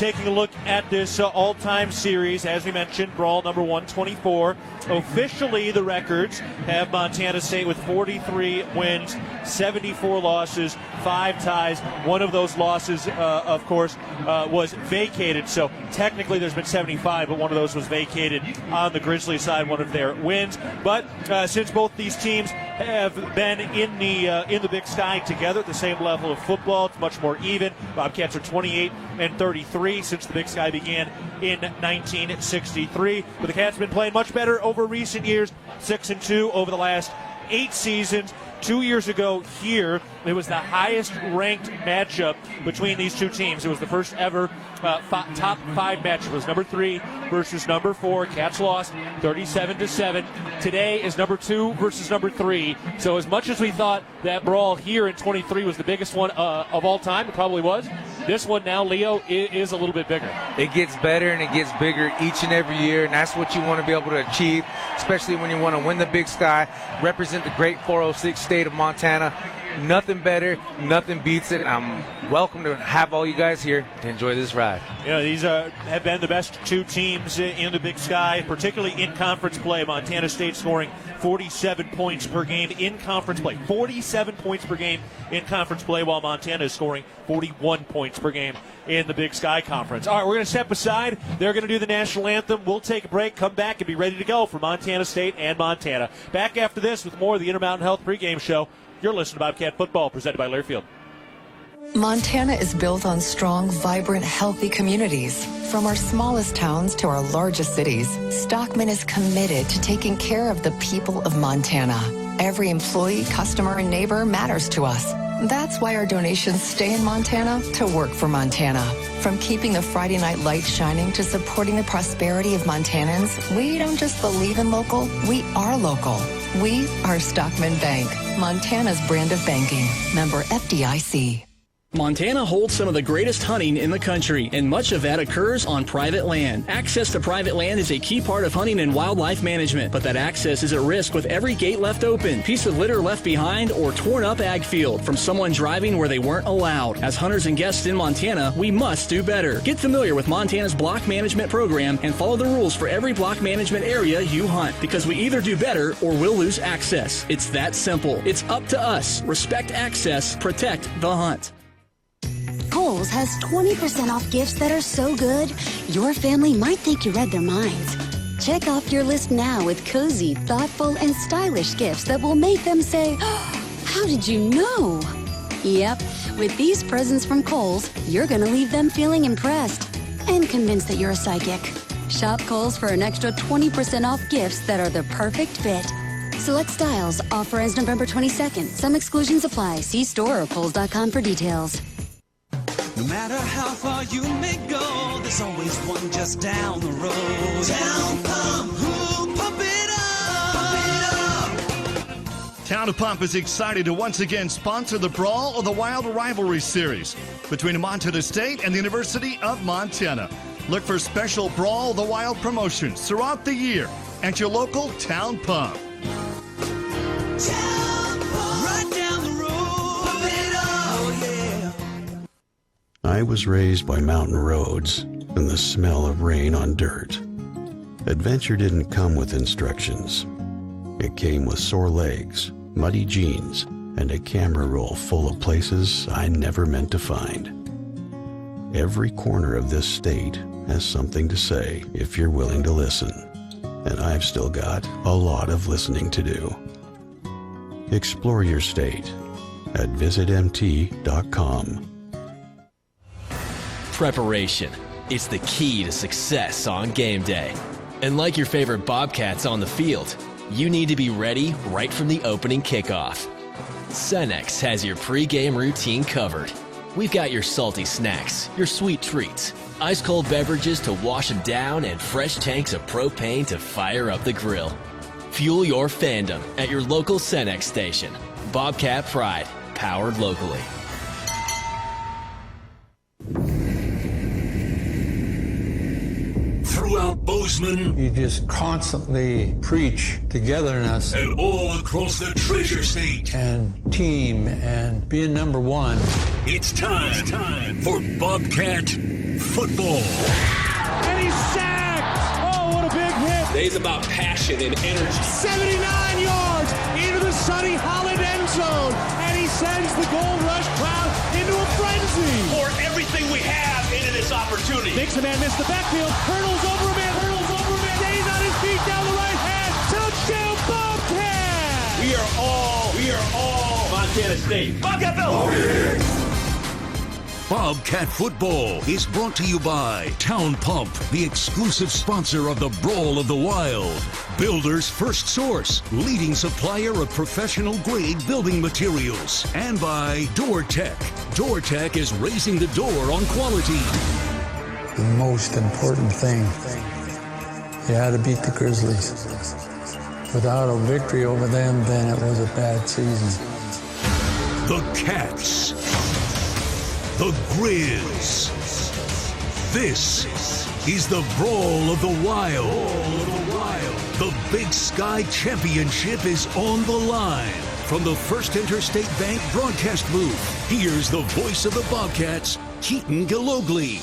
taking a look at this all-time series, as we mentioned, Brawl number 124. Officially, the records have Montana State with 43 wins, 74 losses, 5 ties. One of those losses, of course, was vacated. So technically there's been 75, but one of those was vacated on the Grizzly side, one of their wins. But since both these teams have been in the Big Sky together at the same level of football, it's much more even. Bobcats are 28 and 33 since the Big Sky began in 1963. But the Cats have been playing much better over recent years, 6-2 over the last 8 seasons. 2 years ago here, it was the highest ranked matchup between these two teams. It was the first ever top 5 matchup. It was number 3 versus number 4. Cats lost 37-7. Today is number 2 versus number 3. So as much as we thought that Brawl here in 23 was the biggest one of all time, it probably was. This one now, Leo, is a little bit bigger. It gets better and it gets bigger each and every year, and that's what you want to be able to achieve, especially when you want to win the Big Sky, represent the great 406 state of Montana. Nothing better, nothing beats it. I'm welcome to have all you guys here to enjoy this ride. Yeah, these have been the best 2 teams in the Big Sky, particularly in conference play. Montana State scoring 47 points per game in conference play. 47 points per game in conference play, while Montana is scoring 41 points per game in the Big Sky Conference. All right, we're going to step aside. They're going to do the national anthem. We'll take a break, come back, and be ready to go for Montana State and Montana. Back after this with more of the Intermountain Health pregame show. You're listening to Bobcat Football, presented by Learfield. Montana is built on strong, vibrant, healthy communities. From our smallest towns to our largest cities, Stockman is committed to taking care of the people of Montana. Every employee, customer, and neighbor matters to us. That's why our donations stay in Montana to work for Montana. From keeping the Friday night lights shining to supporting the prosperity of Montanans, we don't just believe in local, we are local. We are Stockman Bank, Montana's brand of banking. Member FDIC. Montana holds some of the greatest hunting in the country, and much of that occurs on private land. Access to private land is a key part of hunting and wildlife management, but that access is at risk with every gate left open, piece of litter left behind, or torn up ag field from someone driving where they weren't allowed. As hunters and guests in Montana, we must do better. Get familiar with Montana's block management program and follow the rules for every block management area you hunt, because we either do better or we'll lose access. It's that simple. It's up to us. Respect access, protect the hunt. Kohl's has 20% off gifts that are so good, your family might think you read their minds. Check off your list now with cozy, thoughtful, and stylish gifts that will make them say, oh, how did you know? Yep, with these presents from Kohl's, you're going to leave them feeling impressed and convinced that you're a psychic. Shop Kohl's for an extra 20% off gifts that are the perfect fit. Select styles. Offer ends November 22nd. Some exclusions apply. See store or Kohls.com for details. No matter how far you may go, there's always one just down the road. Town Pump, who pump it up, pump it up. Town of Pump is excited to once again sponsor the Brawl of the Wild Rivalry Series between Montana State and the University of Montana. Look for special Brawl of the Wild promotions throughout the year at your local Town Pump. Town Pump, right down the road, pump it up, oh yeah. I was raised by mountain roads and the smell of rain on dirt. Adventure didn't come with instructions. It came with sore legs, muddy jeans, and a camera roll full of places I never meant to find. Every corner of this state has something to say if you're willing to listen. And I've still got a lot of listening to do. Explore your state at visitmt.com. Preparation. It's the key to success on game day. And like your favorite Bobcats on the field, you need to be ready right from the opening kickoff. Cenex has your pregame routine covered. We've got your salty snacks, your sweet treats, ice-cold beverages to wash them down, and fresh tanks of propane to fire up the grill. Fuel your fandom at your local Cenex station. Bobcat Pride, powered locally. Throughout Bozeman, you just constantly preach togetherness, and all across the Treasure State, and team, and being number one. It's time for Bobcat Football. And he's sacked! Oh, what a big hit! Today's about passion and energy. 79 yards into the Sonny Holland end zone, and he sends the Gold Rush crowd into a frenzy. Pour everything we have into this opportunity. Makes a man miss the backfield, hurdles over a man, stays on his feet down the right hand, touchdown Bobcat! We are all Montana State. Bobcatville! Bobcat Football is brought to you by Town Pump, the exclusive sponsor of the Brawl of the Wild. Builder's First Source, leading supplier of professional grade building materials. And by DoorTech. DoorTech is raising the door on quality. The most important thing, you had to beat the Grizzlies. Without a victory over them, then it was a bad season. The Cats. The Grizz. This is the Brawl of the Wild. The Big Sky Championship is on the line. From the First Interstate Bank broadcast booth, here's the voice of the Bobcats, Keaton Galogly.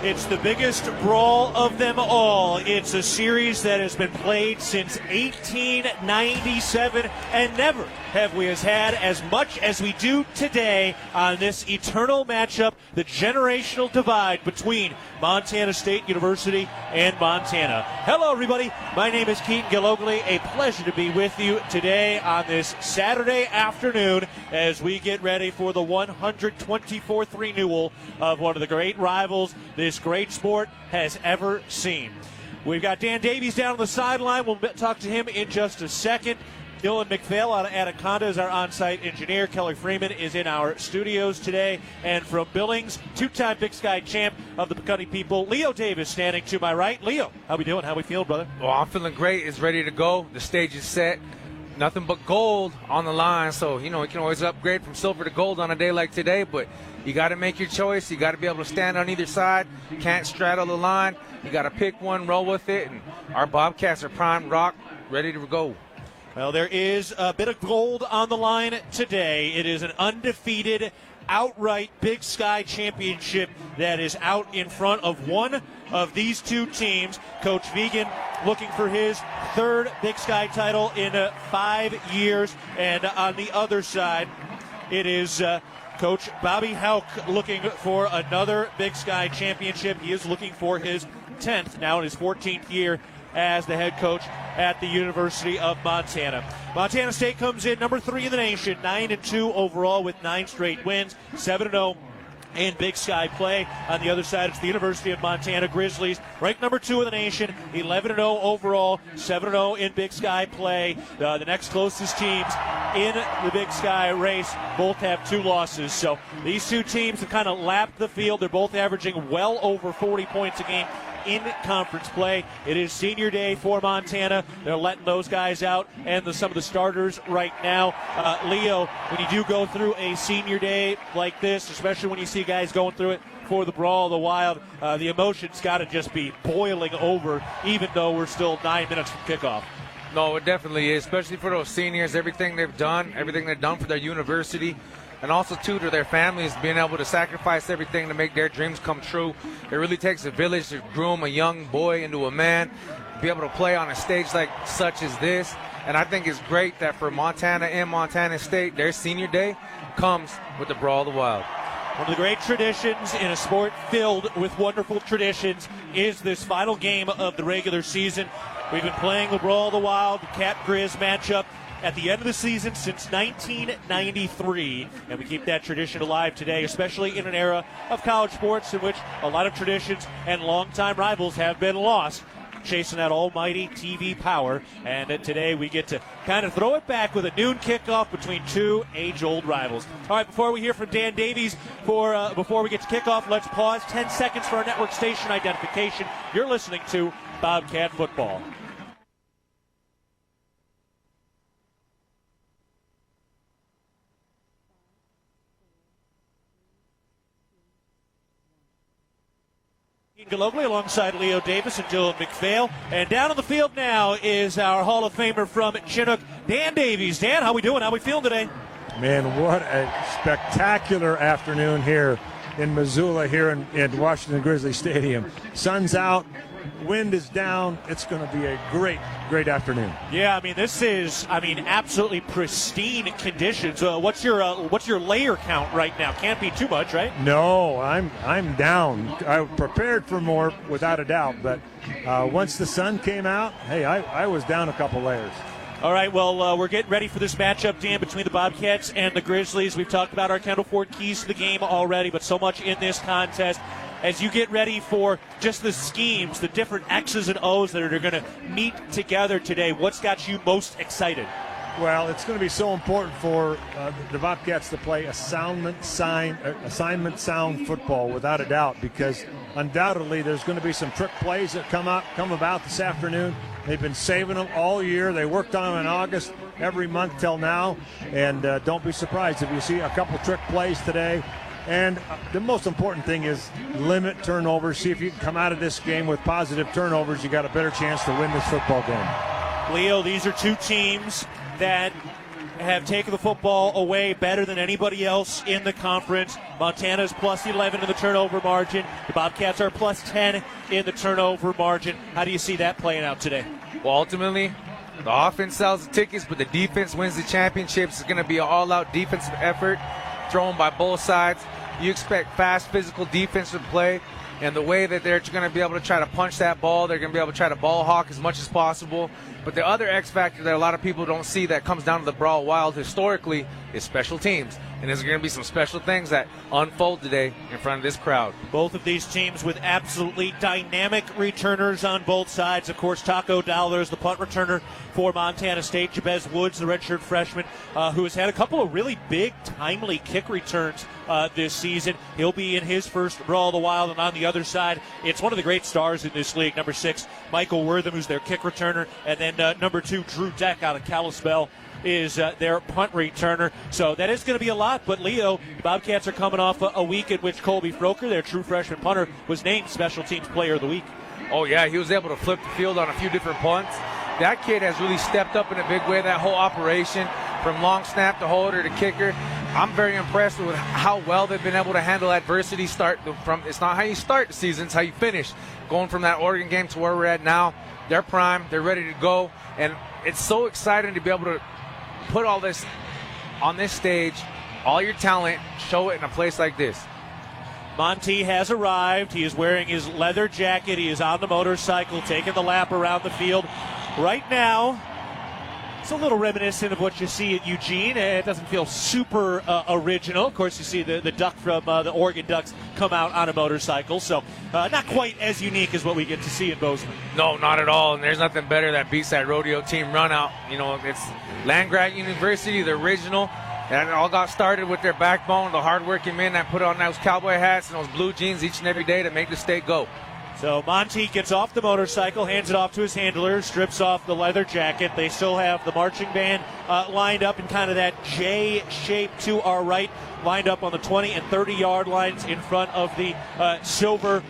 It's the biggest brawl of them all. It's a series that has been played since 1897, and never have we had as much as we do today on this eternal matchup, the generational divide between Montana State University and Montana. Hello, everybody. My name is Keaton Galogly. A pleasure to be with you today on this Saturday afternoon as we get ready for the 124th renewal of one of the great rivals this great sport has ever seen. We've got Dan Davies down on the sideline. We'll talk to him in just a second. Dylan McPhail out of Anaconda is our on-site engineer. Kelly Freeman is in our studios today. And from Billings, two-time Big Sky champ of the Pecunny people, Leo Davis standing to my right. Leo, how we doing? How we feeling, brother? Well, I'm feeling great. It's ready to go. The stage is set. Nothing but gold on the line. So, you can always upgrade from silver to gold on a day like today. But you got to make your choice. You got to be able to stand on either side. You can't straddle the line. You got to pick one, roll with it. And our Bobcats are primed, rock, ready to go. Well, there is a bit of gold on the line today. It is an undefeated, outright Big Sky championship that is out in front of one of these two teams. Coach Vegan looking for his third Big Sky title in 5 years. And on the other side, it is Coach Bobby Houck looking for another Big Sky championship. He is looking for his 10th, now in his 14th year as the head coach at the University of Montana. Montana State comes in number 3 in the nation, 9-2 overall with 9 straight wins, 7-0 in Big Sky play. On the other side, it's the University of Montana Grizzlies, ranked number 2 in the nation, 11-0 overall, 7-0 in Big Sky play. The next closest teams in the Big Sky race both have 2 losses. So these two teams have kind of lapped the field. They're both averaging well over 40 points a game in conference play. It is senior day for Montana. They're letting those guys out and some of the starters right now. Leo, when you do go through a senior day like this, especially when you see guys going through it for the Brawl of the Wild, the emotions got to just be boiling over, even though we're still 9 minutes from kickoff. No, it definitely is, especially for those seniors, everything they've done for their university. And also, too, to their families, being able to sacrifice everything to make their dreams come true. It really takes a village to groom a young boy into a man, be able to play on a stage like such as this. And I think it's great that for Montana and Montana State, their senior day comes with the Brawl of the Wild. One of the great traditions in a sport filled with wonderful traditions is this final game of the regular season. We've been playing the Brawl of the Wild, the Cat Grizz matchup at the end of the season since 1993, and we keep that tradition alive today, especially in an era of college sports in which a lot of traditions and longtime rivals have been lost, chasing that almighty TV power. And today we get to kind of throw it back with a noon kickoff between two age-old rivals. All right, before we hear from Dan Davies, before we get to kickoff, let's pause 10 seconds for our network station identification. You're listening to Bobcat Football. Galogly alongside Leo Davis and Dylan McPhail. And down on the field now is our Hall of Famer from Chinook, Dan Davies. Dan, how we doing? How we feeling today? Man, what a spectacular afternoon here in Missoula here in Washington Grizzly Stadium. Sun's out, wind is down. It's going to be a great afternoon. Yeah, I mean, this is, absolutely pristine conditions. What's your layer count right now? Can't be too much, right? No, I'm down. I prepared for more, without a doubt, but once the sun came out, hey, I was down a couple layers. All right, well, we're getting ready for this matchup, Dan, between the Bobcats and the Grizzlies. We've talked about our Kendall Ford keys to the game already, but so much in this contest. As you get ready for just the schemes, the different X's and O's that are going to meet together today, what's got you most excited? Well, it's going to be so important for the Bobcats to play assignment sound football, without a doubt, because undoubtedly there's going to be some trick plays that come about this afternoon. They've been saving them all year. They worked on them in August, every month till now, and don't be surprised if you see a couple trick plays today. And the most important thing is limit turnovers. See if you can come out of this game with positive turnovers. You got a better chance to win this football game. Leo, these are two teams that have taken the football away better than anybody else in the conference. Montana's plus 11 in the turnover margin. The Bobcats are plus 10 in the turnover margin. How do you see that playing out today? Well, ultimately, the offense sells the tickets, but the defense wins the championships. It's going to be an all-out defensive effort thrown by both sides. You expect fast, physical defensive play, and the way that they're going to be able to try to punch that ball, they're going to be able to try to ball hawk as much as possible. But the other X factor that a lot of people don't see that comes down to the Brawl Wild historically is special teams. And there's going to be some special things that unfold today in front of this crowd. Both of these teams with absolutely dynamic returners on both sides. Of course, Taco Dowler's the punt returner for Montana State. Jabez Woods, the redshirt freshman, who has had a couple of really big, timely kick returns this season. He'll be in his first Brawl of the Wild. And on the other side, it's one of the great stars in this league, number 6, Michael Wortham, who's their kick returner. And then number 2, Drew Deck out of Kalispell is their punt returner. So that is going to be a lot. But, Leo, the Bobcats are coming off a week in which Colby Froker, their true freshman punter, was named Special Teams Player of the Week. Oh, yeah, he was able to flip the field on a few different punts. That kid has really stepped up in a big way, that whole operation from long snap to holder to kicker. I'm very impressed with how well they've been able to handle adversity. It's not how you start the season, it's how you finish. Going from that Oregon game to where we're at now, they're prime, they're ready to go, and it's so exciting to be able to put all this on this stage, all your talent, show it in a place like this. Monty has arrived. He is wearing his leather jacket. He is on the motorcycle, taking the lap around the field. Right now, it's a little reminiscent of what you see at Eugene. It doesn't feel super original. Of course, you see the duck from the Oregon Ducks come out on a motorcycle, so not quite as unique as what we get to see in Bozeman. No, not at all, and there's nothing better that beats that rodeo team run out. You know, it's Land-Grant University, the original, and it all got started with their backbone, the hardworking men that put on those cowboy hats and those blue jeans each and every day to make the state go. So Monty gets off the motorcycle, hands it off to his handler, strips off the leather jacket. They still have the marching band lined up in kind of that J shape to our right, lined up on the 20 and 30-yard lines in front of the silver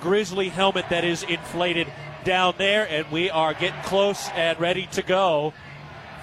Grizzly helmet that is inflated down there. And we are getting close and ready to go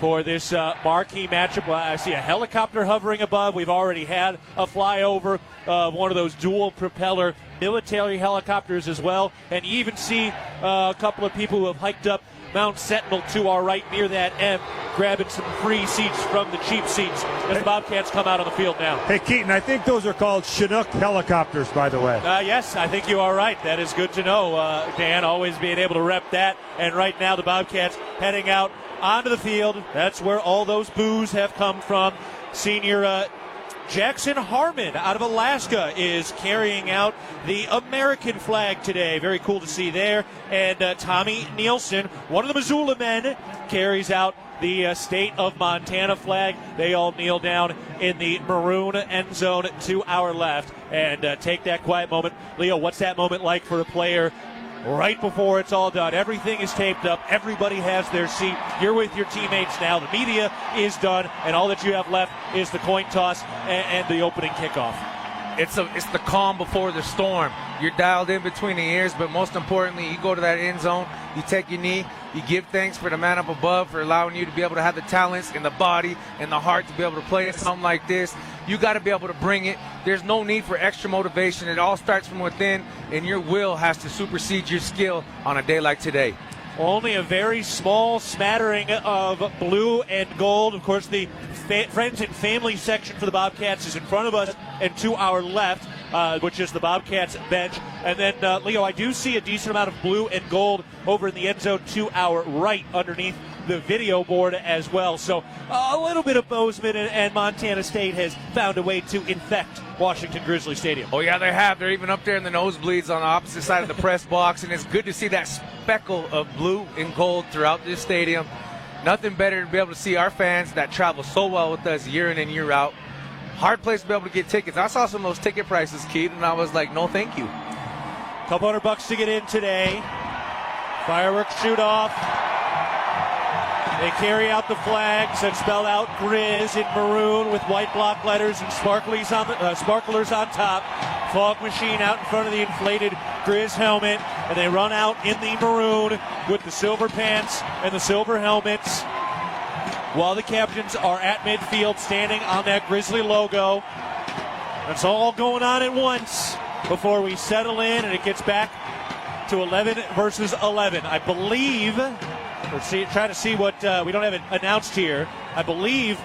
for this marquee matchup. Well, I see a helicopter hovering above. We've already had a flyover, one of those dual propeller military helicopters as well. And you even see a couple of people who have hiked up Mount Sentinel to our right near that M, grabbing some free seats from the cheap seats as the Bobcats come out on the field now. Hey, Keaton, I think those are called Chinook helicopters, by the way. Yes, I think you are right. That is good to know, Dan, always being able to rep that. And right now the Bobcats heading out onto the field. That's where all those boos have come from. Senior Jackson Harmon out of Alaska is carrying out the American flag today. Very cool to see there. And Tommy Nielsen, one of the Missoula men, carries out the state of Montana flag. They all kneel down in the maroon end zone to our left and take that quiet moment. Leo, what's that moment like for a player right before it's all done? Everything is taped up. Everybody has their seat. You're with your teammates now. The media is done, and all that you have left is the coin toss and the opening kickoff. it's the calm before the storm. You're dialed in between the ears, but most importantly, you go to that end zone, you take your knee, you give thanks for the man up above for allowing you to be able to have the talents and the body and the heart to be able to play something like this. You got to be able to bring it. There's no need for extra motivation. It all starts from within, and your will has to supersede your skill on a day like today. Only a very small smattering of blue and gold. Of course, the friends and family section for the Bobcats is in front of us and to our left, which is the Bobcats bench. And then, Leo, I do see a decent amount of blue and gold over in the end zone to our right underneath the video board as well. So a little bit of Bozeman and Montana State has found a way to infect Washington Grizzly Stadium. Oh, yeah, they have. They're even up there in the nosebleeds on the opposite side of the press box, and it's good to see that speckle of blue and gold throughout this stadium. Nothing better to be able to see our fans that travel so well with us year in and year out. Hard place to be able to get tickets. I saw some of those ticket prices, Keith, and I was like, no, thank you. Couple $100 to get in today. Fireworks shoot off. They carry out the flags that spell out Grizz in maroon with white block letters and sparklers on top. Fog machine out in front of the inflated Grizz helmet, and they run out in the maroon with the silver pants and the silver helmets, while the captains are at midfield standing on that Grizzly logo. That's all going on at once before we settle in, and it gets back to 11 versus 11. I believe, trying to see what, we don't have it announced here. I believe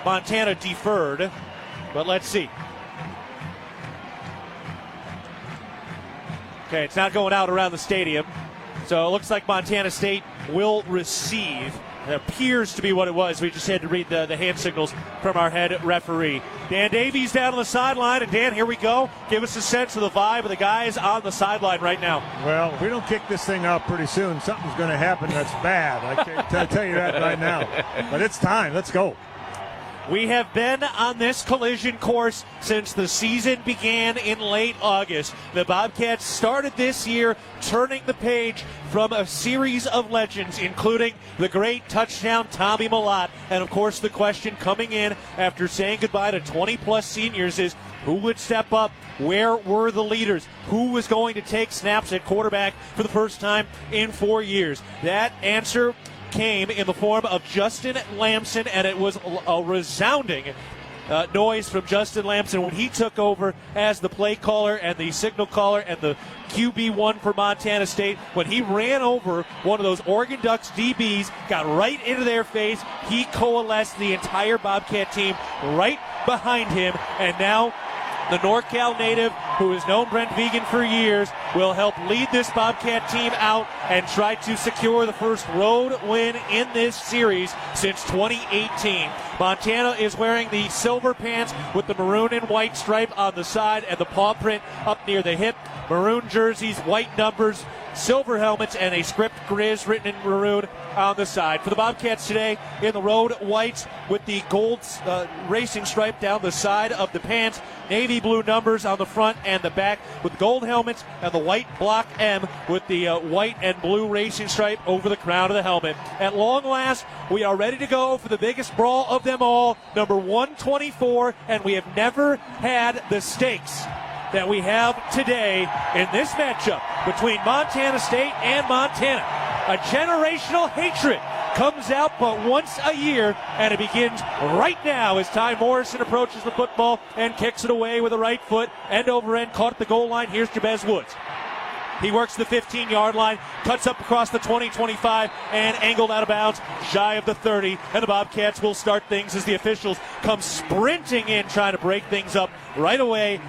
Montana deferred, but let's see. Okay, it's not going out around the stadium. So it looks like Montana State will receive. It appears to be what it was. We just had to read the hand signals from our head referee. Dan Davies down on the sideline. And Dan, here we go. Give us a sense of the vibe of the guys on the sideline right now. Well, if we don't kick this thing up pretty soon, something's going to happen that's bad. I can't tell you that right now. But it's time. Let's go. We have been on this collision course since the season began in late August. The Bobcats started this year turning the page from a series of legends, including the great touchdown Tommy Mellott. And, of course, the question coming in after saying goodbye to 20-plus seniors is, who would step up? Where were the leaders? Who was going to take snaps at quarterback for the first time in 4 years? That answer came in the form of Justin Lamson, and it was a resounding noise from Justin Lamson when he took over as the play caller and the signal caller and the QB1 for Montana State. When he ran over one of those Oregon Ducks DBs, got right into their face, he coalesced the entire Bobcat team right behind him, and now the NorCal native, who has known Brent Vegan for years, will help lead this Bobcat team out and try to secure the first road win in this series since 2018. Montana is wearing the silver pants with the maroon and white stripe on the side and the paw print up near the hip. Maroon jerseys, white numbers, silver helmets, and a script Grizz written in maroon on the side. For the Bobcats today, in the road whites with the gold racing stripe down the side of the pants, navy blue numbers on the front and the back with gold helmets, and the white block M with the white and blue racing stripe over the crown of the helmet. At long last, we are ready to go for the biggest brawl of them all, number 124, and we have never had the stakes that we have today in this matchup between Montana State and Montana. A generational hatred comes out but once a year, and it begins right now as Ty Morrison approaches the football and kicks it away with a right foot, end over end, caught at the goal line. Here's Jabez Woods. He works the 15-yard line, cuts up across the 20-25, and angled out of bounds, shy of the 30. And the Bobcats will start things as the officials come sprinting in, trying to break things up right away.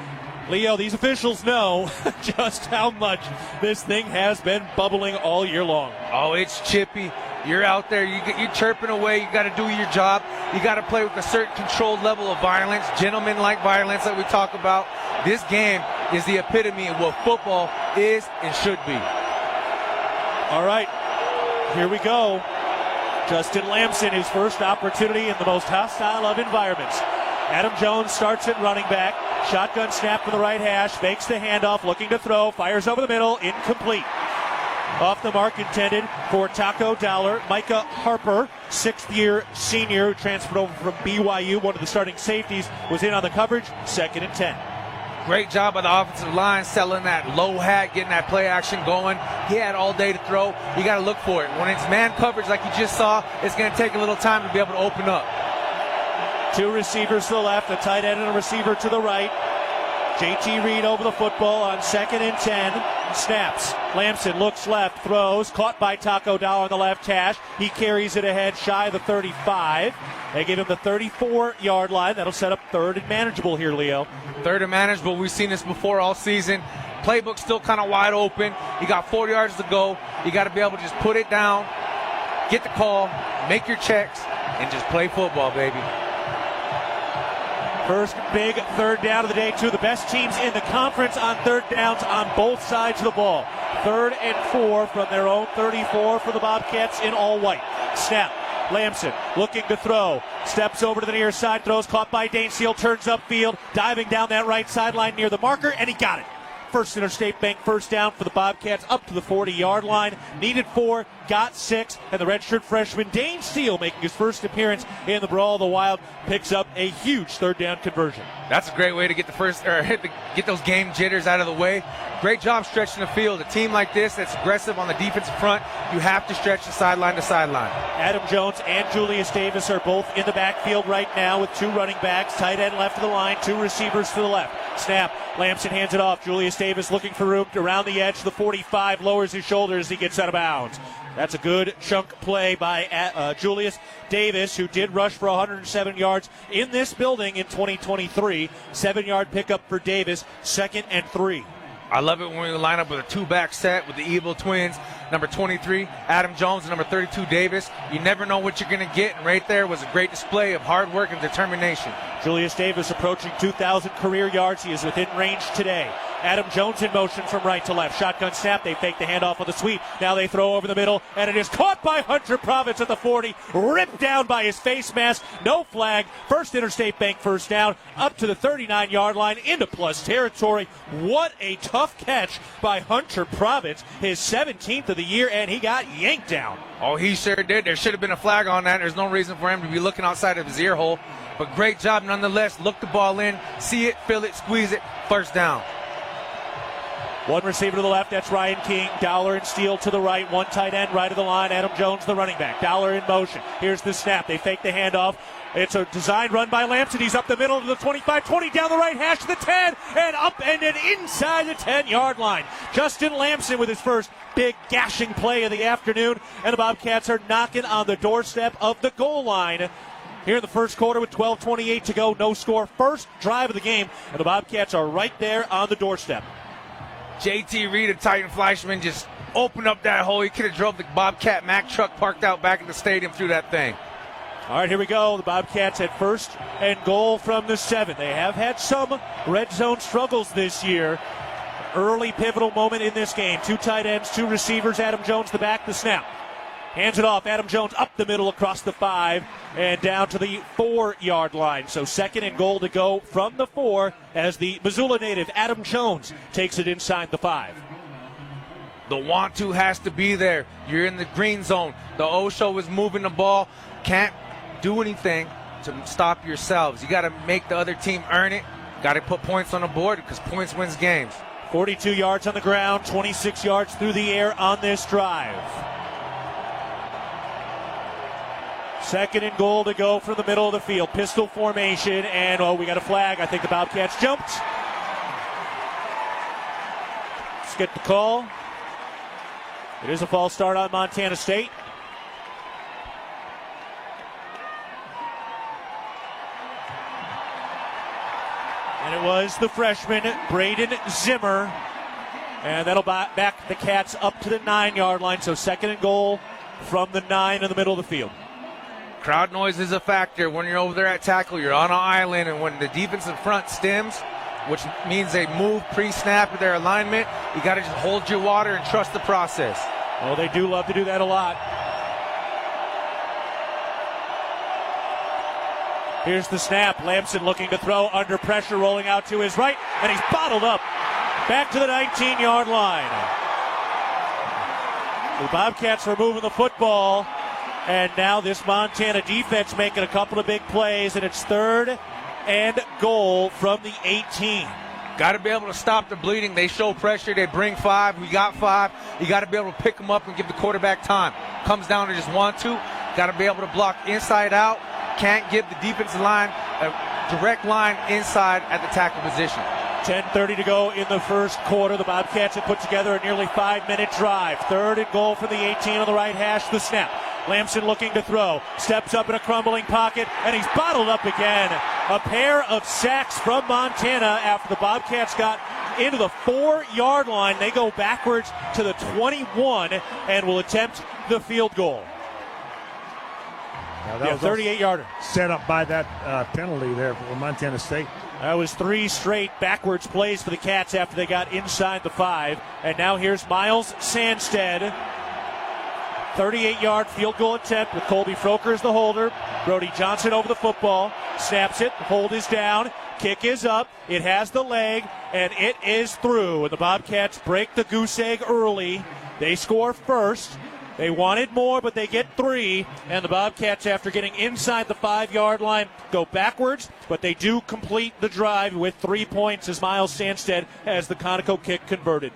Leo, these officials know just how much this thing has been bubbling all year long. Oh, it's chippy. You're out there. You're chirping away. You got to do your job. You got to play with a certain controlled level of violence, gentleman-like violence that we talk about. This game is the epitome of what football is and should be. All right, here we go. Justin Lamson, his first opportunity in the most hostile of environments. Adam Jones starts at running back. Shotgun snap from the right hash, fakes the handoff, looking to throw, fires over the middle, incomplete. Off the mark intended for Taco Dollar. Micah Harper, sixth-year senior who transferred over from BYU, one of the starting safeties, was in on the coverage, 2nd and 10. Great job by the offensive line, selling that low hat, getting that play action going. He had all day to throw. You got to look for it. When it's man coverage like you just saw, it's going to take a little time to be able to open up. 2 receivers to the left, a tight end and a receiver to the right. JT Reed over the football on 2nd and 10. Snaps. Lamson looks left, throws, caught by Taco Dollar on the left hash. He carries it ahead, shy of the 35. They give him the 34-yard line. That'll set up 3rd and manageable here, Leo. 3rd and manageable. We've seen this before all season. Playbook still kind of wide open. You got 4 yards to go. You got to be able to just put it down, get the call, make your checks, and just play football, baby. First big 3rd down of the day. 2 of the best teams in the conference on 3rd downs on both sides of the ball. 3rd and 4 from their own 34 for the Bobcats in all white. Snap. Lamson looking to throw. Steps over to the near side. Throws caught by Dane Seal. Turns upfield. Diving down that right sideline near the marker. And he got it. First Interstate Bank first down for the Bobcats up to the 40-yard line. Needed 4, got 6, and the redshirt freshman Dane Steele, making his first appearance in the Brawl of the Wild, picks up a huge 3rd down conversion. That's a great way to get get those game jitters out of the way. Great job stretching the field. A team like this that's aggressive on the defensive front, you have to stretch the sideline to sideline. Adam Jones and Julius Davis are both in the backfield right now with 2 running backs, tight end left of the line, 2 receivers to the left. Snap. Lamson hands it off. Julius Davis looking for room around the edge. The 45 lowers his shoulders. He gets out of bounds. That's a good chunk play by Julius Davis, who did rush for 107 yards in this building in 2023. 7-yard pickup for Davis, 2nd and 3. I love it when we line up with a 2-back set with the Evil Twins, number 23, Adam Jones, and number 32, Davis. You never know what you're going to get, and right there was a great display of hard work and determination. Julius Davis approaching 2,000 career yards. He is within range today. Adam Jones in motion from right to left. Shotgun snap. They fake the handoff on the sweep. Now they throw over the middle, and it is caught by Hunter Province at the 40. Ripped down by his face mask. No flag. First Interstate Bank first down. Up to the 39-yard line into plus territory. What a tough catch by Hunter Province. His 17th of the year, and he got yanked down. Oh, he sure did. There should have been a flag on that. There's no reason for him to be looking outside of his ear hole. But great job nonetheless. Look the ball in, see it, feel it, squeeze it. First down. 1 receiver to the left, that's Ryan King. Dollar and Steele to the right. 1 tight end right of the line. Adam Jones, the running back. Dollar in motion. Here's the snap. They fake the handoff. It's a design run by Lamson. He's up the middle to the 25, 20 down the right hash to the 10, and up and then inside the 10-yard line. Justin Lamson with his first big gashing play of the afternoon, and the Bobcats are knocking on the doorstep of the goal line here in the first quarter with 12:28 to go. No score. First drive of the game, and the Bobcats are right there on the doorstep. JT Reed and Titan Fleischman just opened up that hole. He could have drove the Bobcat Mack truck parked out back in the stadium through that thing. All right, here we go. The Bobcats at 1st and goal from the 7. They have had some red zone struggles this year. Early pivotal moment in this game. 2 tight ends, 2 receivers. Adam Jones the back, the snap. Hands it off. Adam Jones up the middle across the 5 and down to the 4-yard line. So 2nd and goal to go from the 4 as the Missoula native Adam Jones takes it inside the 5. The want to has to be there. You're in the green zone. The Osho is moving the ball. Can't do anything to stop yourselves. You got to make the other team earn it. Got to put points on the board because points wins games. 42 yards on the ground, 26 yards through the air on this drive. 2nd and goal to go from the middle of the field. Pistol formation, and we got a flag. I think the Bobcats jumped. Let's get the call. It is a false start on Montana State. And it was the freshman, Braden Zimmer. And that'll back the Cats up to the 9-yard line. So 2nd and goal from the 9 in the middle of the field. Crowd noise is a factor. When you're over there at tackle, you're on an island, and when the defensive front stems, which means they move pre-snap of their alignment, you got to just hold your water and trust the process. Well, they do love to do that a lot. Here's the snap. Lamson looking to throw under pressure, rolling out to his right, and he's bottled up. Back to the 19-yard line. The Bobcats are moving the football. And now this Montana defense making a couple of big plays, and it's 3rd and goal from the 18. Got to be able to stop the bleeding. They show pressure. They bring 5. We got 5. You got to be able to pick them up and give the quarterback time. Comes down to just 1-2. Got to be able to block inside out. Can't give the defensive line a direct line inside at the tackle position. 10:30 to go in the first quarter. The Bobcats have put together a nearly 5-minute drive. 3rd and goal from the 18 on the right hash. The snap. Lamson looking to throw. Steps up in a crumbling pocket, and he's bottled up again. A pair of sacks from Montana after the Bobcats got into the 4-yard line. They go backwards to the 21 and will attempt the field goal. That was 38-yarder. Set up by that penalty there for Montana State. That was 3 straight backwards plays for the Cats after they got inside the 5. And now here's Miles Sandstead. 38-yard field goal attempt with Colby Froker as the holder. Brody Johnson over the football. Snaps it. Hold is down. Kick is up. It has the leg, and it is through. And the Bobcats break the goose egg early. They score first. They wanted more, but they get 3. And the Bobcats, after getting inside the 5-yard line, go backwards, but they do complete the drive with 3 points as Miles Sandstead has the Conoco kick converted.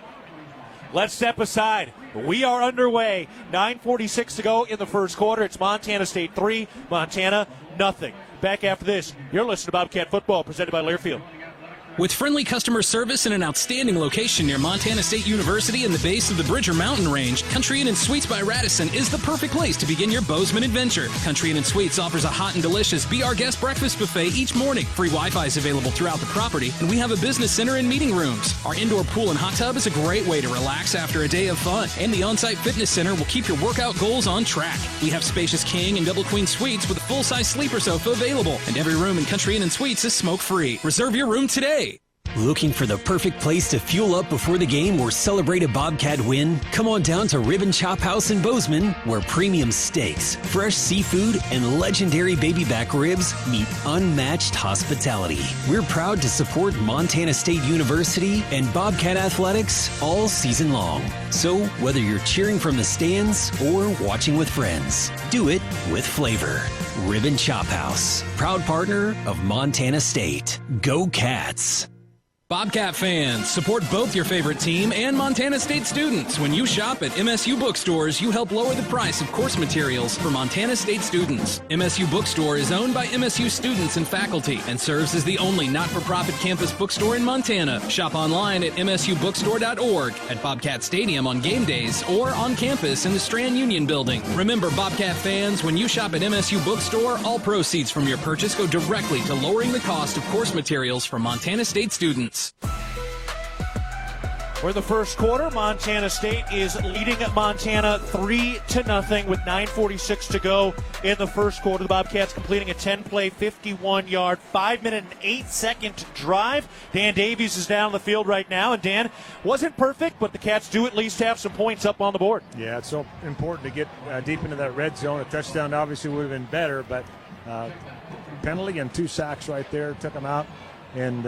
Let's step aside. We are underway. 9:46 to go in the first quarter. It's Montana State 3, Montana nothing. Back after this, you're listening to Bobcat Football, presented by Learfield. With friendly customer service and an outstanding location near Montana State University and the base of the Bridger Mountain Range, Country Inn & Suites by Radisson is the perfect place to begin your Bozeman adventure. Country Inn & Suites offers a hot and delicious Be Our Guest breakfast buffet each morning. Free Wi-Fi is available throughout the property, and we have a business center and meeting rooms. Our indoor pool and hot tub is a great way to relax after a day of fun, and the on-site fitness center will keep your workout goals on track. We have spacious king and double queen suites with a full-size sleeper sofa available, and every room in Country Inn & Suites is smoke-free. Reserve your room today. Looking for the perfect place to fuel up before the game or celebrate a Bobcat win? Come on down to Ribbon Chop House in Bozeman, where premium steaks, fresh seafood, and legendary baby back ribs meet unmatched hospitality. We're proud to support Montana State University and Bobcat athletics all season long. So whether you're cheering from the stands or watching with friends, do it with flavor. Ribbon Chop House, proud partner of Montana State. Go Cats! Bobcat fans, support both your favorite team and Montana State students. When you shop at MSU bookstores, you help lower the price of course materials for Montana State students. MSU Bookstore is owned by MSU students and faculty and serves as the only not-for-profit campus bookstore in Montana. Shop online at msubookstore.org, at Bobcat Stadium on game days, or on campus in the Strand Union building. Remember, Bobcat fans, when you shop at MSU Bookstore, all proceeds from your purchase go directly to lowering the cost of course materials for Montana State students. We're in the first quarter. Montana State is leading at Montana 3-0 with 9:46 to go in the first quarter. The Bobcats completing a 10-play, 51-yard, 5-minute and 8-second drive. Dan Davies is down the field right now, and Dan, wasn't perfect, but the Cats do at least have some points up on the board. Yeah, it's so important to get deep into that red zone. A touchdown obviously would have been better, but penalty and 2 sacks right there took them out. And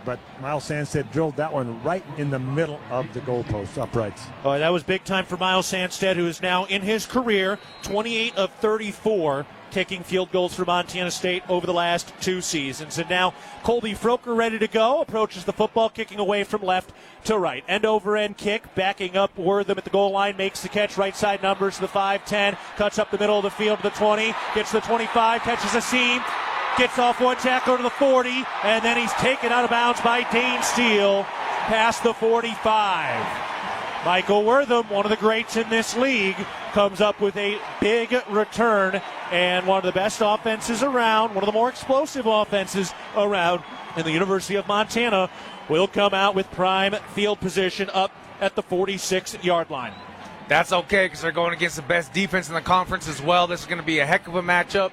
but Miles Sandstead drilled that one right in the middle of the goalpost uprights. Oh, that was big time for Miles Sandstead, who is now in his career 28 of 34 kicking field goals for Montana State over the last 2 seasons. And now Colby Froker ready to go, approaches the football, kicking away from left to right. End over end kick, backing up Wortham at the goal line, makes the catch, right side numbers to the 5-10, cuts up the middle of the field to the 20, gets to the 25, catches a seam, gets off one tackle to the 40, and then he's taken out of bounds by Dane Steele past the 45. Michael Wortham, one of the greats in this league, comes up with a big return, and one of the best offenses around, one of the more explosive offenses around in the University of Montana, will come out with prime field position up at the 46-yard line. That's okay, because they're going against the best defense in the conference as well. This is going to be a heck of a matchup.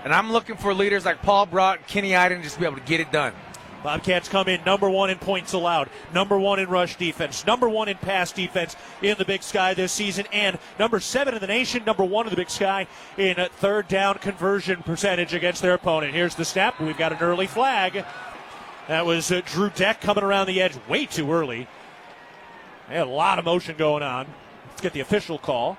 And I'm looking for leaders like Paul Brott and Kenny Iden just to be able to get it done. Bobcats come in number 1 in points allowed, number 1 in rush defense, number 1 in pass defense in the Big Sky this season, and number 7 in the nation, number 1 in the Big Sky in third down conversion percentage against their opponent. Here's the snap. We've got an early flag. That was Drew Deck coming around the edge way too early. They had a lot of motion going on. Let's get the official call.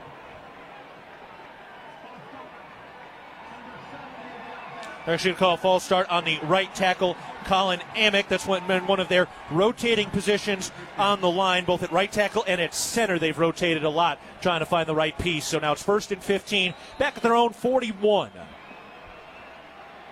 They're actually going to call a false start on the right tackle, Colin Amick. That's been one of their rotating positions on the line, both at right tackle and at center. They've rotated a lot, trying to find the right piece. So now it's 1st and 15, back at their own 41.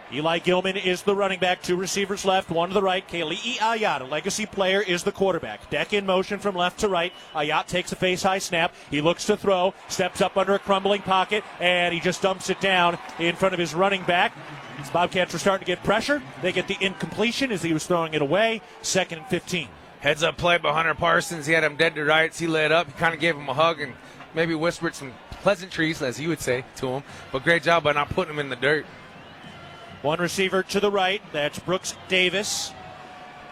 Eli Gilman is the running back. 2 receivers left, 1 to the right. Kali'i Ayat, a legacy player, is the quarterback. Deck in motion from left to right. Ayat takes a face-high snap. He looks to throw, steps up under a crumbling pocket, and he just dumps it down in front of his running back. As Bobcats are starting to get pressure, they get the incompletion as he was throwing it away. 2nd and 15. Heads up play by Hunter Parsons. He had him dead to rights. He led up. He kind of gave him a hug and maybe whispered some pleasantries, as he would say, to him. But great job by not putting him in the dirt. 1 receiver to the right. That's Brooks Davis.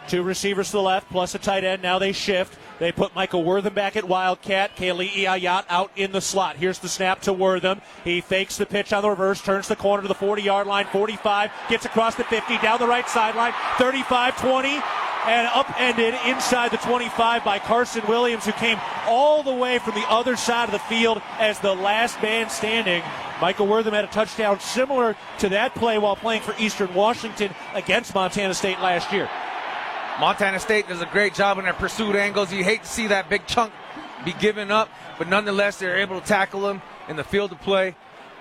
2 receivers to the left, plus a tight end. Now they shift. They put Michael Wortham back at Wildcat. Kali'i Ayat out in the slot. Here's the snap to Wortham. He fakes the pitch on the reverse, turns the corner to the 40-yard line, 45, gets across the 50, down the right sideline, 35, 20, and upended inside the 25 by Carson Williams, who came all the way from the other side of the field as the last man standing. Michael Wortham had a touchdown similar to that play while playing for Eastern Washington against Montana State last year. Montana State does a great job in their pursuit angles. You hate to see that big chunk be given up, but nonetheless, they're able to tackle him in the field of play,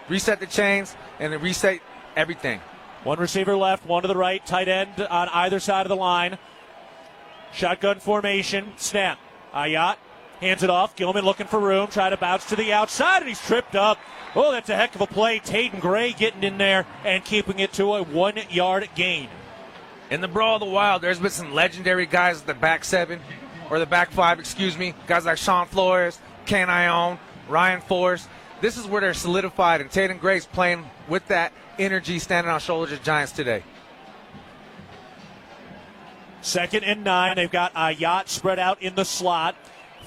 reset the chains, and then reset everything. 1 receiver left, 1 to the right, tight end on either side of the line. Shotgun formation, snap. Ayat hands it off. Gilman looking for room, trying to bounce to the outside, and he's tripped up. Oh, that's a heck of a play. Taden Gray getting in there and keeping it to a 1-yard gain. In the Brawl of the Wild, there's been some legendary guys at the back 7, or the back 5, guys like Sean Flores, Ken Ione, Ryan Forrest. This is where they're solidified, and Taden Gray's playing with that energy, standing on shoulders of Giants today. 2nd and 9. They've got Ayat spread out in the slot.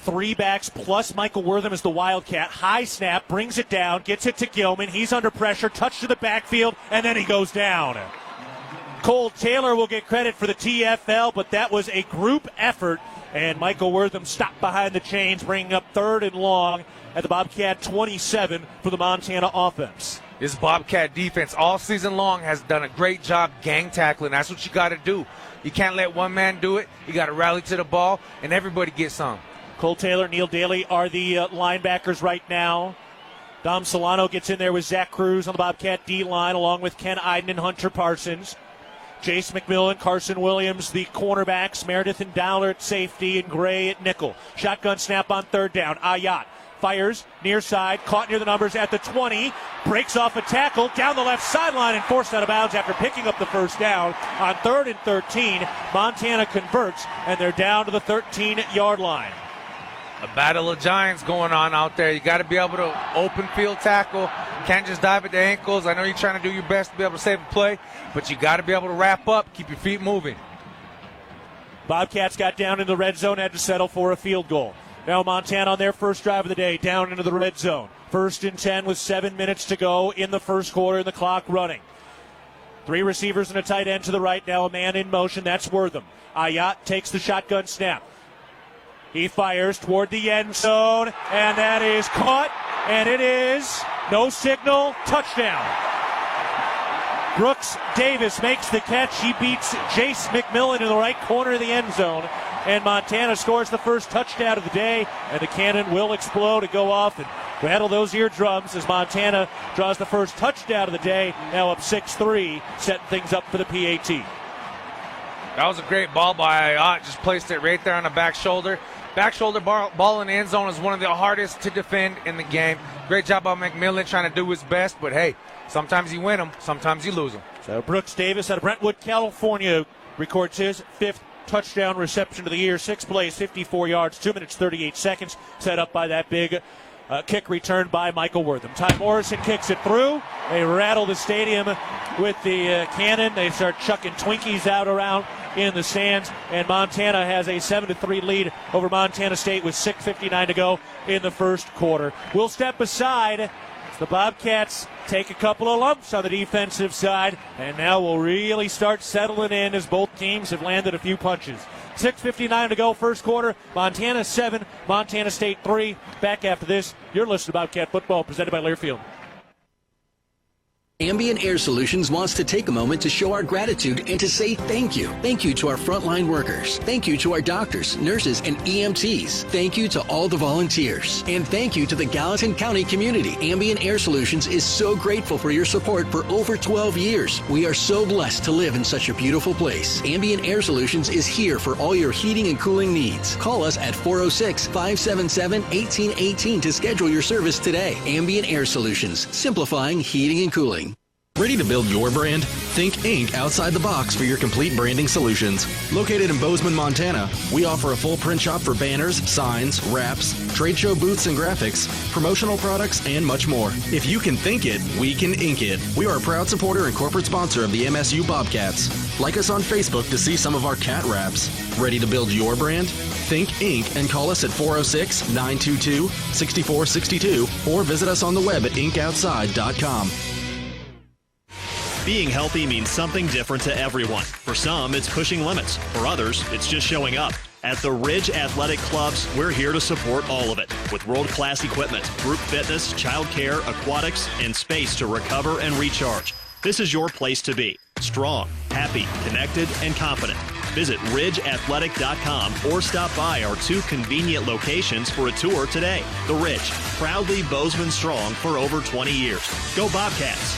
3 backs plus Michael Wortham is the Wildcat. High snap, brings it down, gets it to Gilman. He's under pressure, touch to the backfield, and then he goes down. Cole Taylor will get credit for the TFL, but that was a group effort, and Michael Wortham stopped behind the chains, bringing up 3rd and long at the Bobcat 27 for the Montana offense. This Bobcat defense all season long has done a great job gang tackling. That's what you got to do. You can't let one man do it. You got to rally to the ball, and everybody gets some. Cole Taylor, Neil Daly are the linebackers right now. Dom Solano gets in there with Zach Cruz on the Bobcat D-line, along with Ken Iden and Hunter Parsons. Jace McMillan, Carson Williams, the cornerbacks, Meredith and Dowler at safety, and Gray at nickel. Shotgun snap on 3rd down. Ayat fires near side, caught near the numbers at the 20, breaks off a tackle down the left sideline and forced out of bounds after picking up the 1st down on 3rd and 13. Montana converts, and they're down to the 13-yard line. A battle of giants going on out there. You got to be able to open field tackle. Can't just dive at the ankles. I know you're trying to do your best to be able to save a play, but you got to be able to wrap up, keep your feet moving. Bobcats got down in the red zone, had to settle for a field goal. Now Montana on their first drive of the day, down into the red zone. 1st and 10 with 7 minutes to go in the first quarter, and the clock running. 3 receivers and a tight end to the right. Now a man in motion. That's Wortham. Ayat takes the shotgun snap. He fires toward the end zone, and that is caught, and it is no signal, touchdown. Brooks Davis makes the catch. He beats Jace McMillan in the right corner of the end zone, and Montana scores the first touchdown of the day, and the cannon will explode and go off and rattle those eardrums as Montana draws the first touchdown of the day, now up 6-3, setting things up for the PAT. That was a great ball by Ayat. Just placed it right there on the back shoulder. Back shoulder ball in the end zone is one of the hardest to defend in the game. Great job by McMillan trying to do his best, but hey, sometimes you win them, sometimes you lose them. So Brooks Davis out of Brentwood, California, records his 5th touchdown reception of the year. 6 plays, 54 yards, 2 minutes, 38 seconds, set up by that big kick return by Michael Wortham. Ty Morrison kicks it through. They rattle the stadium with the cannon. They start chucking Twinkies out around in the stands, and Montana has a 7-3 lead over Montana State with 6:59 to go in the first quarter. We'll step aside as the Bobcats take a couple of lumps on the defensive side, and now we'll really start settling in as both teams have landed a few punches. 6:59 to go, first quarter. Montana 7, Montana State 3. Back after this, you're listening to Bobcat Football, presented by Learfield. Ambient Air Solutions wants to take a moment to show our gratitude and to say thank you. Thank you to our frontline workers. Thank you to our doctors, nurses, and EMTs. Thank you to all the volunteers. And thank you to the Gallatin County community. Ambient Air Solutions is so grateful for your support for over 12 years. We are so blessed to live in such a beautiful place. Ambient Air Solutions is here for all your heating and cooling needs. Call us at 406-577-1818 to schedule your service today. Ambient Air Solutions, simplifying heating and cooling. Ready to build your brand? Think Inc. outside the box for your complete branding solutions. Located in Bozeman, Montana, we offer a full print shop for banners, signs, wraps, trade show booths and graphics, promotional products, and much more. If you can think it, we can ink it. We are a proud supporter and corporate sponsor of the MSU Bobcats. Like us on Facebook to see some of our cat wraps. Ready to build your brand? Think Inc. and call us at 406-922-6462 or visit us on the web at inkoutside.com. Being healthy means something different to everyone. For some, it's pushing limits. For others, it's just showing up. At the Ridge Athletic Clubs, we're here to support all of it with world-class equipment, group fitness, childcare, aquatics, and space to recover and recharge. This is your place to be. Strong, happy, connected, and confident. Visit ridgeathletic.com or stop by our 2 convenient locations for a tour today. The Ridge, proudly Bozeman strong for over 20 years. Go Bobcats!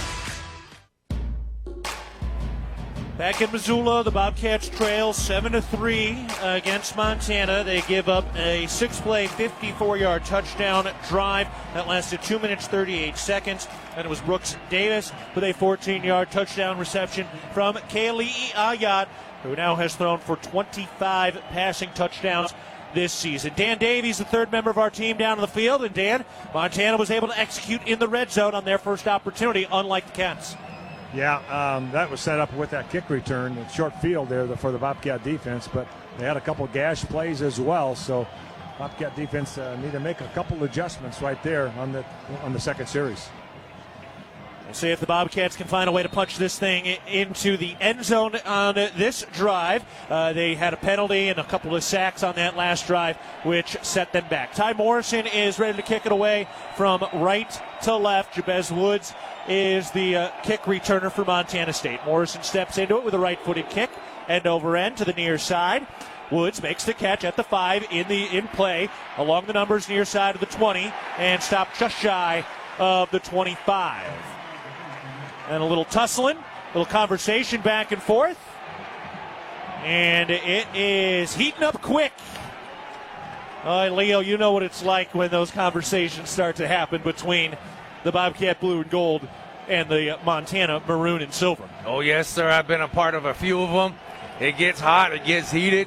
Back in Missoula, the Bobcats trail 7-3 against Montana. They give up a 6-play, 54-yard touchdown drive that lasted 2 minutes, 38 seconds. And it was Brooks Davis with a 14-yard touchdown reception from Kali'i Ayat, who now has thrown for 25 passing touchdowns this season. Dan Davies, the third member of our team, down on the field. And Dan, Montana was able to execute in the red zone on their first opportunity, unlike the Cats. Yeah, that was set up with that kick return, the short field there for the Bobcat defense, but they had a couple gash plays as well, so Bobcat defense need to make a couple adjustments right there on the second series. We'll see if the Bobcats can find a way to punch this thing into the end zone on this drive. They had a penalty and a couple of sacks on that last drive, which set them back. Ty Morrison is ready to kick it away from right to left. Jabez Woods is the kick returner for Montana State. Morrison steps into it with a right-footed kick, end over end to the near side. Woods makes the catch at the 5 in play along the numbers near side of the 20 and stopped just shy of the 25. And a little tussling, a little conversation back and forth. And it is heating up quick. Leo, you know what it's like when those conversations start to happen between the Bobcat Blue and Gold and the Montana Maroon and Silver. Oh, yes, sir. I've been a part of a few of them. It gets hot. It gets heated.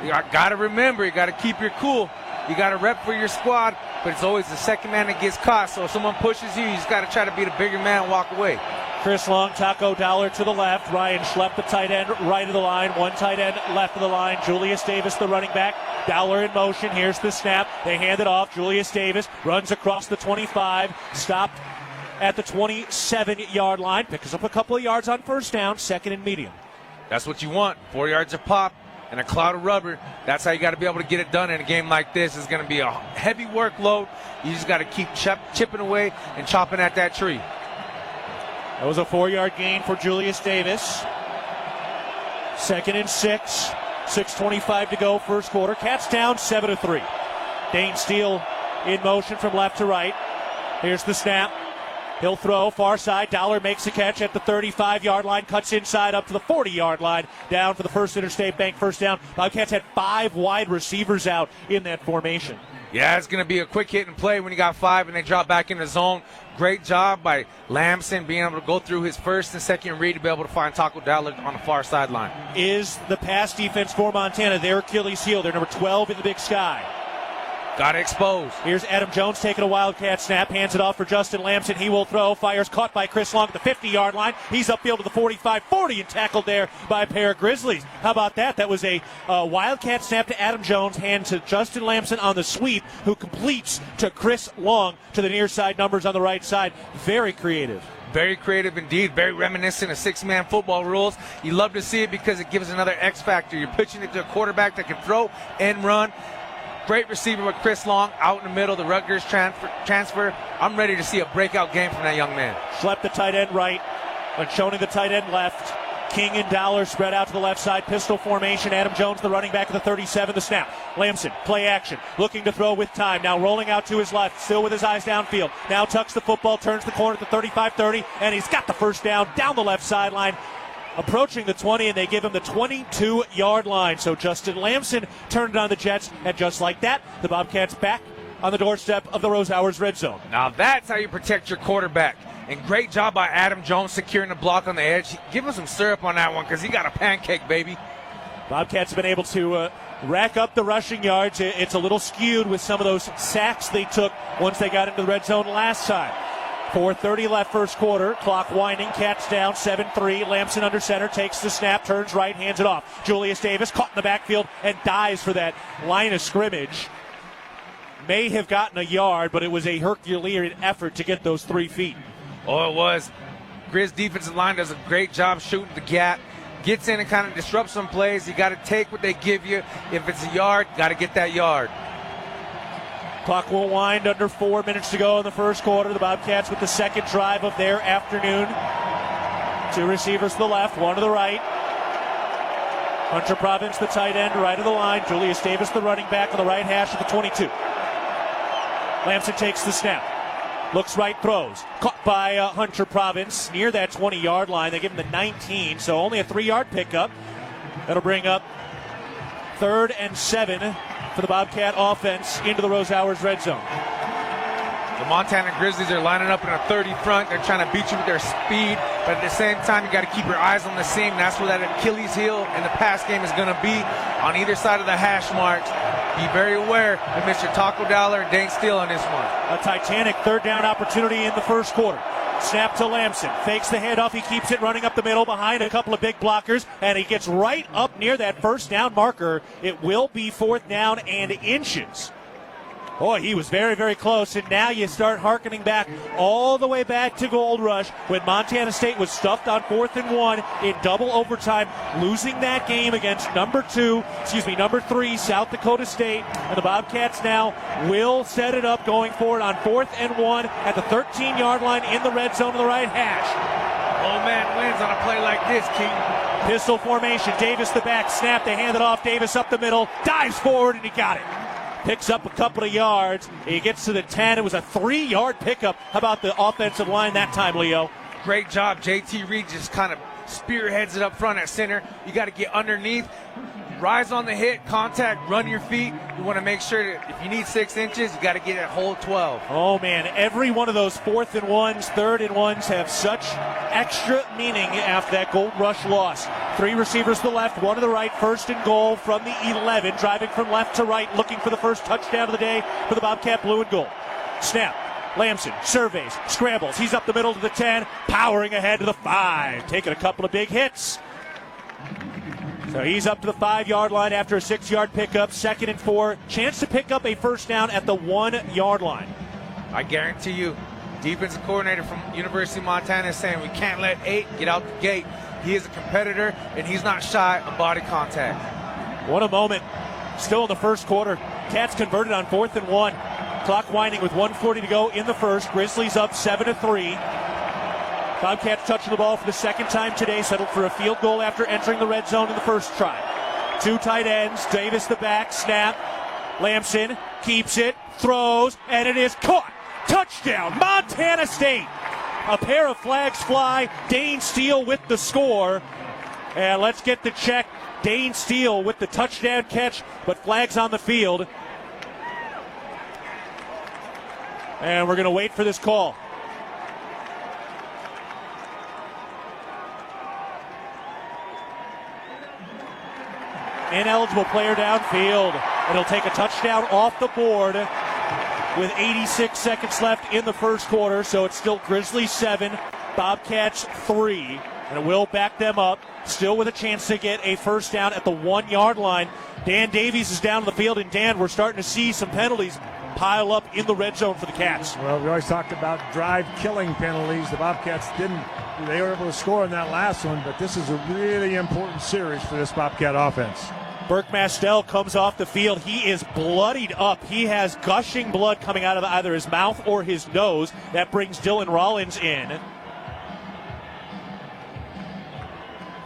You got to remember, you got to keep your cool. You got to rep for your squad, but it's always the second man that gets caught. So if someone pushes you, you just got to try to be the bigger man and walk away. Chris Long, Taco Dollar to the left. Ryan Schlepp, the tight end, right of the line. One tight end left of the line. Julius Davis, the running back. Dollar in motion. Here's the snap. They hand it off. Julius Davis runs across the 25. Stopped at the 27-yard line. Picks up a couple of yards on first down. Second and medium. That's what you want. 4 yards of pop and a cloud of rubber. That's how you got to be able to get it done in a game like this. It's going to be a heavy workload. You just got to keep chipping away and chopping at that tree. That was a 4-yard gain for Julius Davis. Second and 6. 6:25 to go, first quarter. Cats down 7-3. Dane Steele in motion from left to right. Here's the snap. He'll throw far side. Dollar makes the catch at the 35-yard line. Cuts inside up to the 40-yard line. Down for the First Interstate Bank first down. Bobcats had 5 wide receivers out in that formation. Yeah, it's going to be a quick hit and play when you got 5 and they drop back in the zone. Great job by Lamson being able to go through his first and second read to be able to find Taco Dollar on the far sideline. Is the pass defense for Montana their Achilles heel? They're number 12 in the Big Sky. Got exposed. Here's Adam Jones taking a Wildcat snap. Hands it off for Justin Lamson. He will throw. Fires caught by Chris Long at the 50-yard line. He's upfield to the 45-40 and tackled there by a pair of Grizzlies. How about that? That was a Wildcat snap to Adam Jones. Hand to Justin Lamson on the sweep, who completes to Chris Long to the near side numbers on the right side. Very creative. Very creative indeed. Very reminiscent of 6-man football rules. You love to see it because it gives another X factor. You're pitching it to a quarterback that can throw and run. Great receiver with Chris Long out in the middle. The Rutgers transfer. I'm ready to see a breakout game from that young man. Schlepp the tight end right. Shoney the tight end left. King and Dollar spread out to the left side. Pistol formation. Adam Jones, the running back of the 37, the snap. Lamson, play action. Looking to throw with time. Now rolling out to his left. Still with his eyes downfield. Now tucks the football. Turns the corner at the 35-30. And he's got the first down the left sideline. Approaching the 20, and they give him the 22-yard line. So Justin Lamson turned it on the Jets. And just like that, the Bobcats back on the doorstep of the Rosehauers red zone. Now that's how you protect your quarterback. And great job by Adam Jones securing the block on the edge. Give him some syrup on that one because he got a pancake, baby. Bobcats have been able to rack up the rushing yards. It's a little skewed with some of those sacks they took once they got into the red zone last time. 4:30 left first quarter. Clock winding. Cats down 7-3. Lamson under center. Takes the snap. Turns right. Hands it off. Julius Davis caught in the backfield and dives for that line of scrimmage. May have gotten a yard, but it was a Herculean effort to get those 3 feet. Oh, it was. Grizz defensive line does a great job shooting the gap. Gets in and kind of disrupts some plays. You got to take what they give you. If it's a yard, got to get that yard. Clock will wind, under 4 minutes to go in the first quarter. The Bobcats with the second drive of their afternoon. 2 receivers to the left, 1 to the right. Hunter Province, the tight end, right of the line. Julius Davis, the running back, on the right hash of the 22. Lamson takes the snap. Looks right, throws. Caught by Hunter Province near that 20-yard line. They give him the 19, so only a 3-yard pickup. That'll bring up 3rd and 7 for the Bobcat offense into the Rosehauers red zone. The Montana Grizzlies are lining up in a 30 front. They're trying to beat you with their speed, but at the same time, you got to keep your eyes on the seam. That's where that Achilles heel in the pass game is going to be on either side of the hash marks. Be very aware of Mr. Taco Dollar and Dane Steele on this one. A Titanic 3rd down opportunity in the first quarter. Snap to Lamson. Fakes the handoff. He keeps it running up the middle behind a couple of big blockers, and he gets right up near that first down marker. It will be 4th down and inches. Boy, he was very, very close, and now you start hearkening back all the way back to Gold Rush when Montana State was stuffed on 4th and 1 in double overtime, losing that game against number 3, South Dakota State. And the Bobcats now will set it up going forward on 4th and 1 at the 13-yard line in the red zone of the right hash. Old man wins on a play like this, King. Pistol formation. Davis the back. Snap. They hand it off. Davis up the middle. Dives forward, and he got it. Picks up a couple of yards. He gets to the 10. It was a 3-yard pickup. How about the offensive line that time, Leo? Great job. JT Reed just kind of spearheads it up front at center. You got to get underneath, rise on the hit, contact, run your feet. You want to make sure that if you need 6 inches, you got to get that whole 12. Oh, man. Every one of those 4th and 1s, 3rd and 1s have such extra meaning after that Gold Rush loss. 3 receivers to the left, 1 to the right, 1st and goal from the 11, driving from left to right, looking for the first touchdown of the day for the Bobcat blue and gold. Snap. Lamson surveys, scrambles. He's up the middle to the 10, powering ahead to the 5, taking a couple of big hits. So he's up to the 5-yard line after a 6-yard pickup, 2nd and 4. Chance to pick up a first down at the 1-yard line. I guarantee you, defensive coordinator from University of Montana is saying we can't let 8 get out the gate. He is a competitor, and he's not shy on body contact. What a moment. Still in the first quarter. Cats converted on 4th and 1. Clock winding with 1:40 to go in the first. Grizzlies up 7-3. Bobcats touching the ball for the second time today. Settled for a field goal after entering the red zone in the first try. 2 tight ends. Davis the back. Snap. Lamson keeps it. Throws. And it is caught. Touchdown. Montana State. A pair of flags fly. Dane Steele with the score. And let's get the check. Dane Steele with the touchdown catch, but flags on the field. And we're going to wait for this call. Ineligible player downfield. It'll take a touchdown off the board with 86 seconds left in the first quarter. So it's still Grizzlies 7, Bobcats 3. And it will back them up, still with a chance to get a first down at the 1-yard line. Dan Davies is down the field, and Dan, we're starting to see some penalties pile up in the red zone for the Cats. Well, we always talked about drive-killing penalties. The Bobcats didn't. They were able to score in that last one, but this is a really important series for this Bobcat offense. Burke Mastel comes off the field. He is bloodied up. He has gushing blood coming out of either his mouth or his nose. That brings Dylan Rollins in.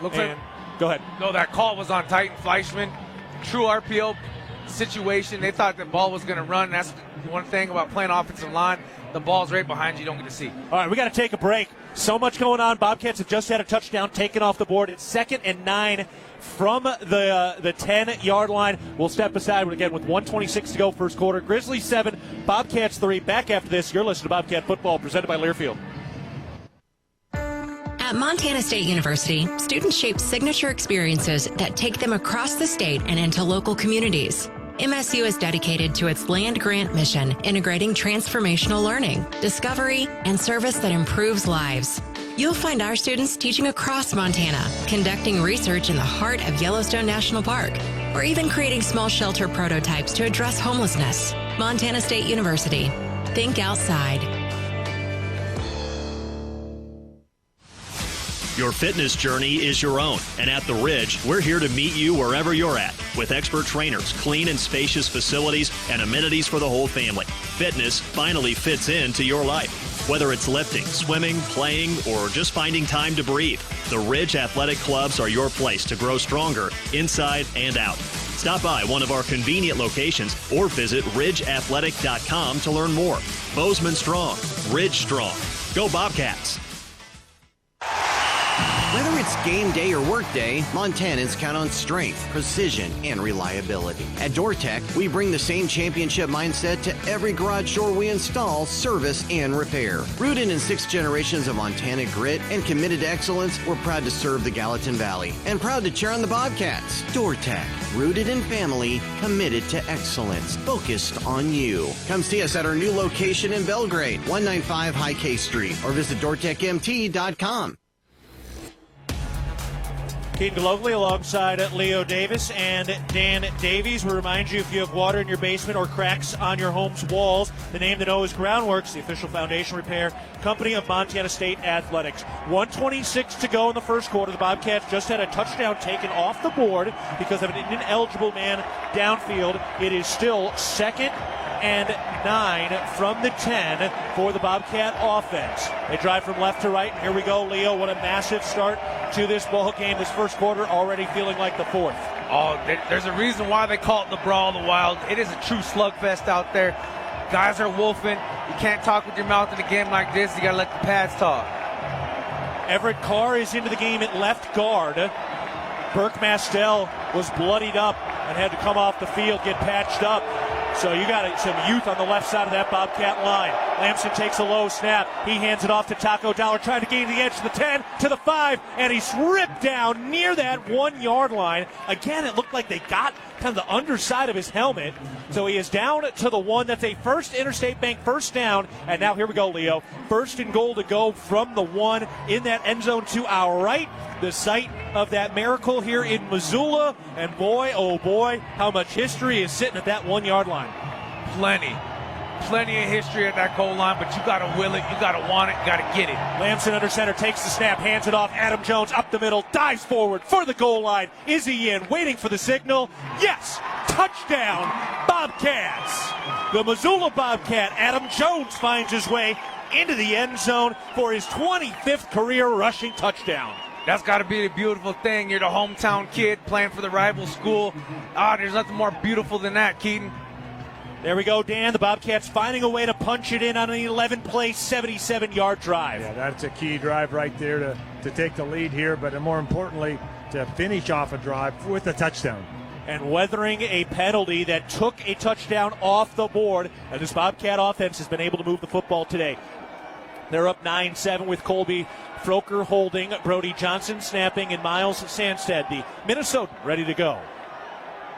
Looks like, go ahead. No, that call was on Titan Fleischman. True RPO situation. They thought the ball was going to run. That's one thing about playing offensive line. The ball's right behind you. You don't get to see. All right, we got to take a break. So much going on. Bobcats have just had a touchdown taken off the board. It's 2nd and 9 from the 10-yard line. We'll step aside again with 1:26 to go, first quarter. Grizzlies 7, Bobcats 3. Back after this, you're listening to Bobcat Football, presented by Learfield. At Montana State University, students shape signature experiences that take them across the state and into local communities. MSU is dedicated to its land grant mission, integrating transformational learning, discovery, and service that improves lives. You'll find our students teaching across Montana, conducting research in the heart of Yellowstone National Park, or even creating small shelter prototypes to address homelessness. Montana State University. Think outside. Your fitness journey is your own, and at The Ridge, we're here to meet you wherever you're at with expert trainers, clean and spacious facilities, and amenities for the whole family. Fitness finally fits into your life. Whether it's lifting, swimming, playing, or just finding time to breathe, the Ridge Athletic Clubs are your place to grow stronger inside and out. Stop by one of our convenient locations or visit ridgeathletic.com to learn more. Bozeman strong, Ridge strong. Go Bobcats! Whether it's game day or work day, Montanans count on strength, precision, and reliability. At DoorTech, we bring the same championship mindset to every garage door we install, service, and repair. Rooted in 6 generations of Montana grit and committed to excellence, we're proud to serve the Gallatin Valley and proud to cheer on the Bobcats. DoorTech, rooted in family, committed to excellence, focused on you. Come see us at our new location in Belgrade, 195 High K Street, or visit DoorTechMT.com. Keaton Globally alongside Leo Davis and Dan Davies. We remind you, if you have water in your basement or cracks on your home's walls, the name to know is Groundworks, the official foundation repair company of Montana State Athletics. 1:26 to go in the first quarter. The Bobcats just had a touchdown taken off the board because of an ineligible man downfield. It is still 2nd and 9 from the 10 for the Bobcat offense. They drive from left to right. Here we go, Leo. What a massive start to this ball game. This first quarter already feeling like the 4th. Oh, there's a reason why they call it the Brawl of the Wild. It is a true slugfest out there. Guys are wolfing. You can't talk with your mouth in a game like this. You got to let the pads talk. Everett Carr is into the game at left guard. Burke Mastel was bloodied up and had to come off the field, get patched up. So you got some youth on the left side of that Bobcat line. Lamson takes a low snap. He hands it off to Taco Dollar, trying to gain the edge to the 10, to the 5, and he's ripped down near that 1-yard line. Again, it looked like they got kind of the underside of his helmet. So he is down to the 1. That's a first Interstate Bank first down. And now here we go, Leo. 1st and goal to go from the 1 in that end zone to our right. The site of that miracle here in Missoula. And boy, oh boy, how much history is sitting at that 1-yard line. Plenty of history at that goal line, but you got to will it, you got to want it, you got to get it. Lamson under center, takes the snap, hands it off. Adam Jones up the middle, dives forward for the goal line. Is he in? Waiting for the signal. Yes! Touchdown, Bobcats! The Missoula Bobcat, Adam Jones, finds his way into the end zone for his 25th career rushing touchdown. That's got to be the beautiful thing. You're the hometown kid playing for the rival school. There's nothing more beautiful than that, Keaton. There we go, Dan. The Bobcats finding a way to punch it in on an 11-play, 77-yard drive. Yeah, that's a key drive right there to take the lead here, but more importantly, to finish off a drive with a touchdown. And weathering a penalty that took a touchdown off the board. And this Bobcat offense has been able to move the football today. They're up 9-7 with Colby Froker holding, Brody Johnson snapping, and Miles Sandstead, the Minnesota, ready to go.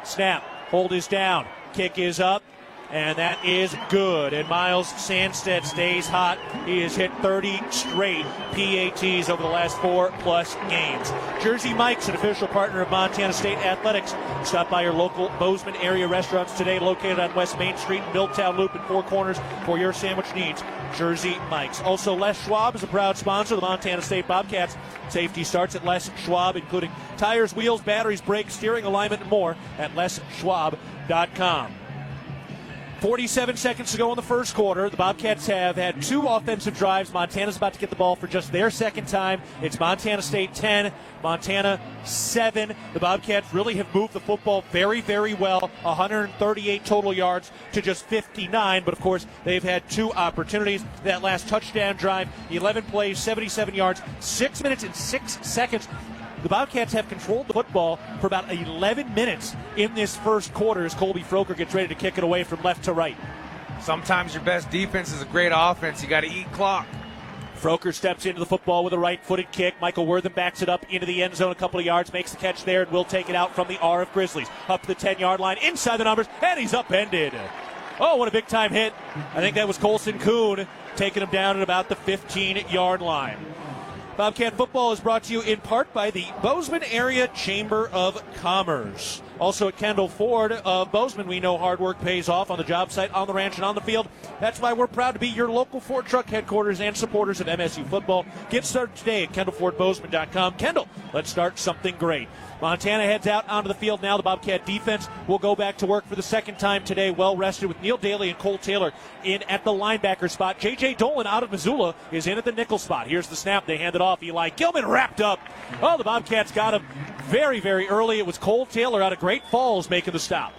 Snap, hold is down, kick is up, and that is good. And Miles Sandstead stays hot. He has hit 30 straight PATs over the last 4+ games. Jersey Mike's, an official partner of Montana State Athletics. Stop by your local Bozeman area restaurants today, located on West Main Street and Milltown Loop and Four Corners for your sandwich needs. Jersey Mike's. Also, Les Schwab is a proud sponsor of the Montana State Bobcats. Safety starts at Les Schwab, including tires, wheels, batteries, brakes, steering, alignment, and more at leschwab.com. 47 seconds to go in the first quarter. The Bobcats have had 2 offensive drives. Montana's about to get the ball for just their second time. It's Montana State 10, Montana 7. The Bobcats really have moved the football very, very well. 138 total yards to just 59. But, of course, they've had 2 opportunities. That last touchdown drive, 11 plays, 77 yards, 6 minutes and 6 seconds. The Bobcats have controlled the football for about 11 minutes in this first quarter as Colby Froker gets ready to kick it away from left to right. Sometimes your best defense is a great offense. You got to eat clock. Froker steps into the football with a right-footed kick. Michael Wortham backs it up into the end zone a couple of yards, makes the catch there, and will take it out from the RF Grizzlies. Up to the 10-yard line, inside the numbers, and he's upended. Oh, what a big-time hit. I think that was Colson Kuhn taking him down at about the 15-yard line. Bobcat football is brought to you in part by the Bozeman Area Chamber of Commerce. Also at Kendall Ford of Bozeman, we know hard work pays off on the job site, on the ranch, and on the field. That's why we're proud to be your local Ford truck headquarters and supporters of MSU football. Get started today at KendallFordBozeman.com. Kendall, let's start something great. Montana heads out onto the field now. The Bobcat defense will go back to work for the second time today, well rested with Neil Daly and Cole Taylor in at the linebacker spot. J.J. Dolan out of Missoula is in at the nickel spot. Here's the snap. They hand it off. Eli Gilman wrapped up. Oh, the Bobcats got him very, very early. It was Cole Taylor out of Great Falls making the stop.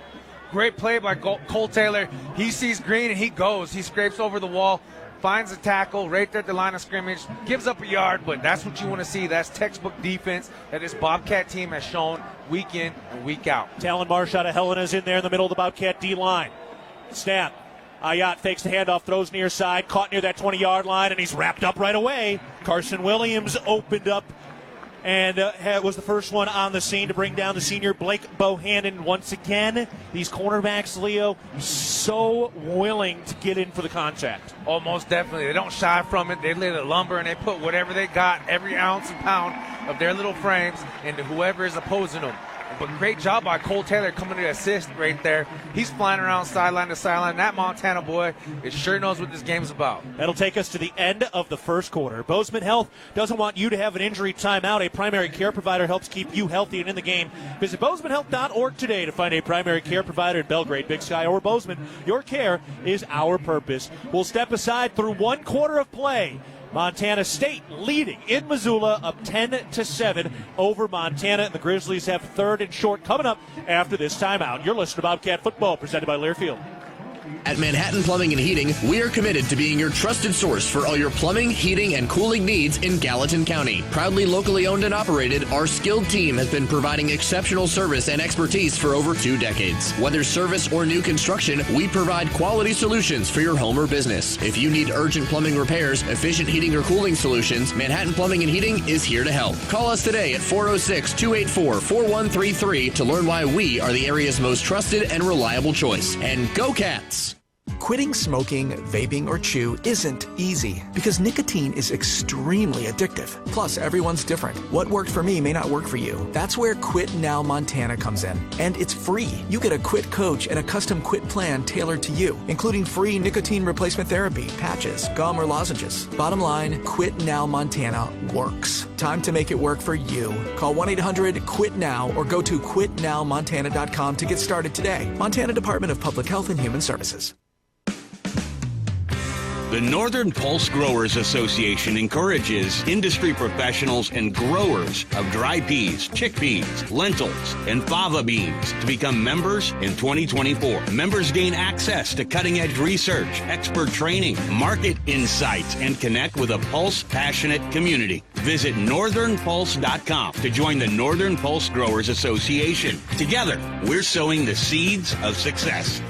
Great play by Cole Taylor. He sees green and he goes. He scrapes over the wall, finds a tackle right there at the line of scrimmage, gives up a yard, but that's what you want to see. That's textbook defense that this Bobcat team has shown week in and week out. Talon Marsh out of Helena's in there in the middle of the Bobcat D-line. Snap. Ayat fakes the handoff, throws near side, caught near that 20-yard line, and he's wrapped up right away. Carson Williams opened up and was the first one on the scene to bring down the senior Blake Bohannon. Once again, these cornerbacks, Leo, so willing to get in for the contact. Oh, most definitely. They don't shy from it. They lay the lumber and they put whatever they got, every ounce and pound of their little frames into whoever is opposing them. But great job by Cole Taylor coming to assist right there. He's flying around sideline to sideline. That Montana boy sure knows what this game's about. That'll take us to the end of the first quarter. Bozeman Health doesn't want you to have an injury timeout. A primary care provider helps keep you healthy and in the game. Visit BozemanHealth.org today to find a primary care provider in Belgrade, Big Sky, or Bozeman. Your care is our purpose. We'll step aside through one quarter of play. Montana State leading in Missoula up 10-7 over Montana. And the Grizzlies have third and short coming up after this timeout. You're listening to Bobcat Football, presented by Learfield. At Manhattan Plumbing and Heating, we are committed to being your trusted source for all your plumbing, heating, and cooling needs in Gallatin County. Proudly locally owned and operated, our skilled team has been providing exceptional service and expertise for over 2 decades. Whether service or new construction, we provide quality solutions for your home or business. If you need urgent plumbing repairs, efficient heating or cooling solutions, Manhattan Plumbing and Heating is here to help. Call us today at 406-284-4133 to learn why we are the area's most trusted and reliable choice. And go Cats! Quitting smoking, vaping, or chew isn't easy because nicotine is extremely addictive. Plus, everyone's different. What worked for me may not work for you. That's where Quit Now Montana comes in. And it's free. You get a quit coach and a custom quit plan tailored to you, including free nicotine replacement therapy, patches, gum, or lozenges. Bottom line, Quit Now Montana works. Time to make it work for you. Call 1-800-QUIT-NOW or go to quitnowmontana.com to get started today. Montana Department of Public Health and Human Services. The Northern Pulse Growers Association encourages industry professionals and growers of dry peas, chickpeas, lentils, and fava beans to become members in 2024. Members gain access to cutting-edge research, expert training, market insights, and connect with a Pulse-passionate community. Visit northernpulse.com to join the Northern Pulse Growers Association. Together, we're sowing the seeds of success.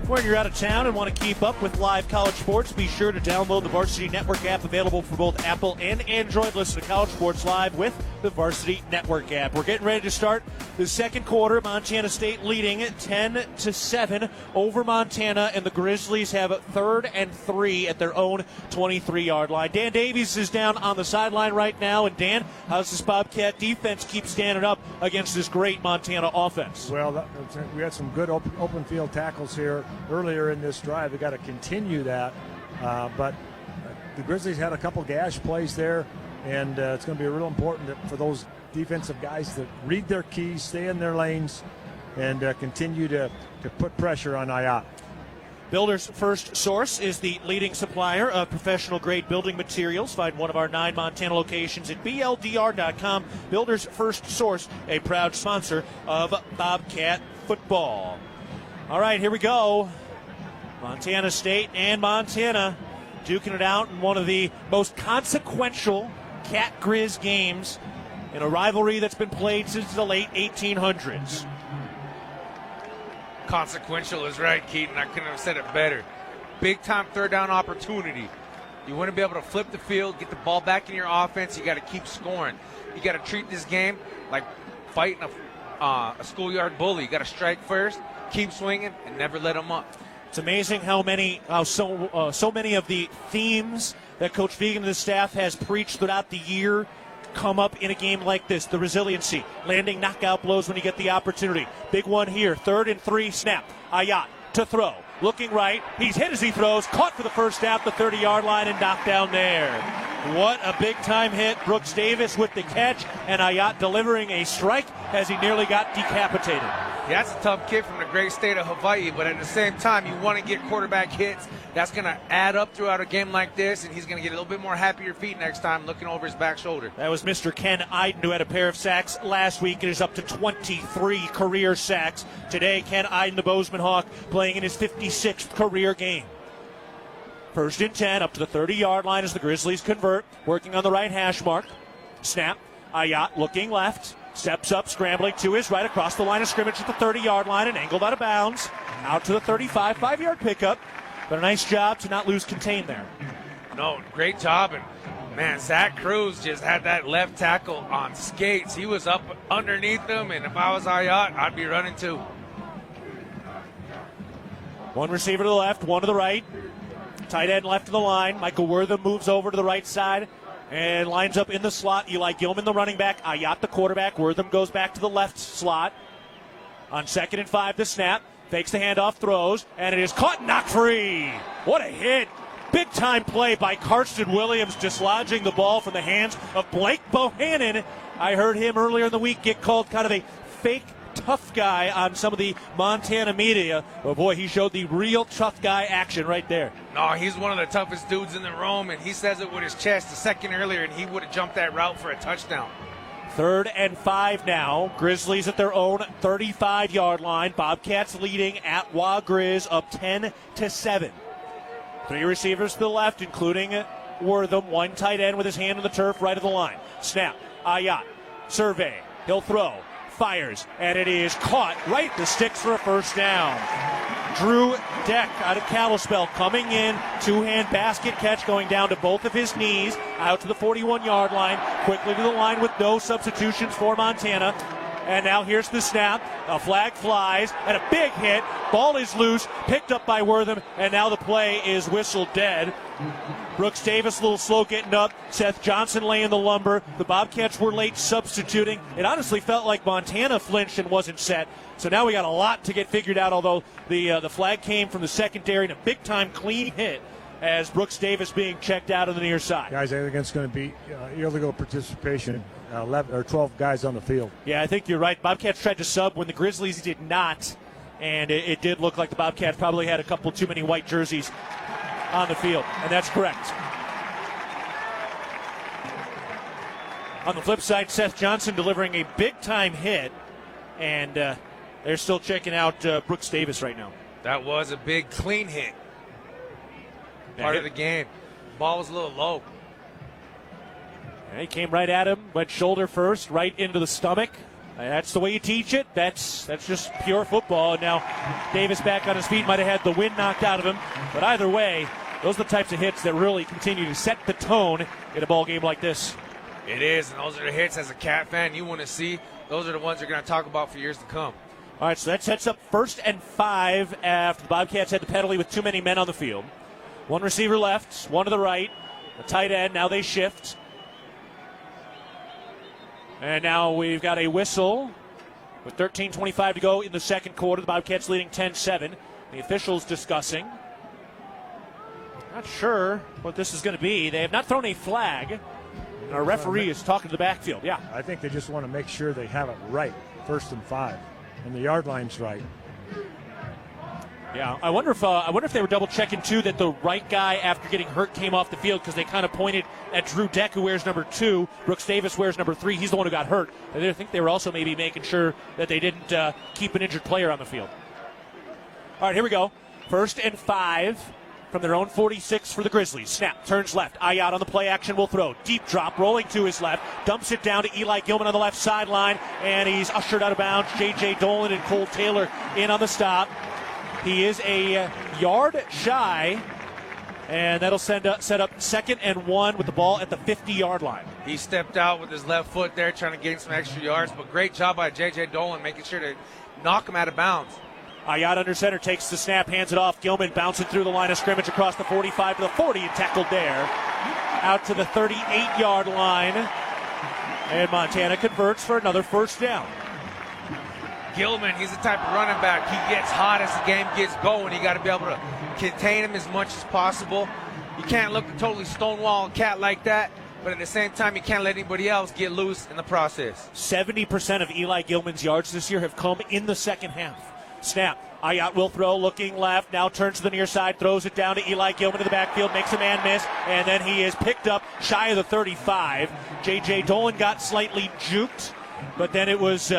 When you're out of town and want to keep up with live college sports, be sure to download the Varsity Network app, available for both Apple and Android. Listen to College Sports Live with the Varsity Network app. We're getting ready to start the second quarter. Montana State leading 10-7 over Montana, and the Grizzlies have 3rd and 3 at their own 23-yard line. Dan Davies is down on the sideline right now. And Dan, how's this Bobcat defense keep standing up against this great Montana offense? Well, we had some good open field tackles here earlier in this drive. We got to continue that, but the Grizzlies had a couple gash plays there, and it's going to be real important for those defensive guys to read their keys, stay in their lanes, and continue to put pressure on Ayat. Builders First Source is the leading supplier of professional-grade building materials. Find one of our 9 Montana locations at BLDR.com. Builders First Source, a proud sponsor of Bobcat football. All right, here we go. Montana State and Montana duking it out in one of the most consequential Cat Grizz games in a rivalry that's been played since the late 1800s. Consequential is right, Keaton. I couldn't have said it better. Big time third down opportunity. You want to be able to flip the field, get the ball back in your offense. You got to keep scoring. You got to treat this game like fighting a schoolyard bully. You got to strike first, keep swinging, and never let them up. It's amazing how so many of the themes that Coach Vegan and the staff has preached throughout the year come up in a game like this. The resiliency, landing knockout blows when you get the opportunity. Big one here, 3rd and 3 snap. Ayat to throw, looking right. He's hit as he throws, caught for the first down at the 30-yard line and knocked down there. What a big-time hit. Brooks Davis with the catch, and Ayat delivering a strike as he nearly got decapitated. Yeah, that's a tough kid from the great state of Hawaii, but at the same time, you want to get quarterback hits. That's going to add up throughout a game like this, and he's going to get a little bit more happier feet next time looking over his back shoulder. That was Mr. Ken Iden, who had a pair of sacks last week. It is up to 23 career sacks. Today, Ken Iden, the Bozeman Hawk, playing in his 56th career game. 1st and 10, up to the 30-yard line as the Grizzlies convert, working on the right hash mark. Snap, Ayat looking left, steps up, scrambling to his right across the line of scrimmage at the 30-yard line and angled out of bounds. Out to the 35, 5-yard pickup. But a nice job to not lose contain there. No, great job. And, man, Zach Cruz just had that left tackle on skates. He was up underneath him, and if I was Ayat, I'd be running too. One receiver to the left, one to the right. Tight end left of the line. Michael Wortham moves over to the right side and lines up in the slot. Eli Gilman, the running back. Ayat, the quarterback. Wortham goes back to the left slot. On 2nd and 5, the snap. Fakes the handoff, throws, and it is caught, knock free. What a hit. Big time play by Karsten Williams, dislodging the ball from the hands of Blake Bohannon. I heard him earlier in the week get called kind of a fake tough guy on some of the Montana media. Oh boy, he showed the real tough guy action right there. No, he's one of the toughest dudes in the room, and he says it with his chest. A second earlier, and he would have jumped that route for a touchdown. 3rd and 5 now. Grizzlies at their own 35-yard line. Bobcats leading at Wa Grizz up 10-7. 3 receivers to the left, including Wortham. 1 tight end with his hand on the turf right of the line. Snap. Ayat. Survey. He'll throw. Fires. And it is caught right in the sticks for a first down. Drew Deck out of Kalispell coming in. 2-hand basket catch going down to both of his knees. Out to the 41-yard line. Quickly to the line with no substitutions for Montana. And now here's the snap. A flag flies and a big hit. Ball is loose. Picked up by Wortham. And now the play is whistled dead. Brooks Davis a little slow getting up. Seth Johnson laying the lumber. The Bobcats were late substituting. It honestly felt like Montana flinched and wasn't set. So now we got a lot to get figured out, although the flag came from the secondary and a big-time clean hit as Brooks Davis being checked out on the near side. Guys, I think it's going to be illegal participation. 11 or 12 guys on the field. Yeah, I think you're right. Bobcats tried to sub when the Grizzlies did not, and it did look like the Bobcats probably had a couple too many white jerseys on the field, and that's correct. On the flip side, Seth Johnson delivering a big-time hit, and they're still checking out Brooks Davis right now. That was a big, clean hit. Part of the game. Ball was a little low. Yeah, he came right at him, went shoulder first, right into the stomach. That's the way you teach it. That's just pure football. And now Davis back on his feet, might have had the wind knocked out of him. But either way, those are the types of hits that really continue to set the tone in a ball game like this. It is, and those are the hits as a Cat fan you want to see. Those are the ones you're going to talk about for years to come. All right, so that sets up 1st and 5 after the Bobcats had the penalty with too many men on the field. 1 receiver left, 1 to the right, the tight end. Now they shift. And now we've got a whistle with 13:25 to go in the second quarter. The Bobcats leading 10-7. The officials discussing. Not sure what this is going to be. They have not thrown a flag. And our referee is talking to the backfield. Yeah. I think they just want to make sure they have it right, 1st and 5, and the yard line's right. Yeah, I wonder if they were double checking too that the right guy after getting hurt came off the field, because they kind of pointed at Drew Deck, who wears number 2. Brooks Davis wears number 3. He's the one who got hurt. I think they were also maybe making sure that they didn't keep an injured player on the field. All right, here we go. 1st and 5 from their own 46 for the Grizzlies. Snap, turns left. Ayat on the play action will throw. Deep drop, rolling to his left. Dumps it down to Eli Gilman on the left sideline, and he's ushered out of bounds. J.J. Dolan and Cole Taylor in on the stop. He is a yard shy, and that'll set up 2nd and 1 with the ball at the 50-yard line. He stepped out with his left foot there trying to gain some extra yards, but great job by J.J. Dolan making sure to knock him out of bounds. Ayat under center takes the snap, hands it off. Gilman bouncing through the line of scrimmage across the 45 to the 40 and tackled there. Out to the 38-yard line, and Montana converts for another 1st down. Gilman, he's the type of running back. He gets hot as the game gets going. You got to be able to contain him as much as possible. You can't look a totally stonewall a cat like that, but at the same time, you can't let anybody else get loose in the process. 70% of Eli Gilman's yards this year have come in the second half. Snap. Ayat will throw, looking left, now turns to the near side, throws it down to Eli Gilman in the backfield, makes a man miss, and then he is picked up shy of the 35. J.J. Dolan got slightly juked, but then it was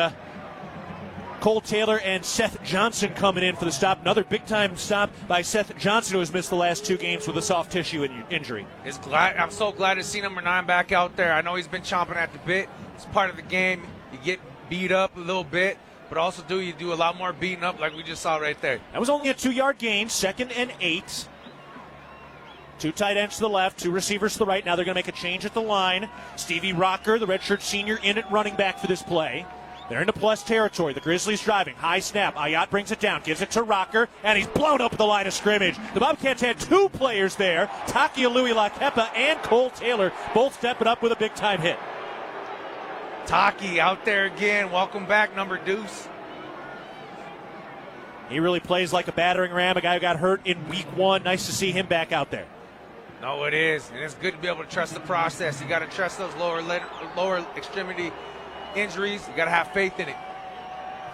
Cole Taylor and Seth Johnson coming in for the stop. Another big-time stop by Seth Johnson, who has missed the last 2 games with a soft tissue injury. I'm so glad to see number 9 back out there. I know he's been chomping at the bit. It's part of the game. You get beat up a little bit, but also you do a lot more beating up like we just saw right there. That was only a 2-yard gain, 2nd and 8. 2 tight ends to the left, 2 receivers to the right. Now they're going to make a change at the line. Stevie Rocker, the redshirt senior, in at running back for this play. They're into plus territory. The Grizzlies driving. High snap. Ayat brings it down. Gives it to Rocker, and he's blown up at the line of scrimmage. The Bobcats had 2 players there. Takialui Lakepa and Cole Taylor both stepping up with a big-time hit. Taki out there again. Welcome back, number Deuce. He really plays like a battering ram, a guy who got hurt in week 1. Nice to see him back out there. No, it is. And it's good to be able to trust the process. You got to trust those lower extremity injuries. You got to have faith in it.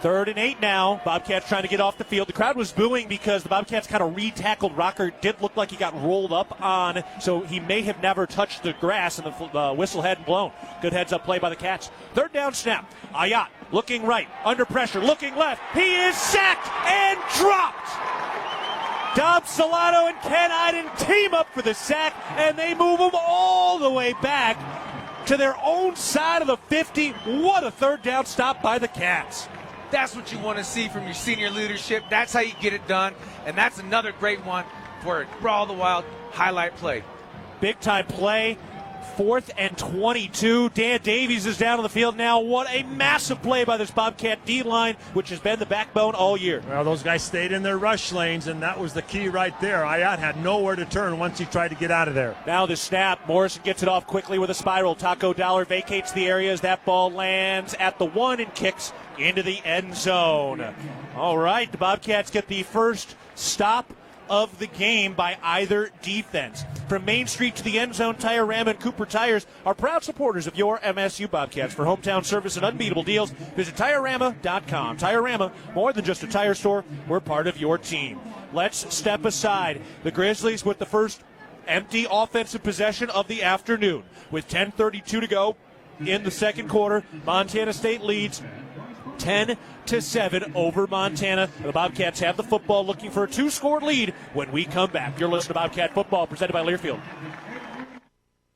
3rd and 8 now. Bobcats trying to get off the field. The crowd was booing because the Bobcats kind of re-tackled Rocker. Did look like he got rolled up on, so he may have never touched the grass, and the whistle hadn't blown. Good heads-up play by the Cats. 3rd down snap. Ayat looking right, under pressure, looking left. He is sacked and dropped. Dom Solano and Ken Iden team up for the sack, and they move him all the way back to their own side of the 50. What a 3rd down stop by the Cats. That's what you want to see from your senior leadership. That's how you get it done. And that's another great one for Brawl the Wild highlight play. Big time play. 4th and 22. Dan Davies is down on the field now. What a massive play by this Bobcat D-line, which has been the backbone all year. Well, those guys stayed in their rush lanes, and that was the key right there. Ayat had nowhere to turn once he tried to get out of there. Now the snap. Morrison gets it off quickly with a spiral. Taco Dollar vacates the area as that ball lands at the 1 and kicks into the end zone. All right, the Bobcats get the first stop of the game by either defense. From Main Street to the end zone, Tire-Rama and Cooper Tires are proud supporters of your MSU Bobcats. For hometown service and unbeatable deals, visit TireRama.com. Tire-Rama, more than just a tire store, we're part of your team. Let's step aside. The Grizzlies with the first empty offensive possession of the afternoon. With 10:32 to go in the second quarter, Montana State leads 10-7 over Montana. The Bobcats have the football, looking for a 2-score lead when we come back. You're listening to Bobcat Football, presented by Learfield.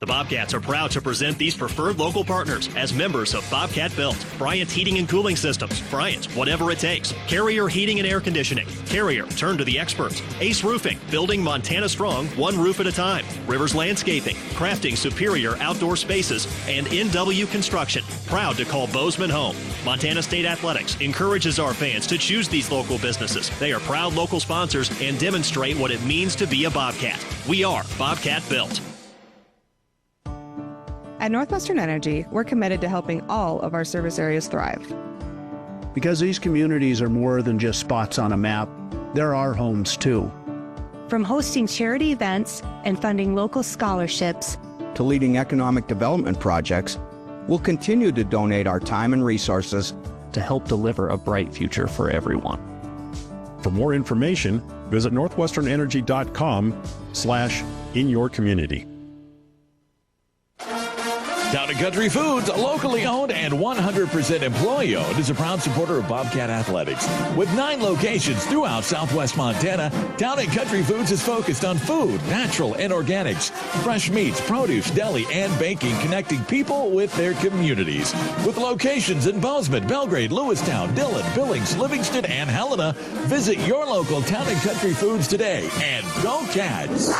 The Bobcats are proud to present these preferred local partners as members of Bobcat Built, Bryant Heating and Cooling Systems, Bryant, whatever it takes, Carrier Heating and Air Conditioning, Carrier, turn to the experts, Ace Roofing, building Montana strong, one roof at a time, Rivers Landscaping, crafting superior outdoor spaces, and NW Construction, proud to call Bozeman home. Montana State Athletics encourages our fans to choose these local businesses. They are proud local sponsors and demonstrate what it means to be a Bobcat. We are Bobcat Built. At Northwestern Energy, we're committed to helping all of our service areas thrive. Because these communities are more than just spots on a map, they're our homes too. From hosting charity events and funding local scholarships to leading economic development projects, we'll continue to donate our time and resources to help deliver a bright future for everyone. For more information, visit northwesternenergy.com/inyourcommunity. Town & Country Foods, locally owned and 100% employee-owned, is a proud supporter of Bobcat Athletics. With 9 locations throughout southwest Montana, Town & Country Foods is focused on food, natural and organics, fresh meats, produce, deli, and baking, connecting people with their communities. With locations in Bozeman, Belgrade, Lewistown, Dillon, Billings, Livingston, and Helena, visit your local Town & Country Foods today. And go Cats!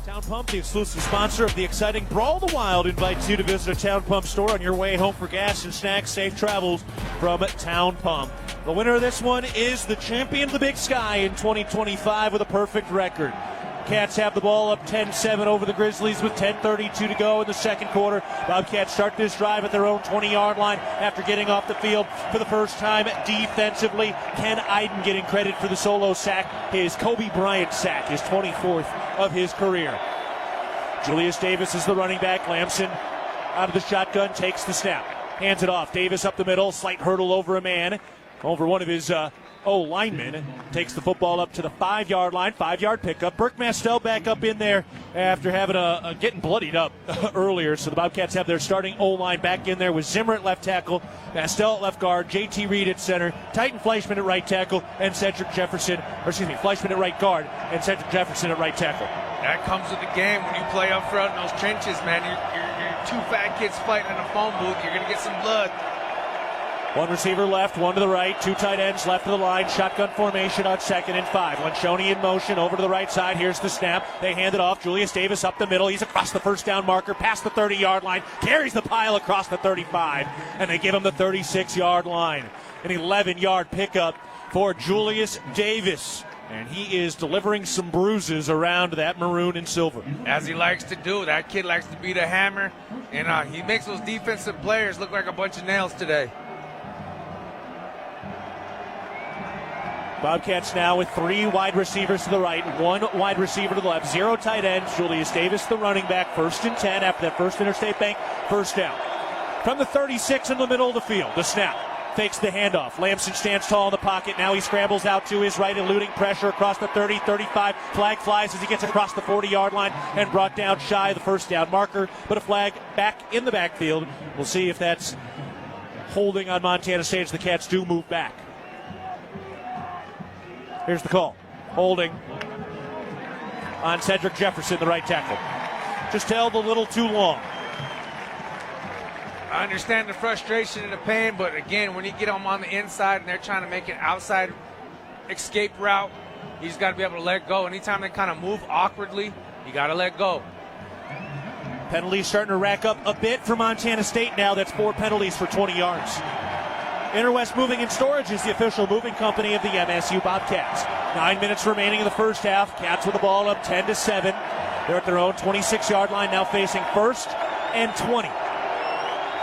Town Pump, the exclusive sponsor of the exciting Brawl the Wild, invites you to visit a Town Pump store on your way home for gas and snacks. Safe travels from Town Pump. The winner of this one is the champion of the Big Sky in 2025 with a perfect record. Cats have the ball up 10-7 over the Grizzlies with 10:32 to go in the second quarter. Bobcats start this drive at their own 20-yard line after getting off the field for the first time defensively. Ken Iden getting credit for the solo sack, his Kobe Bryant sack, his 24th of his career. Julius Davis is the running back. Lamson out of the shotgun, takes the snap, hands it off. Davis up the middle, slight hurdle over a man, over one of his linemen, takes the football up to the 5-yard line, 5-yard pickup. Burke Mastel back up in there after having getting bloodied up earlier. So the Bobcats have their starting O-line back in there with Zimmer at left tackle, Mastel at left guard, JT Reed at center, Titan Fleischman at right tackle, and Fleischman at right guard, and Cedric Jefferson at right tackle. That comes with the game when you play up front in those trenches, man. You're 2 fat kids fighting in a phone booth. You're going to get some blood. One receiver left, one to the right, 2 tight ends left of the line, shotgun formation on 2nd and 5. Lencioni in motion over to the right side. Here's the snap. They hand it off. Julius Davis up the middle. He's across the first down marker, past the 30-yard line, carries the pile across the 35, and they give him the 36-yard line. An 11-yard pickup for Julius Davis. And he is delivering some bruises around that maroon and silver. As he likes to do. That kid likes to beat a hammer. And he makes those defensive players look like a bunch of nails today. Bobcats now with 3 wide receivers to the right, 1 wide receiver to the left, 0 tight ends. Julius Davis, the running back, 1st and 10 after that first Interstate Bank first down. From the 36 in the middle of the field, the snap. Fakes the handoff. Lamson stands tall in the pocket. Now he scrambles out to his right, eluding pressure across the 30, 35. Flag flies as he gets across the 40-yard line and brought down shy of the first down marker. But a flag back in the backfield. We'll see if that's holding on Montana State as the Cats do move back. Here's the call. Holding on Cedric Jefferson, the right tackle. Just held a little too long. I understand the frustration and the pain, but again, when you get them on the inside and they're trying to make an outside escape route, you just got to be able to let go. Anytime they kind of move awkwardly, you got to let go. Penalties starting to rack up a bit for Montana State now. That's 4 penalties for 20 yards. Interwest Moving and Storage is the official moving company of the MSU Bobcats. 9 minutes remaining in the first half. Cats with the ball up 10-7. They're at their own 26-yard line, now facing 1st and 20.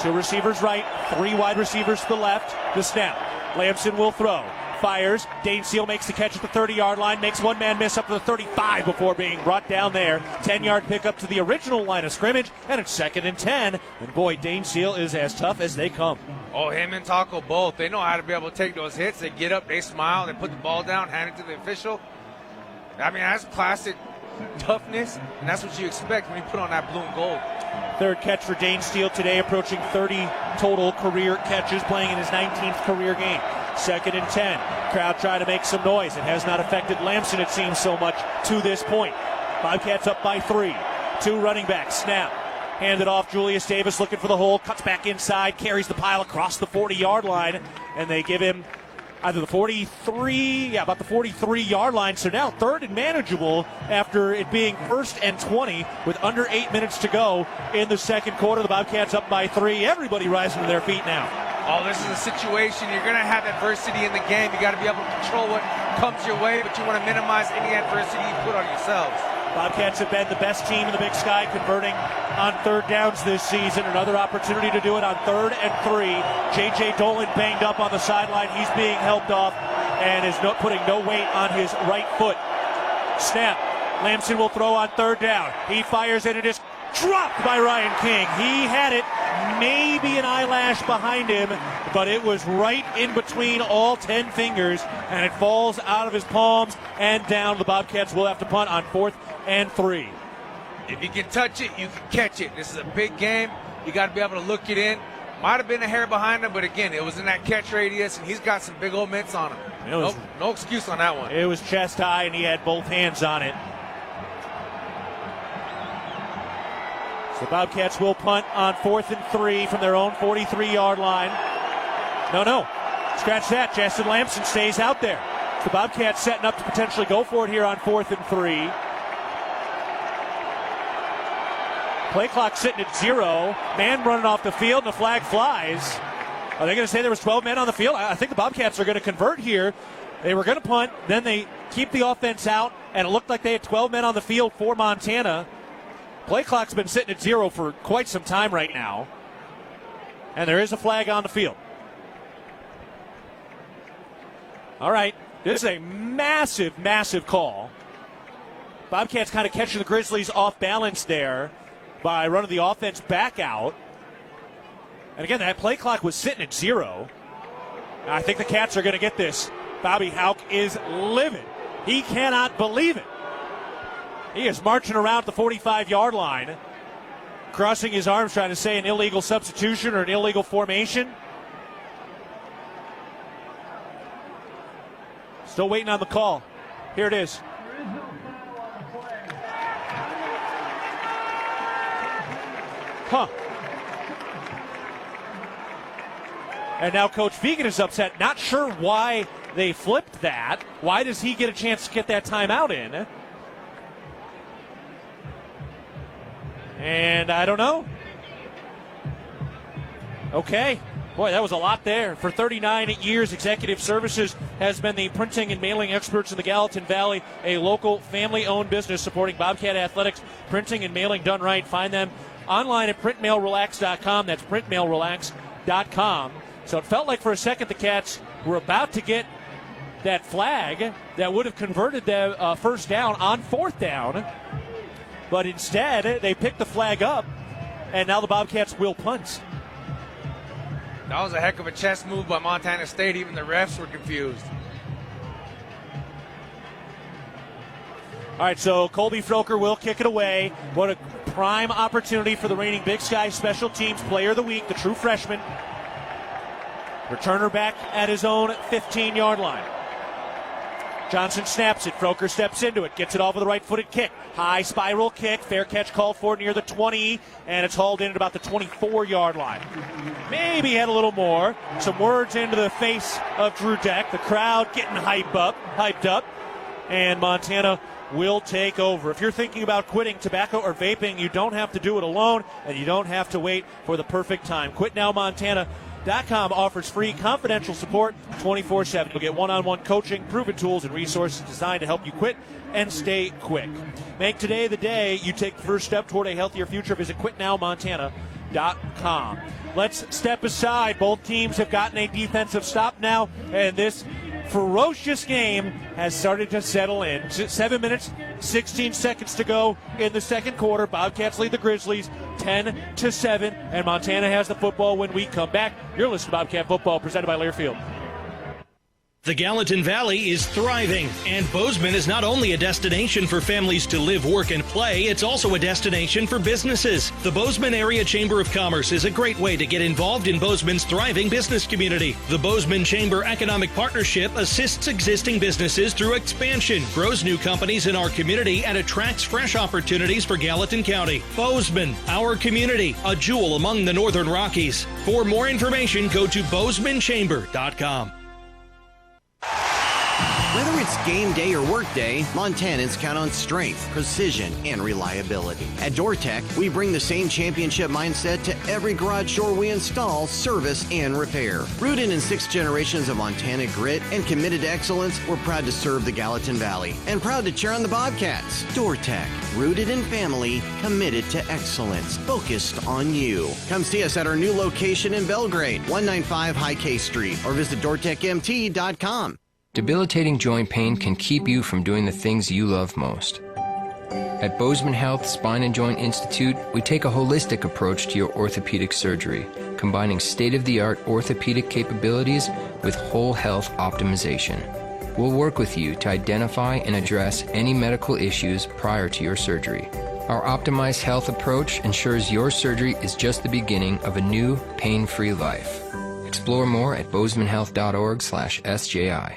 2 receivers right, 3 wide receivers to the left. The snap. Lamson will throw. Fires. Dane Seal makes the catch at the 30-yard line, makes one man miss up to the 35 before being brought down there. 10-yard pickup to the original line of scrimmage, and it's 2nd and 10. And boy, Dane Seal is as tough as they come. Oh, him and Taco both. They know how to be able to take those hits. They get up, they smile, they put the ball down, hand it to the official. I mean, that's classic toughness, and that's what you expect when you put on that blue and gold. 3rd catch for Dane Steele today, approaching 30 total career catches, playing in his 19th career game. 2nd and 10. Crowd trying to make some noise. It has not affected Lamson, it seems, so much to this point. Bobcats up by 3. 2 running backs. Snap. Handed off. Julius Davis looking for the hole. Cuts back inside. Carries the pile across the 40-yard line. And they give him either the 43-yard line. So now 3rd and manageable after it being 1st and 20 with under 8 minutes to go in the second quarter. The Bobcats up by 3. Everybody rising to their feet now. Oh, this is a situation. You're going to have adversity in the game. You got to be able to control what comes your way, but you want to minimize any adversity you put on yourselves. Bobcats have been the best team in the Big Sky, converting on 3rd downs this season. Another opportunity to do it on 3rd and 3. J.J. Dolan banged up on the sideline. He's being helped off and is putting no weight on his right foot. Snap. Lamson will throw on third down. He fires and it is dropped by Ryan King. He had it maybe an eyelash behind him, but it was right in between all 10 fingers, and it falls out of his palms and down. The Bobcats will have to punt on 4th and 3. If you can touch it, you can catch it. This is a big game. You got to be able to look it in. Might have been a hair behind him, but again, it was in that catch radius, and he's got some big old mitts on him. No excuse on that one. It was chest high, and he had both hands on it. So the Bobcats will punt on 4th and 3 from their own 43-yard line. No. Scratch that. Justin Lamson stays out there. The Bobcats setting up to potentially go for it here on 4th and 3. Play clock sitting at 0. Man running off the field, and the flag flies. Are they going to say there was 12 men on the field? I think the Bobcats are going to convert here. They were going to punt, then they keep the offense out, and it looked like they had 12 men on the field for Montana. Play clock's been sitting at 0 for quite some time right now. And there is a flag on the field. All right, this is a massive, massive call. Bobcats kind of catching the Grizzlies off balance there by running the offense back out. And again, that play clock was sitting at 0. I think the Cats are going to get this. Bobby Hauck is livid. He cannot believe it. He is marching around the 45-yard line, crossing his arms trying to say an illegal substitution or an illegal formation. Still waiting on the call. Here it is. And now Coach Vigen is upset. Not sure why they flipped that. Why does he get a chance to get that timeout in? And I don't know. Okay. Boy, that was a lot there. For 39 years, Executive Services has been the printing and mailing experts in the Gallatin Valley, a local family-owned business supporting Bobcat athletics, printing and mailing done right. Find them online at printmailrelax.com. That's printmailrelax.com. So it felt like for a second the Cats were about to get that flag that would have converted the first down on 4th down. But instead, they picked the flag up, and now the Bobcats will punt. That was a heck of a chess move by Montana State. Even the refs were confused. All right, so Colby Froker will kick it away. What a prime opportunity for the reigning Big Sky Special Teams Player of the Week, the true freshman. Returner back at his own 15-yard line. Johnson snaps it. Froker steps into it. Gets it off with a right-footed kick. High spiral kick. Fair catch called for near the 20, and it's hauled in at about the 24-yard line. Maybe had a little more. Some words into the face of Drew Deck. The crowd getting hyped up, and Montana will take over. If you're thinking about quitting tobacco or vaping, you don't have to do it alone, and you don't have to wait for the perfect time. QuitNowMontana.com offers free confidential support 24/7. You'll get one-on-one coaching, proven tools, and resources designed to help you quit and stay quick. Make today the day you take the first step toward a healthier future. Visit QuitNowMontana.com. Let's step aside. Both teams have gotten a defensive stop now, and this ferocious game has started to settle in. 7 minutes, 16 seconds to go in the second quarter. Bobcats lead the Grizzlies 10-7, and Montana has the football when we come back. You're listening to Bobcat Football, presented by Learfield. The Gallatin Valley is thriving, and Bozeman is not only a destination for families to live, work, and play, it's also a destination for businesses. The Bozeman Area Chamber of Commerce is a great way to get involved in Bozeman's thriving business community. The Bozeman Chamber Economic Partnership assists existing businesses through expansion, grows new companies in our community, and attracts fresh opportunities for Gallatin County. Bozeman, our community, a jewel among the Northern Rockies. For more information, go to bozemanchamber.com. Whether it's game day or work day, Montanans count on strength, precision, and reliability. At DoorTech, we bring the same championship mindset to every garage door we install, service, and repair. Rooted in 6 generations of Montana grit and committed to excellence, we're proud to serve the Gallatin Valley and proud to cheer on the Bobcats. DoorTech, rooted in family, committed to excellence, focused on you. Come see us at our new location in Belgrade, 195 High K Street, or visit DoorTechMT.com. Debilitating joint pain can keep you from doing the things you love most. At Bozeman Health Spine and Joint Institute, we take a holistic approach to your orthopedic surgery, combining state-of-the-art orthopedic capabilities with whole health optimization. We'll work with you to identify and address any medical issues prior to your surgery. Our optimized health approach ensures your surgery is just the beginning of a new, pain-free life. Explore more at bozemanhealth.org/SJI.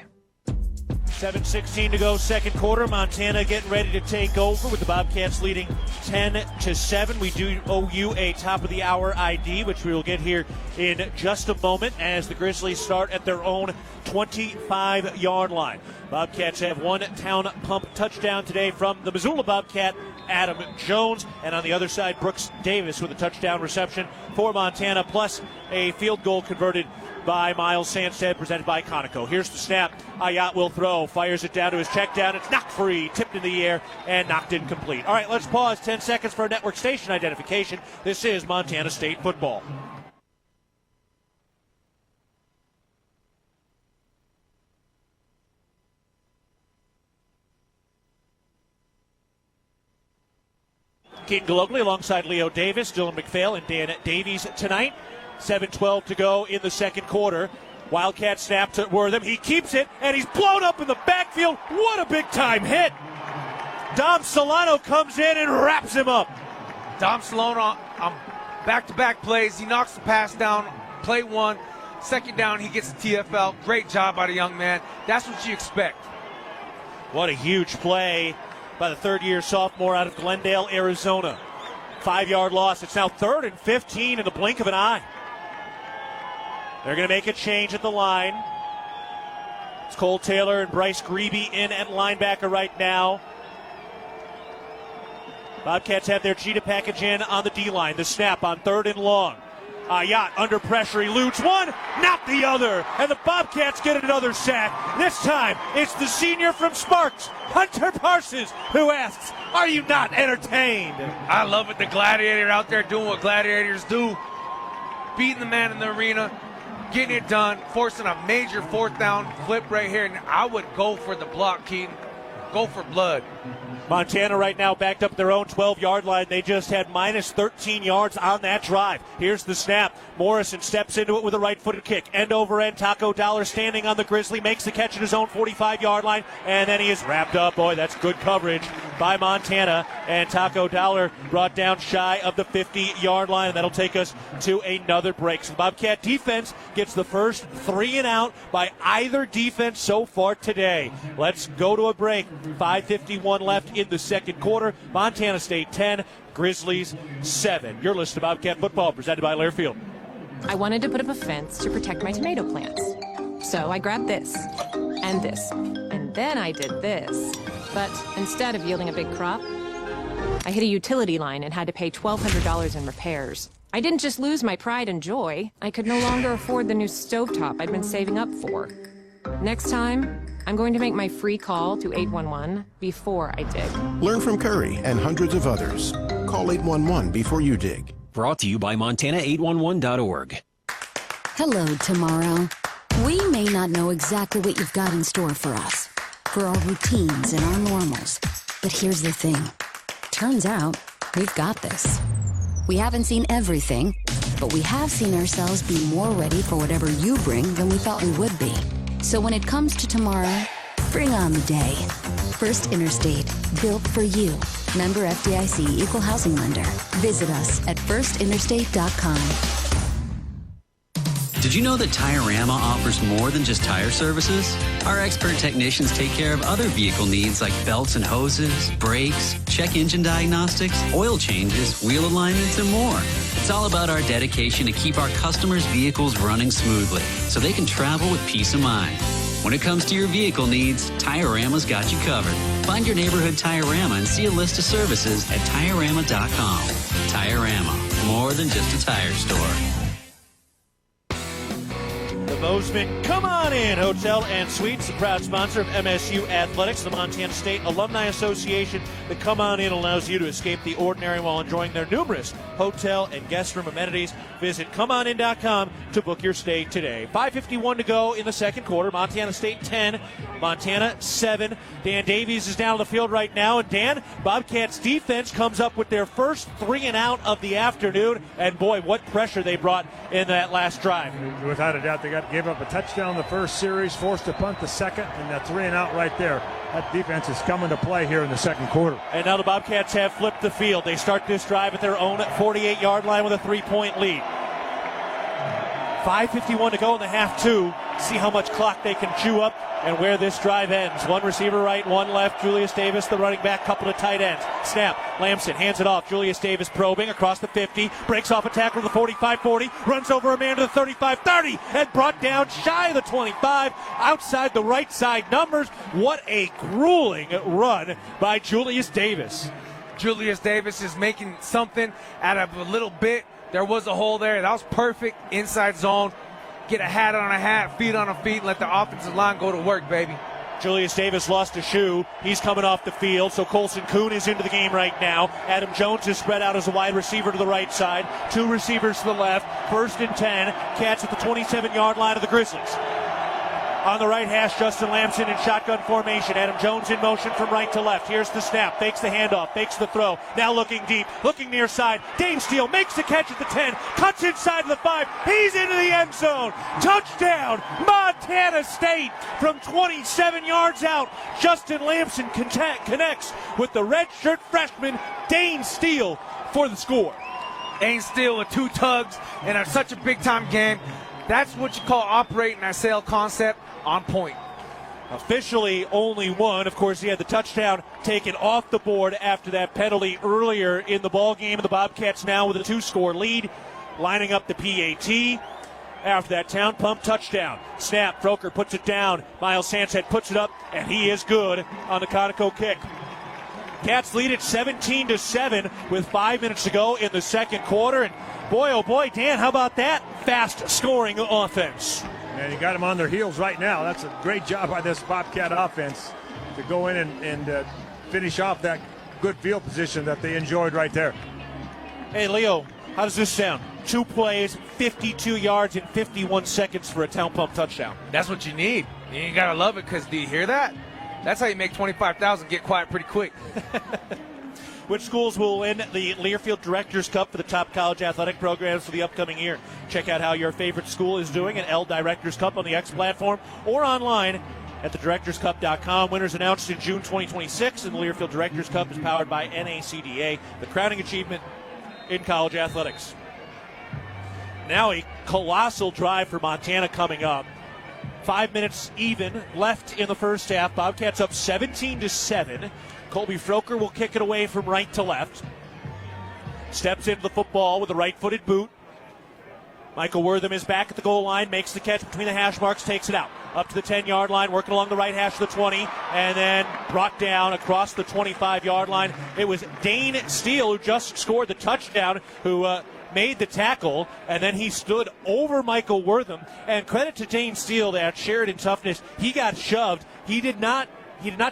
7:16 to go, second quarter. Montana getting ready to take over with the Bobcats leading 10-7. We do owe you a top-of-the-hour ID, which we will get here in just a moment as the Grizzlies start at their own 25-yard line. Bobcats have one town pump touchdown today from the Missoula Bobcat, Adam Jones. And on the other side, Brooks Davis with a touchdown reception for Montana, plus a field goal converted by Miles Sanstead, presented by Conoco. Here's the snap. Ayat will throw, fires it down to his check down. It's knocked free, tipped in the air, and knocked incomplete. All right, let's pause 10 seconds for network station identification. This is Montana State football. Keaton Galogly alongside Leo Davis, Dylan McPhail, and Dan Davies tonight. 7:12 to go in the second quarter. Wildcat snap to Wortham. He keeps it, and he's blown up in the backfield. What a big-time hit. Dom Solano comes in and wraps him up. Dom Solano on back-to-back plays. He knocks the pass down. Play one. Second down, he gets the TFL. Great job by the young man. That's what you expect. What a huge play by the third-year sophomore out of Glendale, Arizona. 5-yard loss. It's now 3rd and 15 in the blink of an eye. They're going to make a change at the line. It's Cole Taylor and Bryce Greeby in at linebacker right now. Bobcats have their cheetah package in on the D-line. The snap on 3rd and long. Ayat under pressure, eludes one, not the other, and the Bobcats get another sack. This time, it's the senior from Sparks, Hunter Parsons, who asks, "Are you not entertained?" I love it. The Gladiator out there doing what Gladiators do, beating the man in the arena, getting it done, forcing a major 4th down flip right here, and I would go for the block, Keaton. Go for blood. Montana right now backed up their own 12-yard line. They just had minus 13 yards on that drive. Here's the snap. Morrison steps into it with a right-footed kick. End over end. Taco Dollar standing on the Grizzly. Makes the catch at his own 45-yard line. And then he is wrapped up. Boy, that's good coverage by Montana. And Taco Dollar brought down shy of the 50-yard line. And that'll take us to another break. So the Bobcat defense gets the first 3 and out by either defense so far today. Let's go to a break. 5:51 left in the second quarter. Montana State 10, Grizzlies 7. You're listening to Bobcat Football, presented by Learfield. I wanted to put up a fence to protect my tomato plants. So I grabbed this, and then I did this. But instead of yielding a big crop, I hit a utility line and had to pay $1,200 in repairs. I didn't just lose my pride and joy, I could no longer afford the new stovetop I'd been saving up for. Next time, I'm going to make my free call to 811 before I dig. Learn from Curry and hundreds of others. Call 811 before you dig. Brought to you by Montana811.org. Hello, tomorrow. We may not know exactly what you've got in store for us, for our routines and our normals. But here's the thing. Turns out, we've got this. We haven't seen everything, but we have seen ourselves be more ready for whatever you bring than we thought we would be. So when it comes to tomorrow, bring on the day. First Interstate, built for you. Member FDIC, Equal Housing Lender. Visit us at firstinterstate.com. Did you know that Tiorama offers more than just tire services? Our expert technicians take care of other vehicle needs like belts and hoses, brakes, check engine diagnostics, oil changes, wheel alignments, and more. It's all about our dedication to keep our customers' vehicles running smoothly so they can travel with peace of mind. When it comes to your vehicle needs, Tiorama's got you covered. Find your neighborhood Tiorama and see a list of services at Tiorama.com. Tiorama, more than just a tire store. The Bozeman, come on in. Hotel and Suites, the proud sponsor of MSU Athletics, the Montana State Alumni Association. The Come On In allows you to escape the ordinary while enjoying their numerous hotel and guest room amenities. Visit ComeOnIn.com to book your stay today. 5:51 to go in the second quarter. Montana State 10, Montana 7. Dan Davies is down on the field right now. And Dan, Bobcats defense comes up with their first 3 and out of the afternoon. And boy, what pressure they brought in that last drive. Without a doubt, they gave up a touchdown the first series, forced a punt the second, and that 3 and out right there. That defense is coming to play here in the second quarter. And now the Bobcats have flipped the field. They start this drive at their own 48-yard line with a 3-point lead. 5:51 to go in the half two. See how much clock they can chew up and where this drive ends. One receiver right, one left. Julius Davis, the running back, couple of tight ends. Snap. Lamson hands it off. Julius Davis probing across the 50. Breaks off a tackle to the 45-40. Runs over a man to the 35-30 and brought down shy of the 25. Outside the right side numbers. What a grueling run by Julius Davis. Julius Davis is making something out of a little bit. There was a hole there. That was perfect. Inside zone. Get a hat on a hat, feet on a feet, and let the offensive line go to work, baby. Julius Davis lost a shoe. He's coming off the field, so Colson Kuhn is into the game right now. Adam Jones is spread out as a wide receiver to the right side. 2 receivers to the left. 1st and 10. Cats at the 27-yard line of the Grizzlies. On the right hash, Justin Lamson in shotgun formation. Adam Jones in motion from right to left. Here's the snap. Fakes the handoff. Fakes the throw. Now looking deep. Looking near side. Dane Steele makes the catch at the 10. Cuts inside the 5. He's into the end zone. Touchdown, Montana State from 27 yards out. Justin Lamson connects with the redshirt freshman Dane Steele for the score. Dane Steele with 2 tugs in such a big-time game. That's what you call operating that sail concept on point. Officially only one. Of course, he had the touchdown taken off the board after that penalty earlier in the ball game. The Bobcats now with a 2-score lead, lining up the PAT after that town pump touchdown. Snap, Broker puts it down. Miles Sansett puts it up, and he is good on the Conoco kick. Cats lead it 17-7 with 5 minutes to go in the second quarter. And boy, oh boy, Dan, how about that fast scoring offense? And you got them on their heels right now. That's a great job by this Bobcat offense to go in and finish off that good field position that they enjoyed right there. Hey, Leo, how does this sound? 2 plays, 52 yards in 51 seconds for a town pump touchdown. That's what you need. You got to love it, because do you hear that? That's how you make $25,000 get quiet pretty quick. Which schools will win the Learfield Directors Cup for the top college athletic programs for the upcoming year? Check out how your favorite school is doing at L Directors Cup on the X platform or online at thedirectorscup.com. Winners announced in June 2026, and the Learfield Directors Cup is powered by NACDA, the crowning achievement in college athletics. Now a colossal drive for Montana coming up. 5 minutes even left in the first half. Bobcats up 17-7. Colby Froker will kick it away from right to left. Steps into the football with a right-footed boot. Michael Wortham is back at the goal line, makes the catch between the hash marks, takes it out. Up to the 10-yard line, working along the right hash of the 20, and then brought down across the 25-yard line. It was Dane Steele who just scored the touchdown, who made the tackle, and then he stood over Michael Wortham. And credit to Dane Steele, that Sheridan toughness. He got shoved. He did not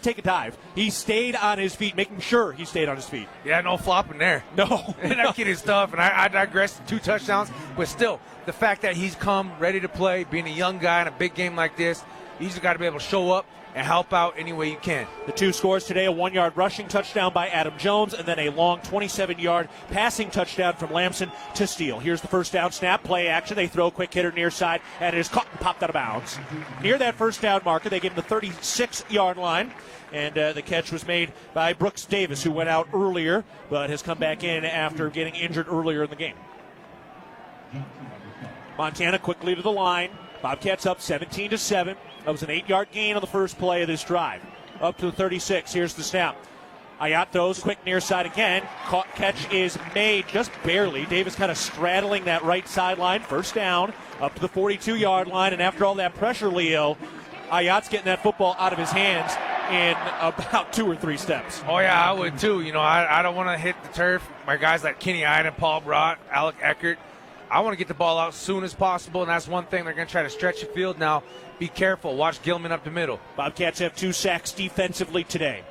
take a dive. He stayed on his feet, making sure he stayed on his feet. Yeah, no flopping there. No. And that kid is tough, and I digress. 2 touchdowns, but still, the fact that he's come ready to play, being a young guy in a big game like this, he's got to be able to show up and help out any way you can. The 2 scores today, a 1-yard rushing touchdown by Adam Jones, and then a long 27-yard passing touchdown from Lamson to Steele. Here's the first down snap, play action. They throw a quick hitter near side, and it is caught and popped out of bounds. Near that first down marker, they gave him the 36-yard line, and the catch was made by Brooks Davis, who went out earlier, but has come back in after getting injured earlier in the game. Montana quickly to the line. Bobcats up 17-7. That was an 8-yard gain on the first play of this drive. Up to the 36. Here's the snap. Ayat throws quick near side again. Catch is made just barely. Davis kind of straddling that right sideline. First down up to the 42-yard line. And after all that pressure, Leo, Ayat's getting that football out of his hands in about 2 or 3 steps. Oh, yeah, I would too. You know, I don't want to hit the turf. My guys like Kenny Iden, Paul Brott, Alec Eckert, I want to get the ball out as soon as possible, and that's one thing. They're going to try to stretch the field now. Be careful. Watch Gilman up the middle. Bobcats have 2 sacks defensively today.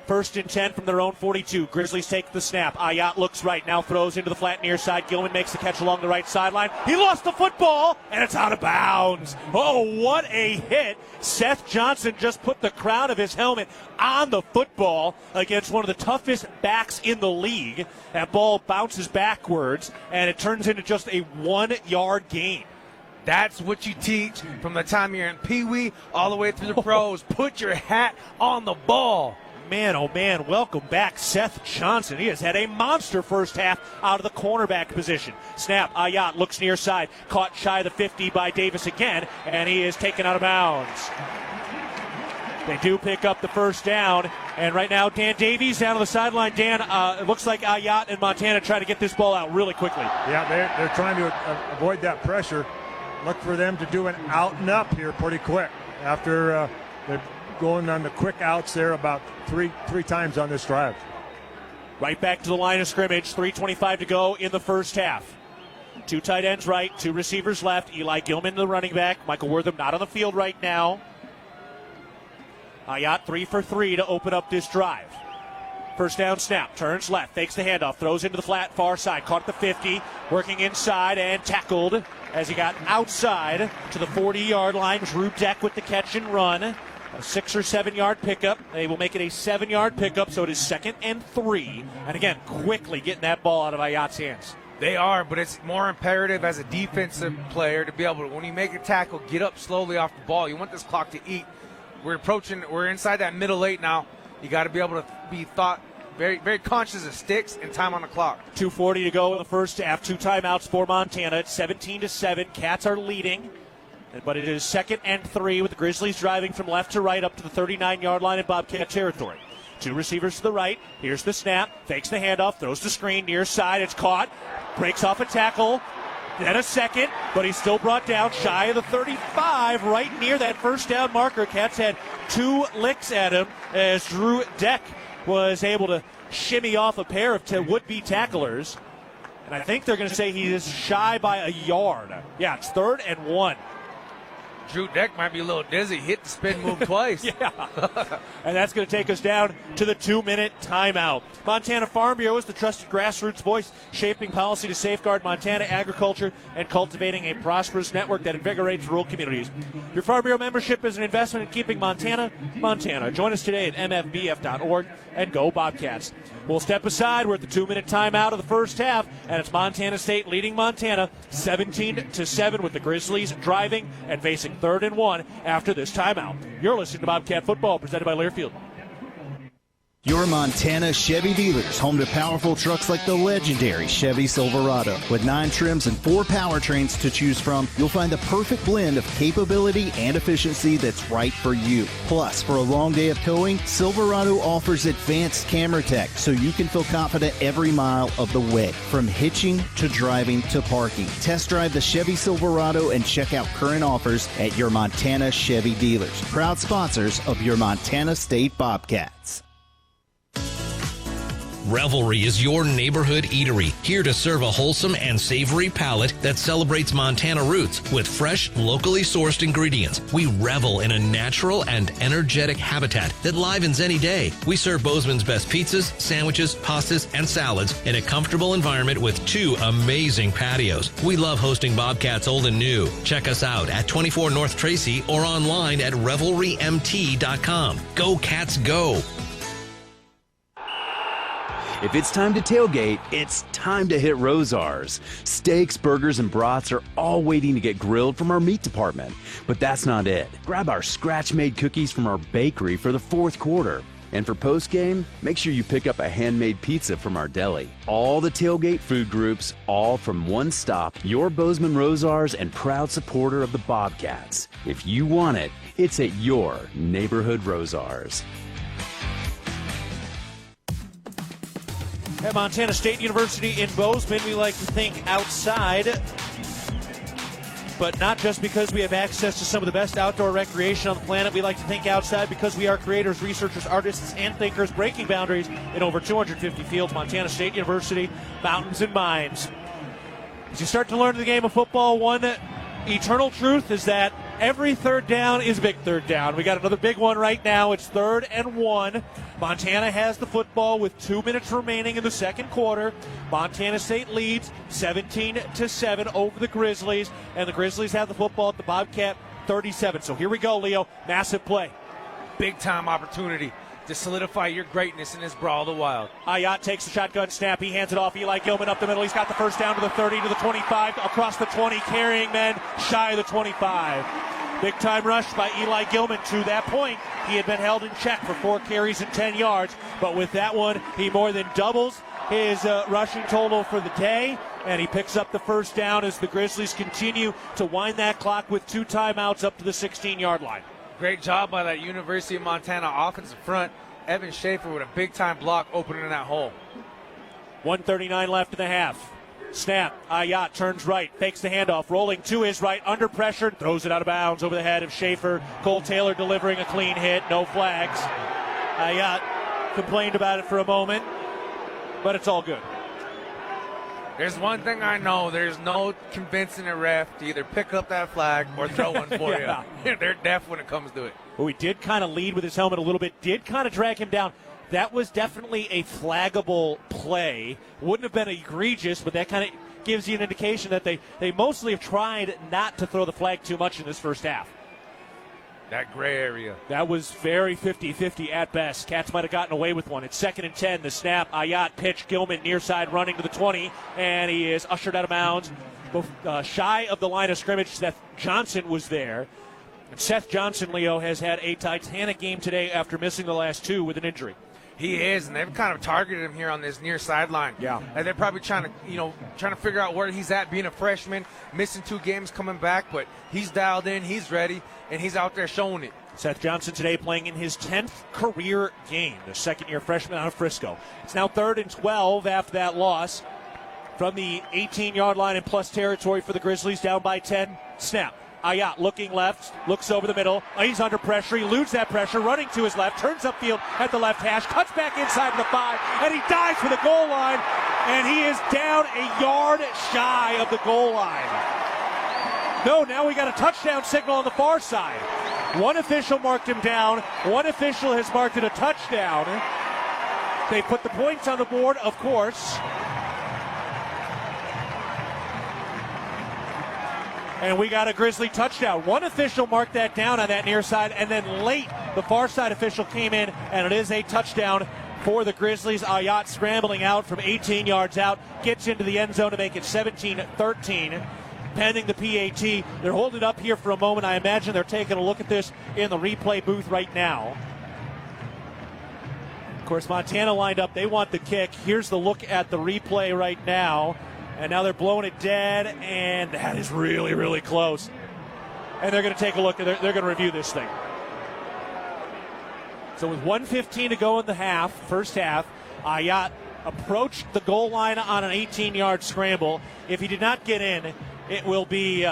1st and 10 from their own 42. Grizzlies take the snap. Ayat looks right, now throws into the flat near side. Gilman makes the catch along the right sideline. He lost the football, and it's out of bounds. Oh, what a hit. Seth Johnson just put the crown of his helmet on the football against one of the toughest backs in the league. That ball bounces backwards, and it turns into just a 1-yard gain. That's what you teach from the time you're in Pee Wee all the way through the pros. Put your hat on the ball. Man, oh man, welcome back, Seth Johnson. He has had a monster first half out of the cornerback position. Snap, Ayat looks near side, caught shy of the 50 by Davis again, and he is taken out of bounds. They do pick up the first down, and right now Dan Davies down on the sideline. Dan, it looks like Ayat and Montana try to get this ball out really quickly. Yeah, they're trying to avoid that pressure. Look for them to do an out and up here pretty quick after they're going on the quick outs there about three times on this drive. Right back to the line of scrimmage, 3:25 to go in the first half. 2 tight ends right, 2 receivers left. Eli Gilman, the running back. Michael Wortham not on the field right now. Ayat 3 for 3 to open up this drive. First down snap, turns left, fakes the handoff, throws into the flat far side, caught at the 50, working inside and tackled as he got outside to the 40-yard line. Drew Deck with the catch and run. A 6 or 7 yard pickup. They will make it a 7-yard pickup, so it is 2nd and 3. And again, quickly getting that ball out of Ayat's hands. They are, but it's more imperative as a defensive player to be able to, when you make a tackle, get up slowly off the ball. You want this clock to eat. We're inside that middle 8 now. You got to be able to be very, very conscious of sticks and time on the clock. 2:40 to go in the first half. 2 timeouts for Montana. It's 17-7. Cats are leading. But it is 2nd and 3 with the Grizzlies driving from left to right up to the 39-yard line in Bobcat territory. 2 receivers to the right. Here's the snap. Fakes the handoff. Throws the screen near side. It's caught. Breaks off a tackle. Then a second, but he's still brought down shy of the 35, right near that first down marker. Cats had 2 licks at him as Drew Deck was able to shimmy off a pair of would-be tacklers. And I think they're going to say he is shy by a yard. Yeah, it's 3rd and 1. Drew Deck might be a little dizzy. Hit the spin move twice. Yeah. And that's going to take us down to the 2-minute timeout. Montana Farm Bureau is the trusted grassroots voice shaping policy to safeguard Montana agriculture and cultivating a prosperous network that invigorates rural communities. Your Farm Bureau membership is an investment in keeping Montana. Join us today at mfbf.org and go Bobcats. We'll step aside. We're at the 2-minute timeout of the first half, and it's Montana State leading Montana 17-7 with the Grizzlies driving and facing 3rd and 1 after this timeout. You're listening to Bobcat Football, presented by Learfield. Your Montana Chevy dealers, home to powerful trucks like the legendary Chevy Silverado. With 9 trims and 4 powertrains to choose from, you'll find the perfect blend of capability and efficiency that's right for you. Plus, for a long day of towing, Silverado offers advanced camera tech so you can feel confident every mile of the way. From hitching to driving to parking. Test drive the Chevy Silverado and check out current offers at your Montana Chevy dealers. Proud sponsors of your Montana State Bobcats. Revelry is your neighborhood eatery, here to serve a wholesome and savory palate that celebrates Montana roots with fresh, locally sourced ingredients. We revel in a natural and energetic habitat that livens any day. We serve Bozeman's best pizzas, sandwiches, pastas, and salads in a comfortable environment with 2 amazing patios. We love hosting Bobcats old and new. Check us out at 24 North Tracy or online at revelrymt.com. Go Cats, go! If it's time to tailgate, it's time to hit Rosar's. Steaks, burgers, and brats are all waiting to get grilled from our meat department. But that's not it. Grab our scratch-made cookies from our bakery for the 4th quarter. And for post-game, make sure you pick up a handmade pizza from our deli. All the tailgate food groups, all from one stop, your Bozeman Rosar's and proud supporter of the Bobcats. If you want it, it's at your neighborhood Rosar's. At Montana State University in Bozeman, we like to think outside, but not just because we have access to some of the best outdoor recreation on the planet. We like to think outside because we are creators, researchers, artists, and thinkers breaking boundaries in over 250 fields. Montana State University, mountains and mines. As you start to learn the game of football, one eternal truth is that every third down is a big third down. We got another big one right now. It's 3rd and 1. Montana has the football with 2 minutes remaining in the second quarter. Montana State leads 17-7 over the Grizzlies, and the Grizzlies have the football at the Bobcat 37. So here we go, Leo. Massive play. Big time opportunity to solidify your greatness in this Brawl of the Wild. Ayat takes the shotgun snap. He hands it off. Eli Gilman up the middle. He's got the first down to the 30, to the 25, across the 20, carrying men shy of the 25. Big time rush by Eli Gilman. To that point, he had been held in check for 4 carries and 10 yards. But with that one, he more than doubles his rushing total for the day. And he picks up the first down as the Grizzlies continue to wind that clock with 2 timeouts up to the 16-yard line. Great job by that University of Montana offensive front. Evan Schaefer with a big-time block opening that hole. 1:39 left in the half. Snap. Ayat turns right, fakes the handoff, rolling to his right, under pressure, throws it out of bounds over the head of Schaefer. Cole Taylor delivering a clean hit, no flags. Ayat complained about it for a moment, but it's all good. There's one thing I know. There's no convincing a ref to either pick up that flag or throw one for Yeah. you. They're deaf when it comes to it. Well, we did kind of lead with his helmet a little bit, did kind of drag him down. That was definitely a flaggable play. Wouldn't have been egregious, but that kind of gives you an indication that they mostly have tried not to throw the flag too much in this first half. That gray area. That was very 50-50 at best. Cats might have gotten away with one. It's 2nd and 10. The snap, Ayat pitch, Gilman near side running to the 20, and he is ushered out of bounds. Shy of the line of scrimmage, Seth Johnson was there. And Seth Johnson, Leo, has had a Titanic game today after missing the last 2 with an injury. He is, and they've kind of targeted him here on this near sideline. Yeah. And they're probably trying to figure out where he's at, being a freshman, missing 2 games coming back, but he's dialed in, he's ready, and he's out there showing it. Seth Johnson today playing in his 10th career game, the second-year freshman out of Frisco. It's now 3rd and 12 after that loss. From the 18-yard line in plus territory for the Grizzlies, down by 10. Snap. Ayat looking left, looks over the middle. He's under pressure. He eludes that pressure, running to his left, turns upfield at the left hash, cuts back inside the 5, and he dives for the goal line, and he is down a yard shy of the goal line. No, now we got a touchdown signal on the far side. One official marked him down. One official has marked it a touchdown. They put the points on the board, of course. And we got a Grizzly touchdown. One official marked that down on that near side, and then late, the far side official came in, and it is a touchdown for the Grizzlies. Ayat scrambling out from 18 yards out, gets into the end zone to make it 17-13. Pending the PAT. They're holding up here for a moment. I imagine they're taking a look at this in the replay booth right now. Of course, Montana lined up. They want the kick. Here's the look at the replay right now. And now they're blowing it dead, and that is really, really close. And they're going to take a look, and they're going to review this thing. So with 1:15 to go in the first half, Ayat approached the goal line on an 18-yard scramble. If he did not get in, it will be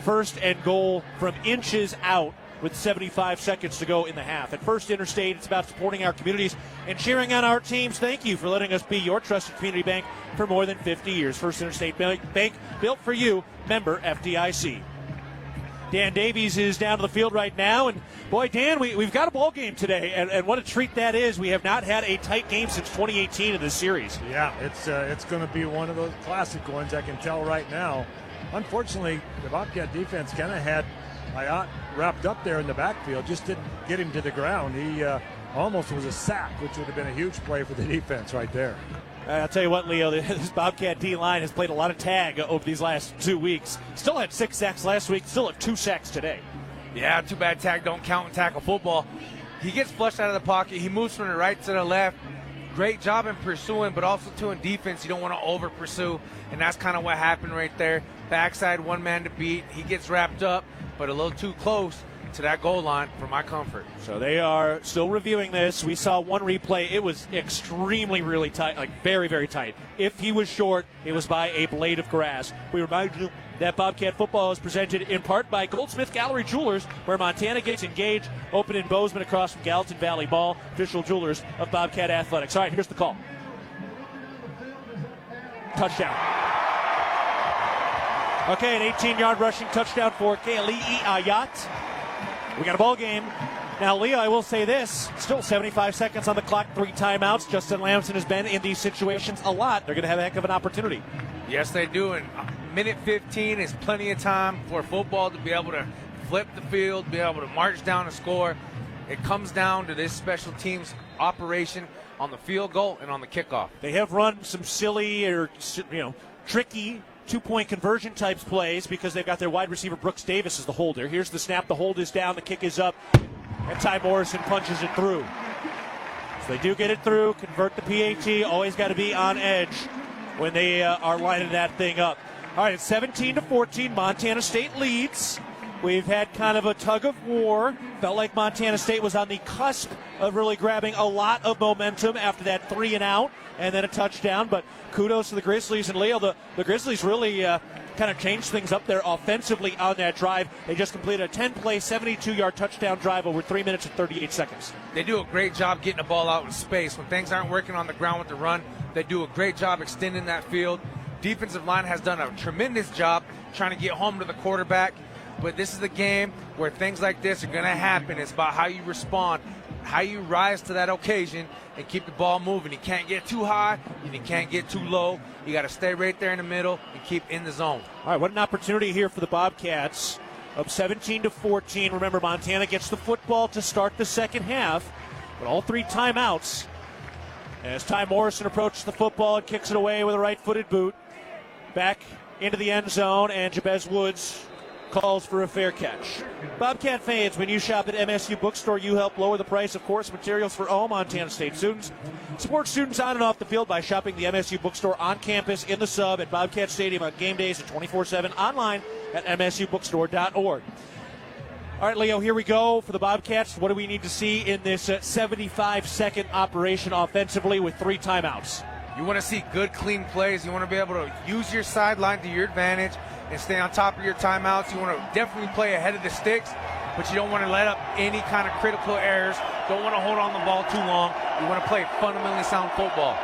first and goal from inches out with 75 seconds to go in the half. At First Interstate, it's about supporting our communities and cheering on our teams. Thank you for letting us be your trusted community bank for more than 50 years. First Interstate Bank, built for you, member FDIC. Dan Davies is down to the field right now, and boy, Dan, we've got a ball game today, and what a treat that is. We have not had a tight game since 2018 in this series. Yeah, it's going to be one of those classic ones, I can tell right now. Unfortunately, the Bobcat defense kind of had Ayat wrapped up there in the backfield, just didn't get him to the ground. He almost was a sack, which would have been a huge play for the defense right there. I'll tell you what, Leo, this Bobcat D-line has played a lot of tag over these last 2 weeks. Still had 6 sacks last week, still have 2 sacks today. Yeah, too bad tag don't count in tackle football. He gets flushed out of the pocket. He moves from the right to the left. Great job in pursuing, but also, too, in defense, you don't want to over-pursue, and that's kind of what happened right there. Backside, one man to beat. He gets wrapped up, but a little too close to that goal line for my comfort. So they are still reviewing this. We saw one replay. It was extremely, really tight, like very, very tight. If he was short, it was by a blade of grass. We remind you that Bobcat football is presented in part by Goldsmith Gallery Jewelers, where Montana gets engaged. Open in Bozeman across from Gallatin Valley Mall, official jewelers of Bobcat Athletics. All right, here's the call. Touchdown. Okay, an 18-yard rushing touchdown for Kaylee Ayat. We got a ball game. Now, Leah, I will say this. Still 75 seconds on the clock, 3 timeouts. Justin Lamson has been in these situations a lot. They're going to have a heck of an opportunity. Yes, they do. And minute 15 is plenty of time for football to be able to flip the field, be able to march down and score. It comes down to this special teams operation on the field goal and on the kickoff. They have run some silly or, tricky two-point conversion types plays because they've got their wide receiver Brooks Davis as the holder. Here's the snap. The hold is down. The kick is up. And Ty Morrison punches it through. So they do get it through, convert the PAT. Always got to be on edge when they are lining that thing up. All right, it's 17-14. Montana State leads. We've had kind of a tug of war. Felt like Montana State was on the cusp of really grabbing a lot of momentum after that 3-and-out and then a touchdown. But kudos to the Grizzlies. And Leo, the Grizzlies really kind of changed things up there offensively on that drive. They just completed a 10-play, 72-yard touchdown drive over 3 minutes and 38 seconds. They do a great job getting the ball out in space. When things aren't working on the ground with the run, they do a great job extending that field. Defensive line has done a tremendous job trying to get home to the quarterback. But this is the game where things like this are going to happen. It's about how you respond, how you rise to that occasion and keep the ball moving. You can't get too high and you can't get too low. You got to stay right there in the middle and keep in the zone. All right, what an opportunity here for the Bobcats. Up 17-14. Remember, Montana gets the football to start the second half, but all 3 timeouts. As Ty Morrison approaches the football and kicks it away with a right-footed boot. Back into the end zone, and Jabez Woods calls for a fair catch. Bobcat fans, when you shop at MSU Bookstore, you help lower the price of course materials for all Montana State students. Support students on and off the field by shopping the MSU Bookstore on campus, in the sub, at Bobcat Stadium on game days and 24/7 online at msubookstore.org. All right, Leo, here we go for the Bobcats. What do we need to see in this 75-second operation offensively with 3 timeouts? You want to see good, clean plays. You want to be able to use your sideline to your advantage and stay on top of your timeouts. You want to definitely play ahead of the sticks, but you don't want to let up any kind of critical errors. Don't want to hold on the ball too long. You want to play fundamentally sound football.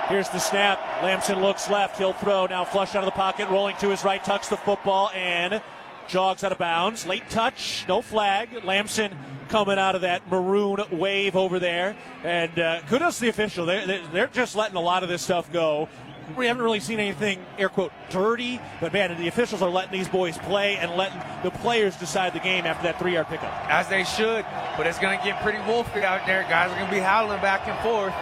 Here's the snap. Lamson looks left. He'll throw. Now flush out of the pocket, rolling to his right, tucks the football, and jogs out of bounds. Late touch, no flag. Lamson coming out of that maroon wave over there. And kudos to the official. They're just letting a lot of this stuff go. We haven't really seen anything, air quote, dirty, but man, the officials are letting these boys play and letting the players decide the game after that 3-yard pickup. As they should, but it's going to get pretty wolfy out there. Guys are going to be howling back and forth.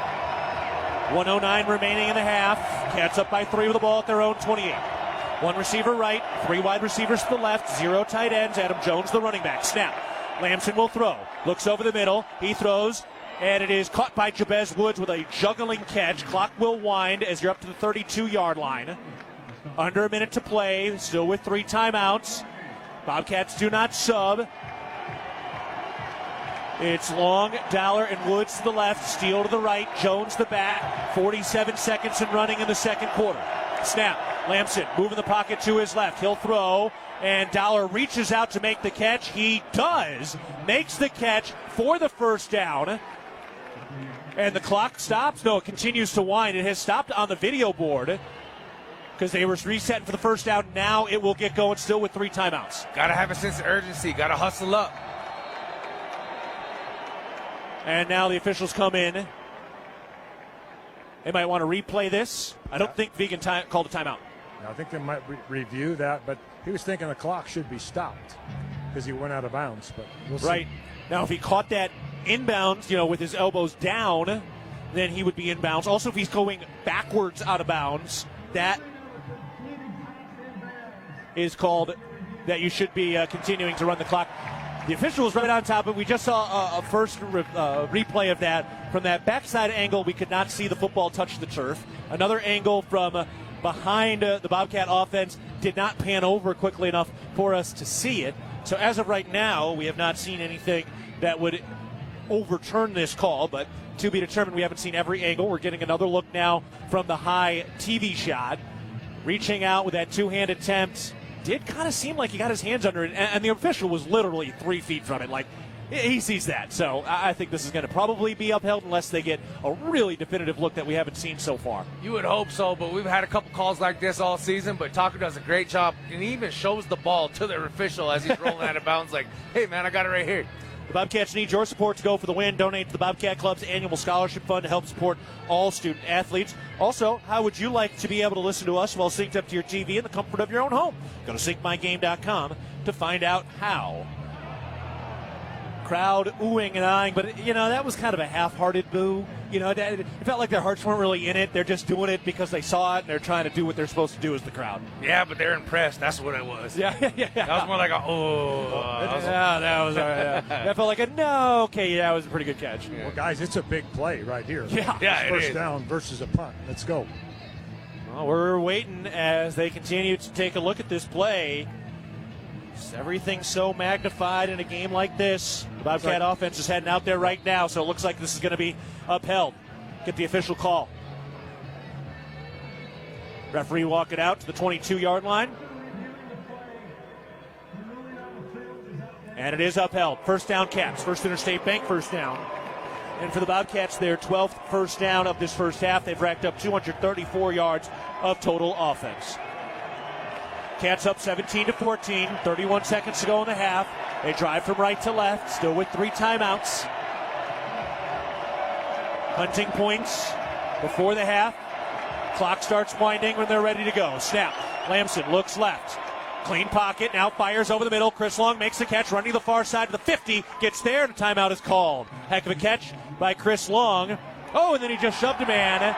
1:09 remaining in the half. Cats up by 3 with the ball at their own 28. 1 receiver right, 3 wide receivers to the left, 0 tight ends. Adam Jones, the running back. Snap. Lamson will throw. Looks over the middle. He throws. And it is caught by Jabez Woods with a juggling catch. Clock will wind as you're up to the 32-yard line. Under a minute to play, still with 3 timeouts. Bobcats do not sub. It's Long, Dollar, and Woods to the left. Steele to the right. Jones the back. 47 seconds and running in the second quarter. Snap. Lamson moving the pocket to his left. He'll throw. And Dollar reaches out to make the catch. He does. Makes the catch for the first down. And the clock stops. No, it continues to wind. It has stopped on the video board because they were resetting for the first down. Now it will get going still with 3 timeouts. Got to have a sense of urgency. Got to hustle up. And now the officials come in. They might want to replay this. I don't think Vegan called a timeout. I think they might review that, but he was thinking the clock should be stopped because he went out of bounds. But we'll see. Right. Now, if he caught that inbounds, with his elbows down, then he would be inbounds. Also, if he's going backwards out of bounds, that is called that you should be continuing to run the clock. The official was right on top of it. We just saw a first replay of that. From that backside angle, we could not see the football touch the turf. Another angle from behind the Bobcat offense did not pan over quickly enough for us to see it. So as of right now, we have not seen anything that would overturn this call, but to be determined. We haven't seen every angle. We're getting another look now from the high TV shot. Reaching out with that two-hand attempt. Did kind of seem like he got his hands under it, and the official was literally 3 feet from it. Like, he sees that. So I think this is going to probably be upheld unless they get a really definitive look that we haven't seen so far. You would hope so, but we've had a couple calls like this all season, but Tucker does a great job, and he even shows the ball to their official as he's rolling out of bounds like, hey, man, I got it right here. The Bobcats need your support to go for the win. Donate to the Bobcat Club's annual scholarship fund to help support all student athletes. Also, how would you like to be able to listen to us while synced up to your TV in the comfort of your own home? Go to syncmygame.com to find out how. Crowd oohing and eyeing, but, that was kind of a half-hearted boo. It felt like their hearts weren't really in it. They're just doing it because they saw it, and they're trying to do what they're supposed to do as the crowd. Yeah, but they're impressed. That's what it was. Yeah. That was more like a, that was all right. That felt like a no. Okay, that was a pretty good catch. Well, guys, it's a big play right here. Yeah, first down versus a punt. Let's go. Well, we're waiting as they continue to take a look at this play. Everything's so magnified in a game like this. The Bobcat offense is heading out there right now, so it looks like this is going to be upheld. Get the official call. Referee walking out to the 22-yard line. And it is upheld. First down, Cats. First Interstate Bank, first down. And for the Bobcats, their 12th first down of this first half. They've racked up 234 yards of total offense. Cats up 17-14, 31 seconds to go in the half. They drive from right to left, still with 3 timeouts. Hunting points before the half. Clock starts winding when they're ready to go. Snap. Lamson looks left. Clean pocket, now fires over the middle. Chris Long makes the catch, running to the far side of the 50. Gets there, and a timeout is called. Heck of a catch by Chris Long. Oh, and then he just shoved a man.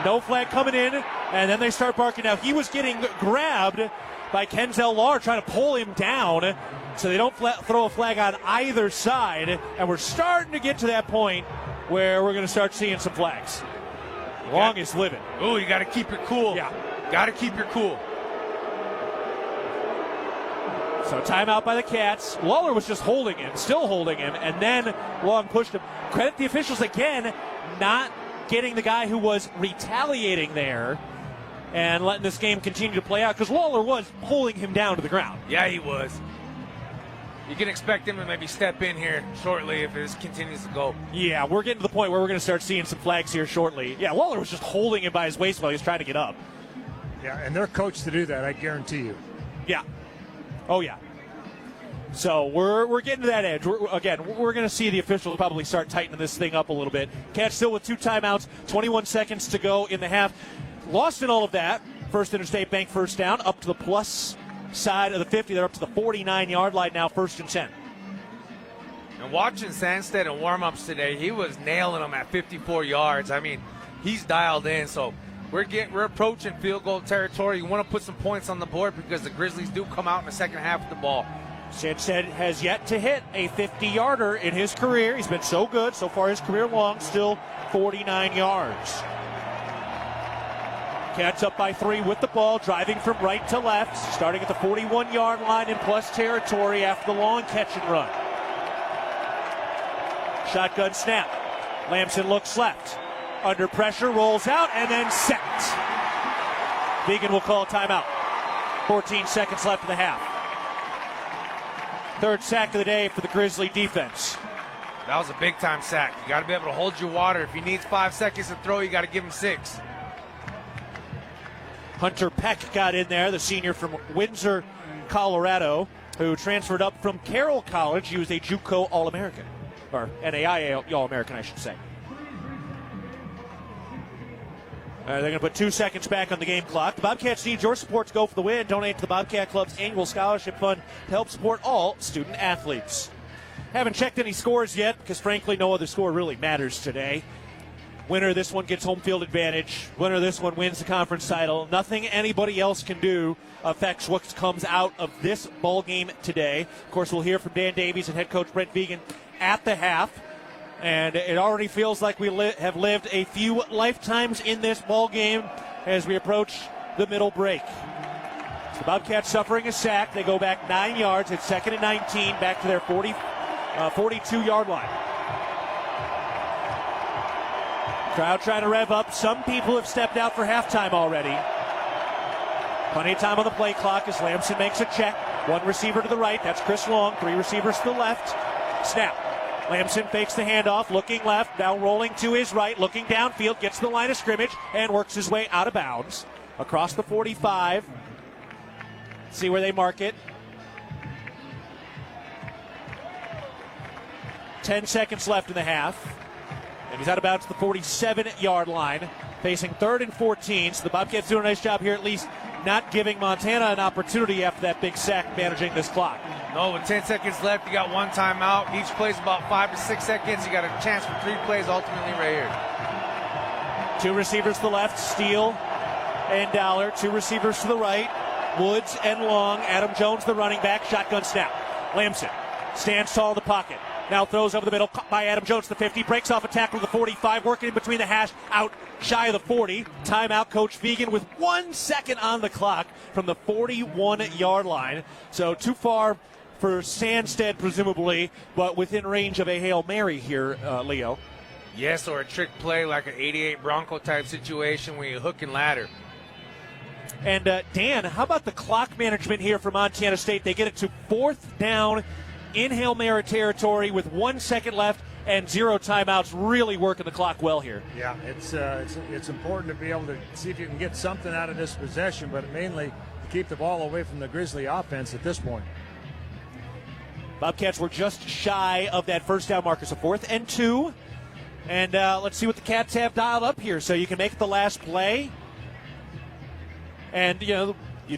No flag coming in, and then they start barking. Now, he was getting grabbed by Kenzel Lahr, trying to pull him down, so they don't throw a flag on either side, and we're starting to get to that point where we're going to start seeing some flags. Long is living. Oh, you got to keep your cool. Yeah. Got to keep your cool. So timeout by the Cats. Lawler was just holding him, still holding him, and then Long pushed him. Credit the officials again, not getting the guy who was retaliating there and letting this game continue to play out, because Lawler was pulling him down to the ground. Yeah, he was. You can expect him to maybe step in here shortly if this continues to go. Yeah, we're getting to the point where we're going to start seeing some flags here shortly. Yeah, Lawler was just holding him by his waist while he was trying to get up. Yeah, and they're coached to do that, I guarantee you. Yeah. Oh, yeah. So we're getting to that edge. We're going to see the officials probably start tightening this thing up a little bit. Cats still with 2 timeouts, 21 seconds to go in the half. Lost in all of that. First Interstate Bank first down, up to the plus side of the 50. They're up to the 49-yard line now, 1st and 10. And watching Sandstead in warm-ups today, he was nailing them at 54 yards. I mean, he's dialed in, so we're approaching field goal territory. You want to put some points on the board because the Grizzlies do come out in the second half of the ball. Sandstead has yet to hit a 50-yarder in his career. He's been so good so far his career long, still 49 yards. Cats up by 3 with the ball, driving from right to left, starting at the 41-yard line in plus territory after the long catch and run. Shotgun snap. Lamson looks left. Under pressure, rolls out, and then sacked. Vegan will call a timeout. 14 seconds left in the half. 3rd sack of the day for the Grizzly defense. That was a big-time sack. You got to be able to hold your water. If he needs 5 seconds to throw, you got to give him 6. Hunter Peck got in there, the senior from Windsor, Colorado, who transferred up from Carroll College. He was a JUCO All-American, or NAIA All-American, I should say. They're going to put 2 seconds back on the game clock. The Bobcats need your support to go for the win. Donate to the Bobcat Club's annual scholarship fund to help support all student athletes. Haven't checked any scores yet because, frankly, no other score really matters today. Winner of this one gets home field advantage. Winner of this one wins the conference title. Nothing anybody else can do affects what comes out of this ball game today. Of course, we'll hear from Dan Davies and head coach Brent Vegan at the half. And it already feels like we have lived a few lifetimes in this ball game as we approach the middle break. So the Bobcats suffering a sack. They go back 9 yards. It's 2nd and 19, back to their 42-yard line. Crowd trying to rev up. Some people have stepped out for halftime already. Plenty of time on the play clock as Lamson makes a check. 1 receiver to the right. That's Chris Long. 3 receivers to the left. Snap. Lamson fakes the handoff, looking left, now rolling to his right, looking downfield, gets to the line of scrimmage, and works his way out of bounds. Across the 45. See where they mark it. 10 seconds left in the half. And he's out of bounds to the 47-yard line, facing 3rd and 14. So the Bobcats doing a nice job here, at least not giving Montana an opportunity after that big sack managing this clock. No, with 10 seconds left, you got one timeout. Each play's about 5 to 6 seconds. You got a chance for 3 plays ultimately right here. 2 receivers to the left, Steele and Dollar. 2 receivers to the right, Woods and Long. Adam Jones, the running back. Shotgun snap. Lamson stands tall in the pocket. Now throws over the middle, caught by Adam Jones to the 50, breaks off a tackle to the 45, working in between the hash, out shy of the 40. Timeout, Coach Fegan with 1 second on the clock from the 41-yard line. So too far for Sandstead, presumably, but within range of a Hail Mary here, Leo. Yes, or a trick play like an 88 Bronco type situation where you hook and ladder. And Dan, how about the clock management here for Montana State? They get it to 4th down in Hail Mary territory with 1 second left and 0 timeouts, really working the clock well here. Yeah, it's important to be able to see if you can get something out of this possession, but mainly to keep the ball away from the Grizzly offense at this point. Bobcats were just shy of that first down marker, so 4th and 2. And let's see what the Cats have dialed up here. So you can make the last play. And, you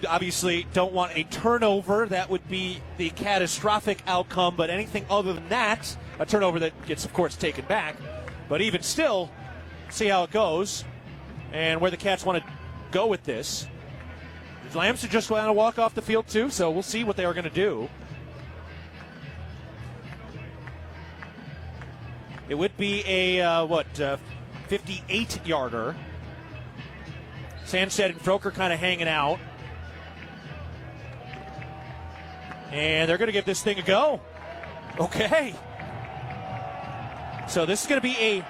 obviously don't want a turnover. That would be the catastrophic outcome. But anything other than that, a turnover that gets, of course, taken back. But even still, see how it goes and where the Cats want to go with this. Lamson just want to walk off the field, too, so we'll see what they are going to do. It would be a, 58-yarder. Sandstead and Froker kind of hanging out. And they're going to give this thing a go. Okay. So this is going to be a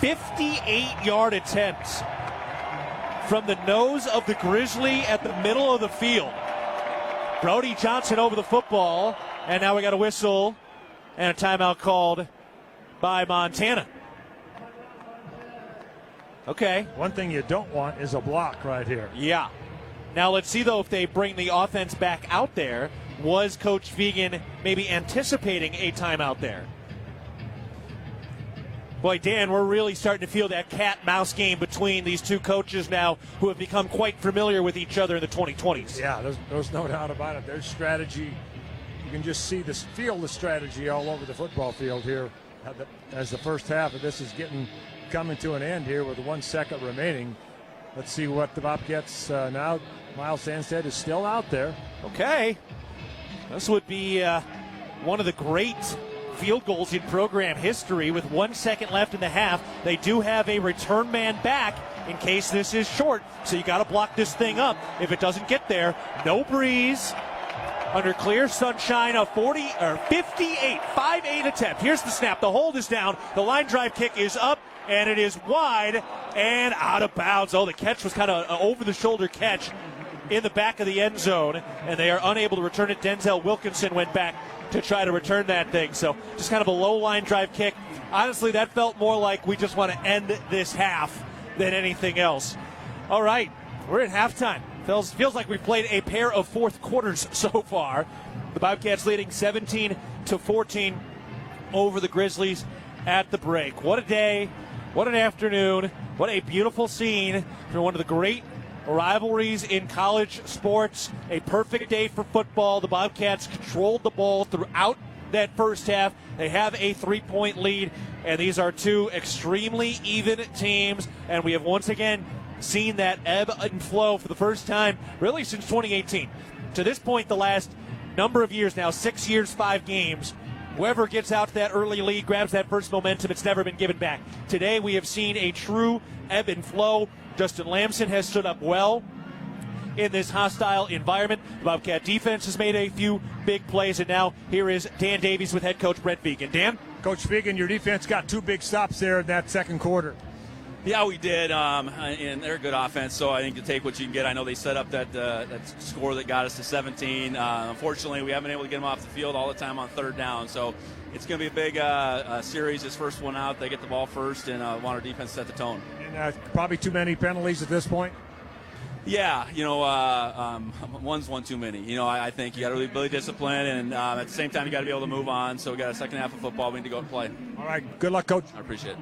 58-yard attempt from the nose of the Grizzly at the middle of the field. Brody Johnson over the football. And now we got a whistle and a timeout called by Montana. Okay. One thing you don't want is a block right here. Yeah. Now let's see, though, if they bring the offense back out there. Was Coach Fegan maybe anticipating a timeout there? Boy, Dan, we're really starting to feel that cat-mouse game between these two coaches now who have become quite familiar with each other in the 2020s. Yeah, there's no doubt about it. Their strategy, you can just feel the strategy all over the football field here as the first half of this is coming to an end here with 1 second remaining. Let's see what the Bobcats now. Miles Sandstead is still out there. Okay. This would be one of the great field goals in program history with 1 second left in the half. They do have a return man back in case this is short, so you got to block this thing up. If it doesn't get there, no breeze. Under clear sunshine, a 58 attempt. Here's the snap. The hold is down. The line drive kick is up, and it is wide and out of bounds. Oh, the catch was kind of an over-the-shoulder catch in the back of the end zone, and they are unable to return it. Denzel Wilkinson went back to try to return that thing. So just kind of a low line drive kick. Honestly, that felt more like we just want to end this half than anything else. All right, we're at halftime. Feels like we've played a pair of fourth quarters so far. The Bobcats leading 17-14 over the Grizzlies at the break. What a day, what an afternoon, what a beautiful scene for one of the great rivalries in college sports. A perfect day for football. The Bobcats controlled the ball throughout that first half. They have a 3-point lead, and these are two extremely even teams, and we have once again seen that ebb and flow for the first time really since 2018. To this point, the last number of years now, 6 years, 5 games, whoever gets out to that early lead, grabs that first momentum, it's never been given back. Today we have seen a true ebb and flow. Justin Lamson has stood up well in this hostile environment. The Bobcat defense has made a few big plays, and now here is Dan Davies with head coach Brent Fegan. Dan? Coach Fegan, your defense got 2 big stops there in that second quarter. Yeah, we did, and they're a good offense, so I think to take what you can get. I know they set up that score that got us to 17. Unfortunately, we haven't been able to get them off the field all the time on third down, so It's going to be a big series. This first one out, they get the ball first, and want our defense to set the tone. And probably too many penalties at this point. Yeah, one's one too many. I think you got to be really disciplined, and at the same time, you got to be able to move on. So we got a second half of football. We need to go and play. All right, good luck, Coach. I appreciate it.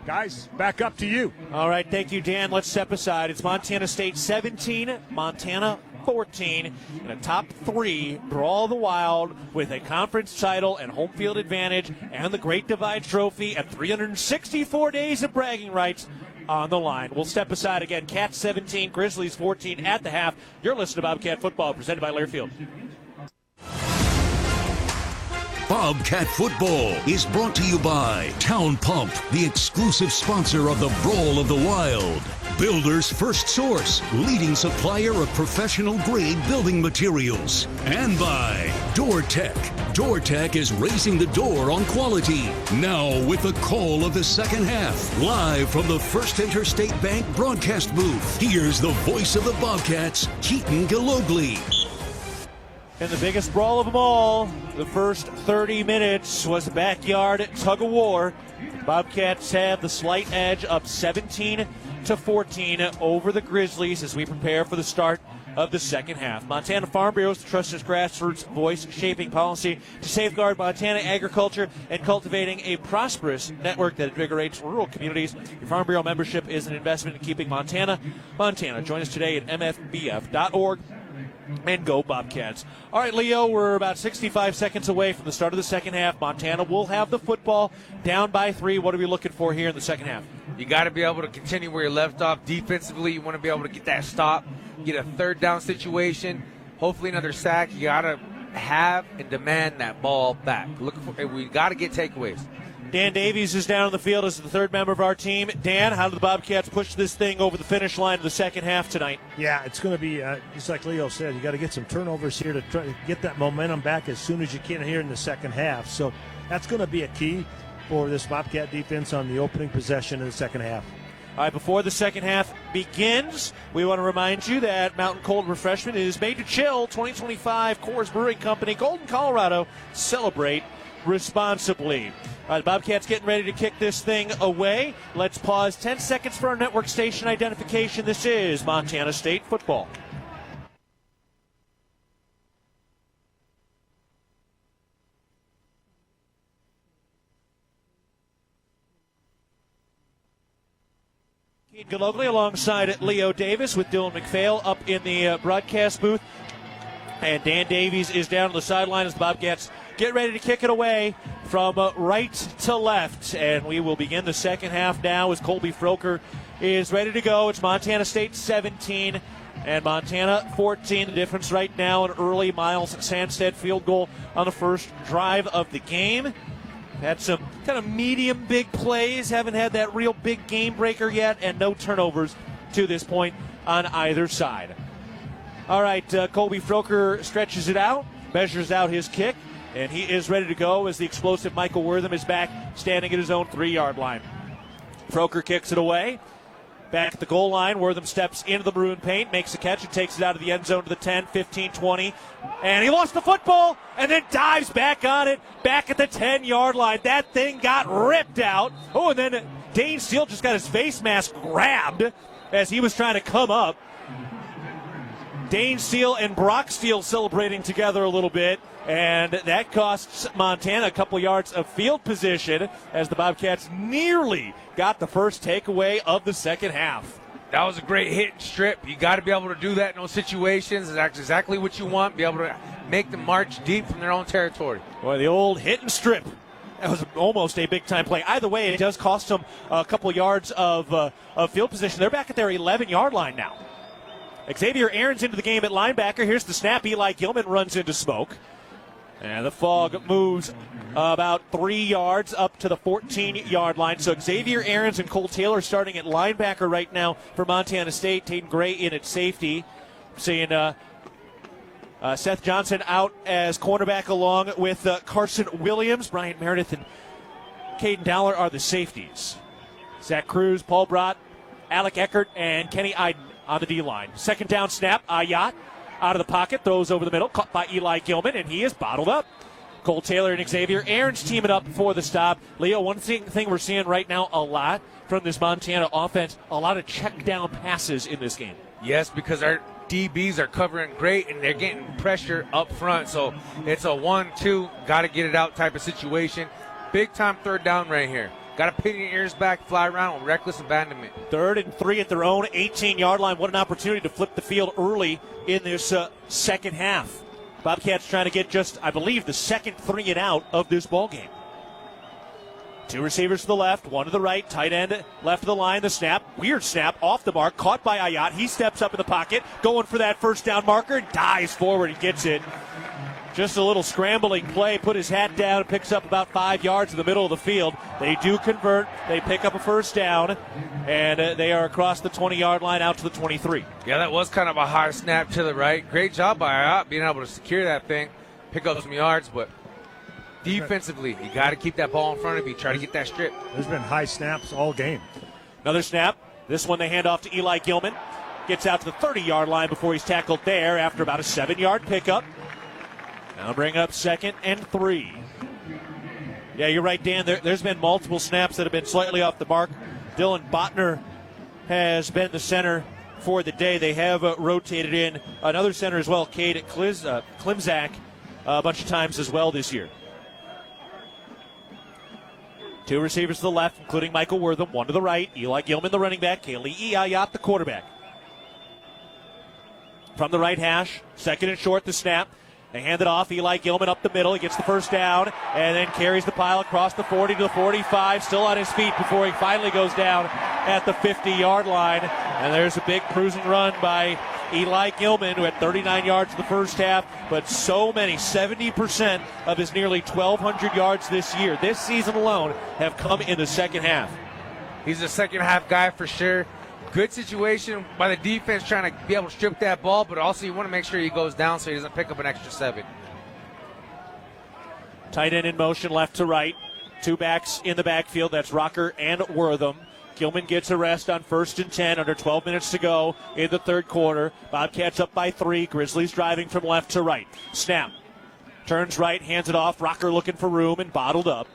Guys, back up to you. All right, thank you, Dan. Let's step aside. It's Montana State 17, Montana 14 in a top 3 Brawl of the Wild with a conference title and home field advantage and the Great Divide Trophy and 364 days of bragging rights on the line. We'll step aside again. Cats 17, Grizzlies 14 at the half. You're listening to Bobcat Football, presented by Learfield. Bobcat Football is brought to you by Town Pump, the exclusive sponsor of the Brawl of the Wild. Builder's First Source, leading supplier of professional-grade building materials. And by DoorTech. DoorTech is raising the door on quality. Now with the call of the second half, live from the First Interstate Bank broadcast booth, here's the voice of the Bobcats, Keaton Galogly. And the biggest brawl of them all, the first 30 minutes was a backyard tug-of-war. Bobcats have the slight edge up 17-14 over the Grizzlies as we prepare for the start of the second half. Montana Farm Bureau is the trusted grassroots voice shaping policy to safeguard Montana agriculture and cultivating a prosperous network that invigorates rural communities. Your Farm Bureau membership is an investment in keeping Montana. Join us today at mfbf.org. And go Bobcats. All right, Leo, we're about 65 seconds away from the start of the second half. Montana will have the football down by 3. What are we looking for here in the second half? You got to be able to continue where you left off defensively. You want to be able to get that stop, get a third down situation, hopefully another sack. You got to have and demand that ball back. We got to get takeaways. Dan Davies is down on the field as the third member of our team. Dan, how do the Bobcats push this thing over the finish line of the second half tonight? Yeah, it's going to be, just like Leo said, you got to get some turnovers here to try to get that momentum back as soon as you can here in the second half. So that's going to be a key for this Bobcat defense on the opening possession in the second half. All right, before the second half begins, we want to remind you that Mountain Cold Refreshment is made to chill. 2025 Coors Brewing Company, Golden, Colorado. Celebrate responsibly. All right, the Bobcats getting ready to kick this thing away. Let's pause 10 seconds for our network station identification. This is Montana State football. Keith Galogly alongside Leo Davis with Dylan McPhail up in the broadcast booth. And Dan Davies is down on the sideline as the Bobcats get ready to kick it away from right to left. And we will begin the second half now as Colby Froker is ready to go. It's Montana State 17 and Montana 14. The difference right now, an early Miles Sandstead field goal on the first drive of the game. Had some kind of medium big plays. Haven't had that real big game breaker yet, and no turnovers to this point on either side. All right, Colby Froker stretches it out, measures out his kick, and he is ready to go as the explosive Michael Wortham is back standing at his own 3-yard line. Froker kicks it away. Back at the goal line, Wortham steps into the maroon paint, makes a catch, and takes it out of the end zone to the 10, 15, 20. And he lost the football and then dives back on it, back at the 10-yard line. That thing got ripped out. Oh, and then Dane Steele just got his face mask grabbed as he was trying to come up. Dane Steele and Brock Steele celebrating together a little bit, and that costs Montana a couple yards of field position as the Bobcats nearly got the first takeaway of the second half. That was a great hit and strip. You got to be able to do that in those situations. That's exactly what you want, be able to make them march deep from their own territory. Boy, the old hit and strip. That was almost a big-time play. Either way, it does cost them a couple yards of field position. They're back at their 11-yard line now. Xavier Aaron's into the game at linebacker. Here's the snap. Eli Gilman runs into smoke. And the fog moves about 3 yards up to the 14-yard line. So Xavier Aarons and Cole Taylor starting at linebacker right now for Montana State. Tatum Gray in at safety. Seeing Seth Johnson out as cornerback along with Carson Williams. Bryant Meredith and Caden Dowler are the safeties. Zach Cruz, Paul Brott, Alec Eckert, and Kenny Iden on the D-line. Second down snap, Ayat out of the pocket, throws over the middle, caught by Eli Gilman, and he is bottled up. Cole Taylor and Xavier Aaron's teaming up before the stop. Leo, one thing we're seeing right now a lot from this Montana offense, a lot of check down passes in this game. Yes, because our DBs are covering great and they're getting pressure up front. So it's a 1-2, got to get it out type of situation. Big time third down right here. Got to pin your ears back, fly around with reckless abandonment. 3rd and 3 at their own 18-yard line. What an opportunity to flip the field early in this second half. Bobcats trying to get just, I believe, the second 3 and out of this ball game. 2 receivers to the left, 1 to the right, tight end left of the line, the snap, weird snap, off the mark, caught by Ayat. He steps up in the pocket, going for that first down marker, and dives forward and gets it. Just a little scrambling play, put his hat down, and picks up about 5 yards in the middle of the field. They do convert, they pick up a first down, and they are across the 20-yard line out to the 23. Yeah, that was kind of a high snap to the right. Great job by Ayat being able to secure that thing, pick up some yards, but defensively, you got to keep that ball in front of you, try to get that strip. There's been high snaps all game. Another snap. This one they hand off to Eli Gilman. Gets out to the 30-yard line before he's tackled there after about a 7-yard pickup. Now bring up 2nd and 3. Yeah, you're right, Dan. There's been multiple snaps that have been slightly off the mark. Dylan Botner has been the center for the day. They have rotated in another center as well, Cade Klimzak, a bunch of times as well this year. 2 receivers to the left, including Michael Wortham. 1 to the right. Eli Gilman, the running back. Kali'i Ayat, the quarterback. From the right hash, 2nd and short, the snap. They hand it off. Eli Gilman up the middle. He gets the first down and then carries the pile across the 40 to the 45. Still on his feet before he finally goes down at the 50-yard line. And there's a big cruising run by Eli Gilman, who had 39 yards in the first half, but so many, 70% of his nearly 1,200 yards this year, this season alone, have come in the second half. He's a second half guy for sure. Good situation by the defense trying to be able to strip that ball, but also you want to make sure he goes down so he doesn't pick up an extra 7. Tight end in motion left to right. 2 backs in the backfield. That's Rocker and Wortham. Gilman gets a rest on 1st and 10, under 12 minutes to go in the third quarter. Bobcats up by 3. Grizzlies driving from left to right. Snap. Turns right, hands it off. Rocker looking for room and bottled up.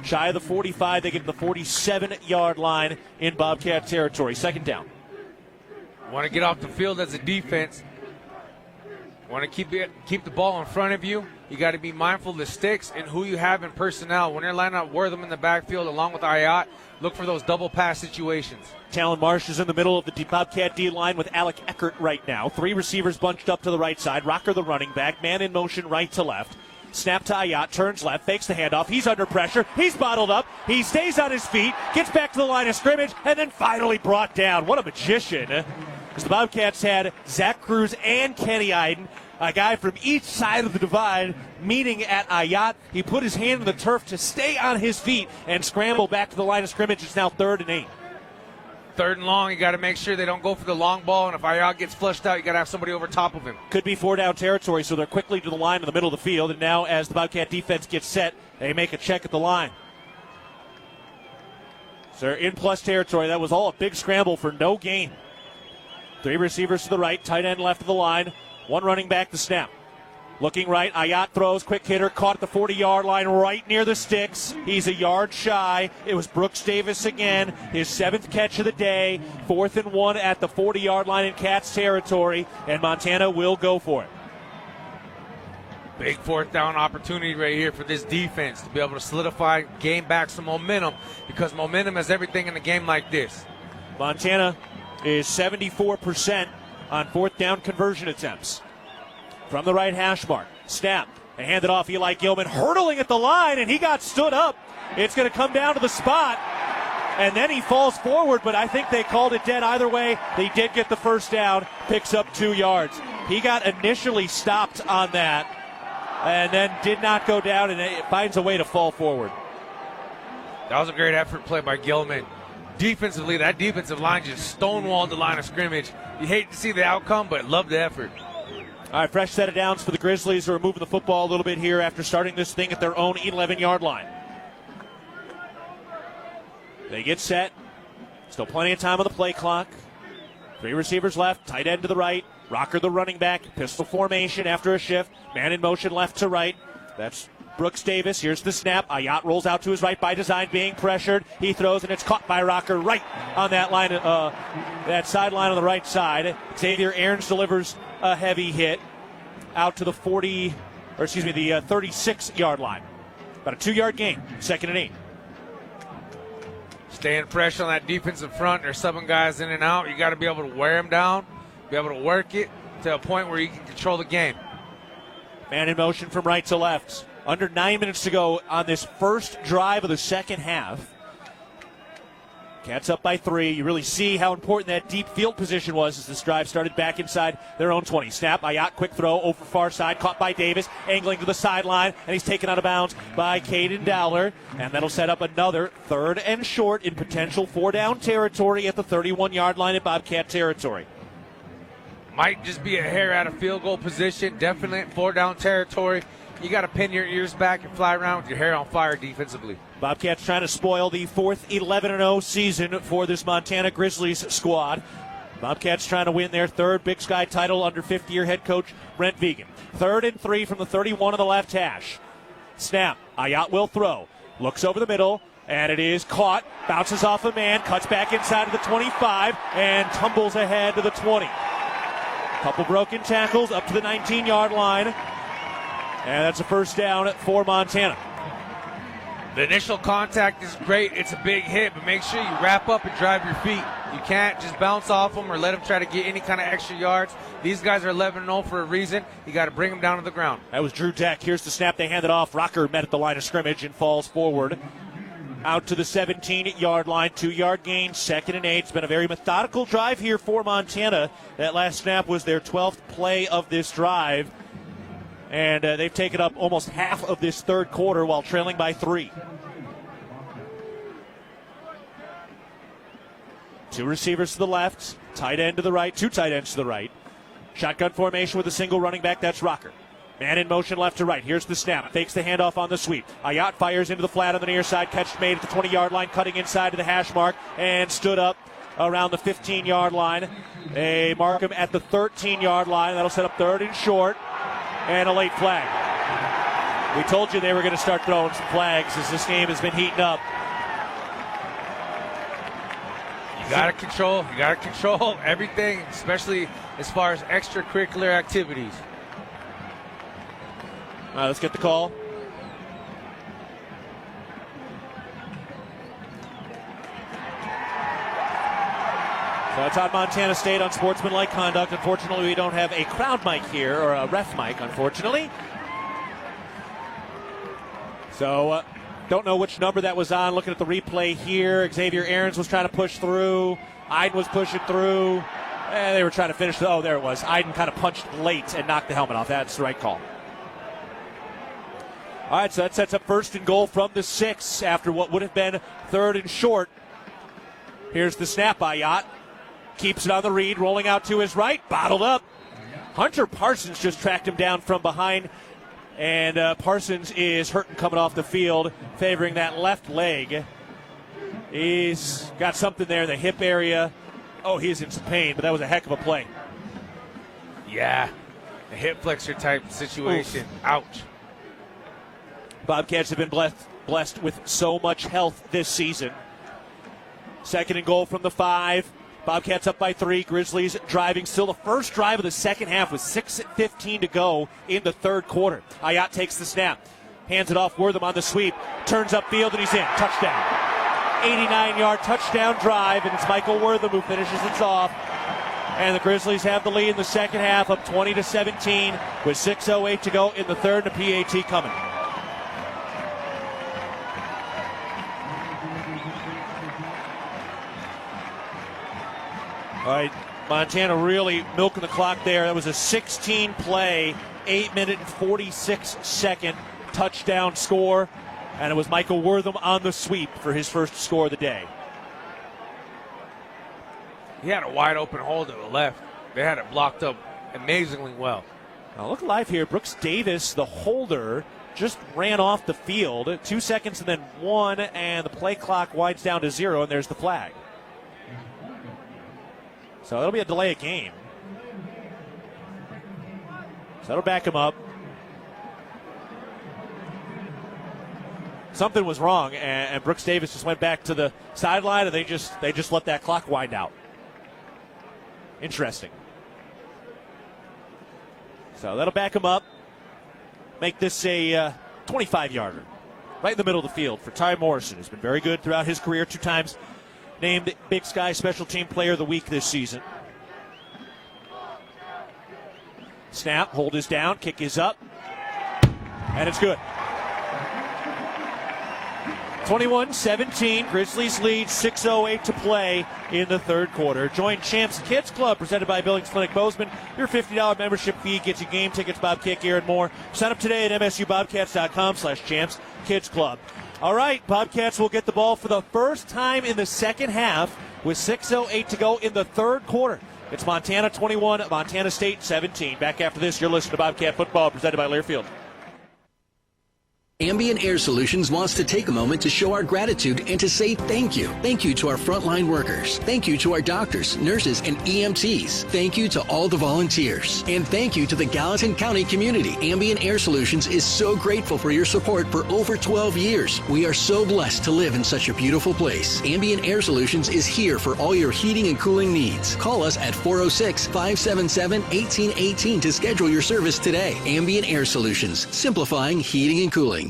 Shy of the 45, they get to the 47-yard line in Bobcat territory. 2nd down. Want to get off the field as a defense. Want to keep the ball in front of you. You got to be mindful of the sticks and who you have in personnel. When you're lining up Wortham in the backfield along with Ayat, look for those double pass situations. Talon Marsh is in the middle of the Bobcat D line with Alec Eckert right now. 3 receivers bunched up to the right side. Rocker the running back. Man in motion right to left. Snap to Ayat, turns left, fakes the handoff. He's under pressure. He's bottled up. He stays on his feet, gets back to the line of scrimmage, and then finally brought down. What a magician. As the Bobcats had Zach Cruz and Kenny Iden, a guy from each side of the divide, meeting at Ayat. He put his hand in the turf to stay on his feet and scramble back to the line of scrimmage. It's now 3rd and 8. 3rd and long, you got to make sure they don't go for the long ball, and if Ayat gets flushed out, you got to have somebody over top of him. Could be 4-down territory, so they're quickly to the line in the middle of the field, and now as the Bobcat defense gets set, they make a check at the line. So they're in plus territory. That was all a big scramble for no gain. 3 receivers to the right, tight end left of the line, 1 running back, the snap. Looking right, Ayat throws, quick hitter, caught at the 40-yard line right near the sticks. He's a yard shy. It was Brooks Davis again, his 7th catch of the day. 4th and 1 at the 40-yard line in Cats territory, and Montana will go for it. Big 4th down opportunity right here for this defense to be able to solidify, gain back some momentum, because momentum is everything in a game like this. Montana is 74% on 4th down conversion attempts. From the right hash mark, snap, and hand it off. Eli Gilman hurtling at the line, and he got stood up. It's going to come down to the spot, and then he falls forward, but I think they called it dead either way. They did get the first down, picks up 2 yards. He got initially stopped on that, and then did not go down, and it finds a way to fall forward. That was a great effort play by Gilman. Defensively, that defensive line just stonewalled the line of scrimmage. You hate to see the outcome, but love the effort. All right, fresh set of downs for the Grizzlies, who are moving the football a little bit here after starting this thing at their own 11-yard line. They get set. Still plenty of time on the play clock. 3 receivers left, tight end to the right. Rocker the running back, pistol formation after a shift. Man in motion left to right. That's Brooks Davis, here's the snap. Ayat rolls out to his right by design, being pressured. He throws, and it's caught by Rocker right on that line, that sideline on the right side. Xavier Aarons delivers a heavy hit out to the 36-yard line. About a 2-yard gain, 2nd and 8. Staying pressure on that defensive front. They're subbing guys in and out. You got to be able to wear them down, be able to work it to a point where you can control the game. Man in motion from right to left. Under 9 minutes to go on this first drive of the second half. Cats up by 3. You really see how important that deep field position was as this drive started back inside their own 20. Snap, Ayat, quick throw over far side, caught by Davis, angling to the sideline, and he's taken out of bounds by Caden Dowler. And that'll set up another 3rd and short in potential 4-down territory at the 31-yard line in Bobcat territory. Might just be a hair out of field goal position. Definitely 4-down territory. You got to pin your ears back and fly around with your hair on fire defensively. Bobcats trying to spoil the 4th 11-0 season for this Montana Grizzlies squad. Bobcats trying to win their 3rd Big Sky title under 50-year head coach Brent Vegan. 3rd and 3 from the 31 on the left hash. Snap. Ayat will throw. Looks over the middle, and it is caught. Bounces off a man, cuts back inside of the 25, and tumbles ahead to the 20. Couple broken tackles up to the 19-yard line. And that's a 1st down for Montana. The initial contact is great. It's a big hit, but make sure you wrap up and drive your feet. You can't just bounce off them or let them try to get any kind of extra yards. These guys are 11-0 for a reason. You got to bring them down to the ground. That was Drew Deck. Here's the snap. They hand it off. Rocker met at the line of scrimmage and falls forward. Out to the 17-yard line. 2-yard gain, 2nd and 8. It's been a very methodical drive here for Montana. That last snap was their 12th play of this drive. And they've taken up almost half of this 3rd quarter while trailing by 3. 2 receivers to the left, tight end to the right, 2 tight ends to the right. Shotgun formation with a single running back, that's Rocker. Man in motion left to right. Here's the snap. Fakes the handoff on the sweep. Ayat fires into the flat on the near side. Catch made at the 20-yard line, cutting inside to the hash mark, and stood up around the 15-yard line. They mark him at the 13-yard line. That'll set up 3rd and short. And a late flag. We told you they were going to start throwing some flags as this game has been heating up. You got to control everything, especially as far as extracurricular activities. All right, let's get the call. So it's on Montana State on sportsmanlike conduct. Unfortunately, we don't have a crowd mic here, or a ref mic, unfortunately. So, don't know which number that was on. Looking at the replay here, Xavier Aarons was trying to push through. Iden was pushing through. And they were trying to finish. Oh, there it was. Iden kind of punched late and knocked the helmet off. That's the right call. All right, so that sets up 1st and goal from the 6 after what would have been 3rd and short. Here's the snap, Ayat. Keeps it on the read, rolling out to his right, bottled up. Hunter Parsons just tracked him down from behind, and Parsons is hurting coming off the field, favoring that left leg. He's got something there in the hip area. Oh, he's in some pain, but that was a heck of a play. Yeah, a hip flexor type situation. Oof. Ouch. Bobcats have been blessed with so much health this season. 2nd and goal from the 5. Bobcats up by 3. Grizzlies driving. Still the first drive of the second half with 6:15 to go in the 3rd quarter. Ayat takes the snap. Hands it off. Wortham on the sweep. Turns upfield and he's in. Touchdown. 89-yard touchdown drive, and it's Michael Wortham who finishes it off. And the Grizzlies have the lead in the second half, up 20-17 with 6:08 to go in the 3rd, and a PAT coming. All right, Montana really milking the clock there. That was a 16-play, 8-minute and 46-second touchdown score. And it was Michael Wortham on the sweep for his first score of the day. He had a wide open hole to the left. They had it blocked up amazingly well. Now look live here. Brooks Davis, the holder, just ran off the field. 2 seconds and then 1, and the play clock winds down to 0, and there's the flag. So it'll be a delay of game. So that'll back him up. something was wrong, and Brooks Davis just went back to the sideline, and they just let that clock wind out. Interesting. So that'll back him up. Make this a 25-yarder. Right in the middle of the field for Ty Morrison, who's been very good throughout his career, 2 times named Big Sky Special Team Player of the Week this season. Snap, hold is down, kick is up, and it's good. 21-17, Grizzlies lead, 6:08 to play in the third quarter. Join Champs Kids Club, presented by Billings Clinic Bozeman. Your $50 membership fee gets you game tickets, Bobcat gear, and more. Sign up today at msubobcats.com/Champs Kids Club. All right, Bobcats will get the ball for the first time in the second half with 6:08 to go in the third quarter. It's Montana 21, Montana State 17. Back after this, you're listening to Bobcat Football, presented by Learfield. Ambient Air Solutions wants to take a moment to show our gratitude and to say thank you. Thank you to our frontline workers. Thank you to our doctors, nurses, and EMTs. Thank you to all the volunteers. And thank you to the Gallatin County community. Ambient Air Solutions is so grateful for your support for over 12 years. We are so blessed to live in such a beautiful place. Ambient Air Solutions is here for all your heating and cooling needs. Call us at 406-577-1818 to schedule your service today. Ambient Air Solutions, simplifying heating and cooling.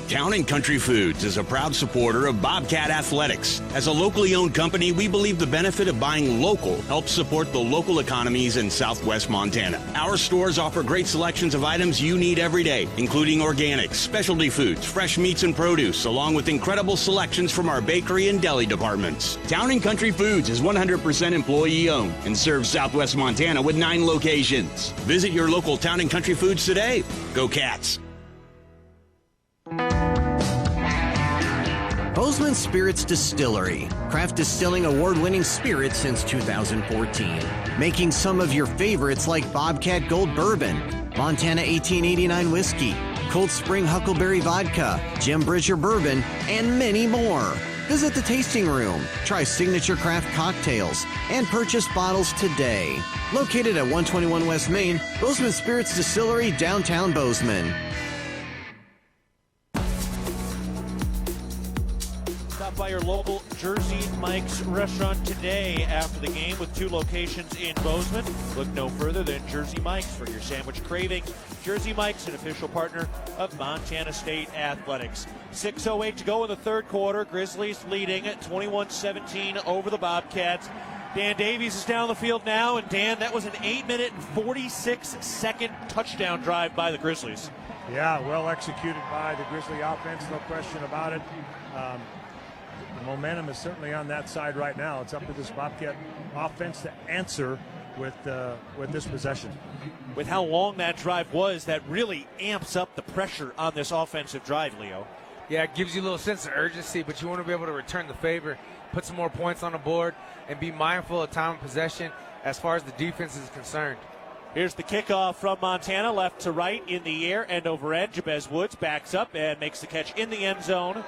Town & Country Foods is a proud supporter of Bobcat Athletics. As a locally owned company, we believe the benefit of buying local helps support the local economies in southwest Montana. Our stores offer great selections of items you need every day, including organics, specialty foods, fresh meats and produce, along with incredible selections from our bakery and deli departments. Town & Country Foods is 100% employee owned and serves southwest Montana with 9 locations. Visit your local Town & Country Foods today. Go Cats! Bozeman Spirits Distillery, craft distilling award-winning spirits since 2014. Making some of your favorites like Bobcat Gold Bourbon, Montana 1889 Whiskey, Cold Spring Huckleberry Vodka, Jim Bridger Bourbon, and many more. Visit the tasting room, try signature craft cocktails, and purchase bottles today. Located at 121 West Main, Bozeman Spirits Distillery, downtown Bozeman. By your local Jersey Mike's restaurant today after the game with 2 locations in Bozeman. Look no further than Jersey Mike's for your sandwich craving. Jersey Mike's, an official partner of Montana State Athletics. 6:08 to go in the third quarter. Grizzlies leading at 21-17 over the Bobcats. Dan Davies is down the field now, and Dan, that was an 8-minute and 46-second touchdown drive by the Grizzlies. Yeah, well executed by the Grizzly offense, no question about it. The momentum is certainly on that side right now. It's up to this Bobcat offense to answer with this possession. With how long that drive was, that really amps up the pressure on this offensive drive, Leo. Yeah, it gives you a little sense of urgency, but you want to be able to return the favor, put some more points on the board, and be mindful of time of possession as far as the defense is concerned. Here's the kickoff from Montana, left to right, in the air and over end. Jabez Woods backs up and makes the catch in the end zone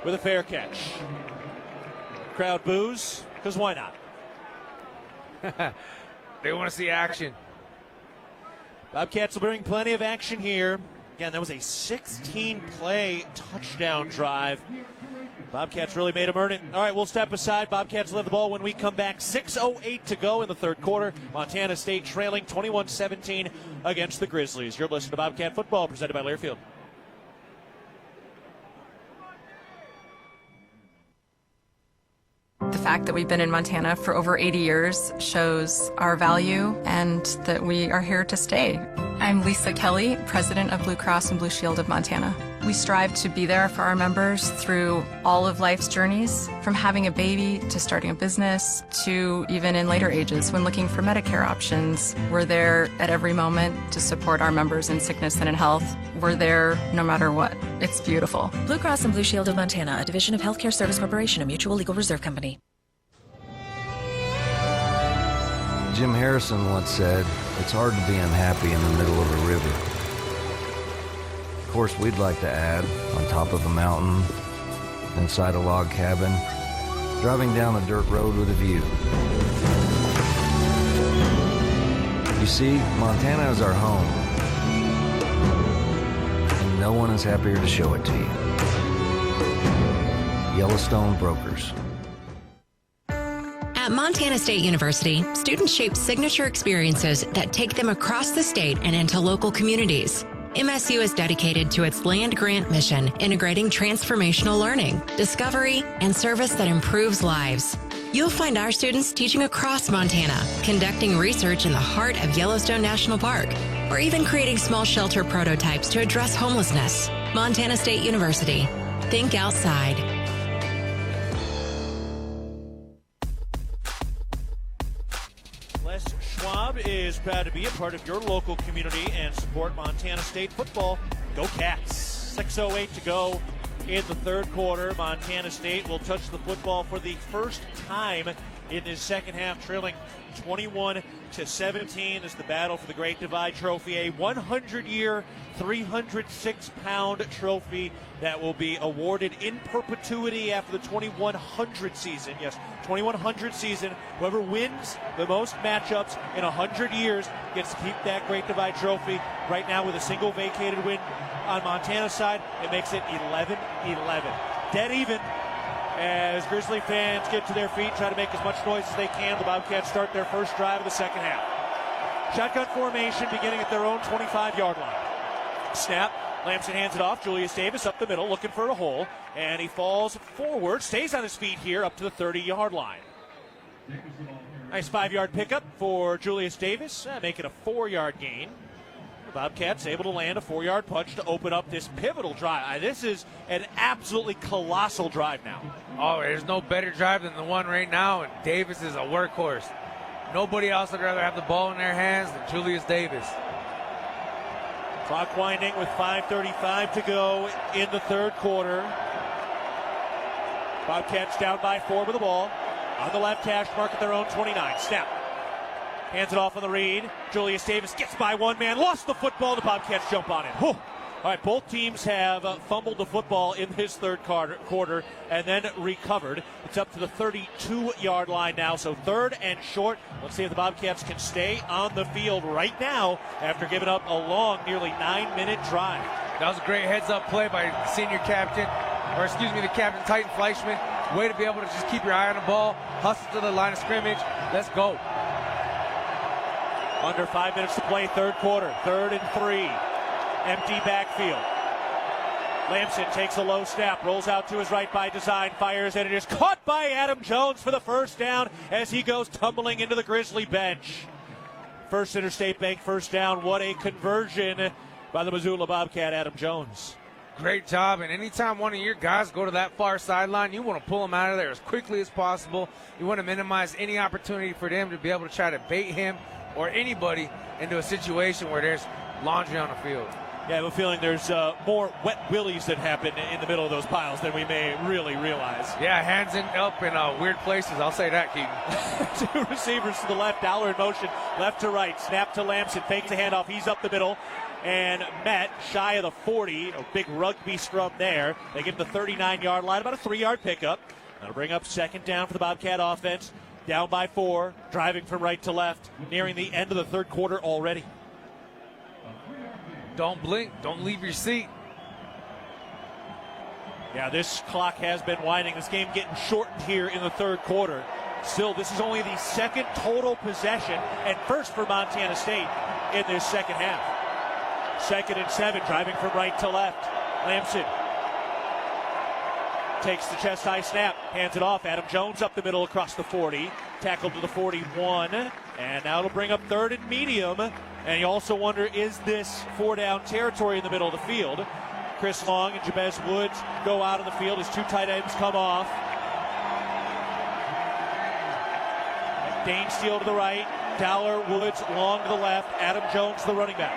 with a fair catch. Crowd boos, because why not? They want to see action. Bobcats will bring plenty of action here. Again, that was a 16-play touchdown drive. Bobcats really made them earn it. All right, we'll step aside. Bobcats will have the ball when we come back. 6:08 to go in the third quarter. Montana State trailing 21-17 against the Grizzlies. You're listening to Bobcat Football, presented by Learfield. The fact that we've been in Montana for over 80 years shows our value and that we are here to stay. I'm Lisa Kelly, president of Blue Cross and Blue Shield of Montana. We strive to be there for our members through all of life's journeys, from having a baby to starting a business to even in later ages when looking for Medicare options. We're there at every moment to support our members in sickness and in health. We're there no matter what. It's beautiful. Blue Cross and Blue Shield of Montana, a division of Healthcare Service Corporation, a mutual legal reserve company. Jim Harrison once said, "It's hard to be unhappy in the middle of a river." Of course, we'd like to add, on top of a mountain, inside a log cabin, driving down a dirt road with a view. You see, Montana is our home, and no one is happier to show it to you. Yellowstone Brokers. At Montana State University, students shape signature experiences that take them across the state and into local communities. MSU is dedicated to its land grant mission, integrating transformational learning, discovery, and service that improves lives. You'll find our students teaching across Montana, conducting research in the heart of Yellowstone National Park, or even creating small shelter prototypes to address homelessness. Montana State University. Think outside. Les Schwab is proud to be a part of your local community and support Montana State football. Go Cats. 6:08 to go in the third quarter. Montana State will touch the football for the first time in this second half, trailing 21-17 as the battle for the Great Divide Trophy, a 100-year, 306-pound trophy that will be awarded in perpetuity after the 2100 season. Yes, 2100 season. Whoever wins the most matchups in 100 years gets to keep that Great Divide Trophy. Right now, with a single vacated win on Montana's side, it makes it 11-11. Dead even. As Grizzly fans get to their feet, try to make as much noise as they can, the Bobcats start their first drive of the second half. Shotgun formation beginning at their own 25-yard line. Snap. Lamson hands it off. Julius Davis up the middle looking for a hole. And he falls forward. Stays on his feet here up to the 30-yard line. Nice 5-yard pickup for Julius Davis. Make it a 4-yard gain. The Bobcats able to land a 4-yard punch to open up this pivotal drive. This is an absolutely colossal drive now. Oh, there's no better drive than the one right now, and Davis is a workhorse. Nobody else would rather have the ball in their hands than Julius Davis. Clock winding with 5:35 to go in the third quarter. Bobcats down by 4 with the ball. On the left hash mark at their own 29. Snap. Hands it off on the read. Julius Davis gets by one man. Lost the football. The Bobcats jump on it. Whew. All right, both teams have fumbled the football in this third quarter and then recovered. It's up to the 32-yard line now, so third and short. Let's see if the Bobcats can stay on the field right now after giving up a long, nearly 9-minute drive. That was a great heads-up play by the senior captain, the captain, Titan Fleischman. Way to be able to just keep your eye on the ball, hustle to the line of scrimmage. Let's go. Under 5 minutes to play, third quarter, 3rd and 3. Empty backfield. Lamson takes a low snap, rolls out to his right by design, fires, and it is caught by Adam Jones for the first down as he goes tumbling into the Grizzly bench. First Interstate Bank first down. What a conversion by the Missoula Bobcat, Adam Jones. Great job, and anytime one of your guys go to that far sideline, you want to pull them out of there as quickly as possible. You want to minimize any opportunity for them to be able to try to bait him or anybody into a situation where there's laundry on the field. Yeah, I have a feeling there's more wet willies that happen in the middle of those piles than we may really realize. Yeah, hands up in weird places. I'll say that, Keaton. Two receivers to the left, Dowler in motion, left to right. Snap to Lamson, fakes the handoff. He's up the middle and met shy of the 40. A big rugby scrum there. They give him the 39-yard line, about a 3-yard pickup. That'll bring up second down for the Bobcat offense. Down by 4, driving from right to left, nearing the end of the third quarter already. Don't blink. Don't leave your seat. Yeah, this clock has been winding. This game getting shortened here in the third quarter. Still, this is only the second total possession and first for Montana State in this second half. 2nd and 7, driving from right to left. Lamson takes the chest high snap, hands it off. Adam Jones up the middle across the 40, tackled to the 41, and now it'll bring up 3rd and medium. And you also wonder, is this 4-down territory in the middle of the field? Chris Long and Jabez Woods go out of the field as 2 tight ends come off. Dane Steele to the right, Dowler, Woods, Long to the left, Adam Jones the running back.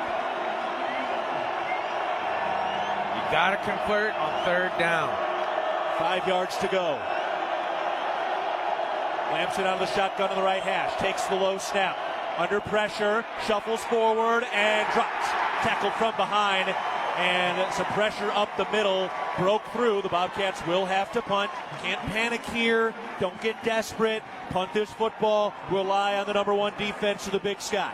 You got to convert on 3rd down. 5 yards to go. Lamson out of the shotgun on the right hash, takes the low snap. Under pressure, shuffles forward and drops. Tackled from behind, and some pressure up the middle. Broke through. The Bobcats will have to punt. Can't panic here. Don't get desperate. Punt this football. Rely on the number 1 defense of the Big Sky.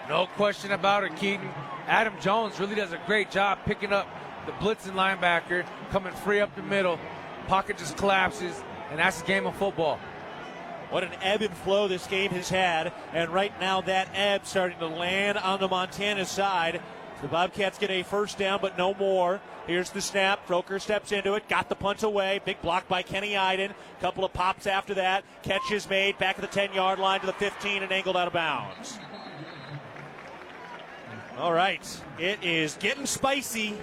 No question about it, Keaton. Adam Jones really does a great job picking up the blitzing linebacker, coming free up the middle, pocket just collapses, and that's the game of football. What an ebb and flow this game has had, and right now that ebb starting to land on the Montana side. The Bobcats get a first down, but no more. Here's the snap. Froker steps into it, got the punt away. Big block by Kenny Iden. Couple of pops after that. Catch is made back at the 10-yard line to the 15 and angled out of bounds. All right, it is getting spicy,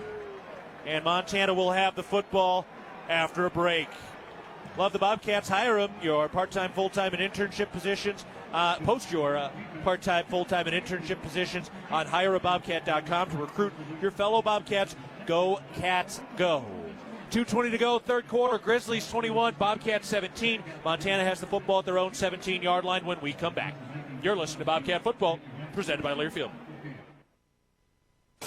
and Montana will have the football after a break. Love the Bobcats. Hire them. Your part-time, full-time, and internship positions. Post your part-time, full-time, and internship positions on hireabobcat.com to recruit your fellow Bobcats. Go Cats, go. 2:20 to go, third quarter. Grizzlies 21, Bobcats 17. Montana has the football at their own 17-yard line when we come back. You're listening to Bobcat Football, presented by Learfield.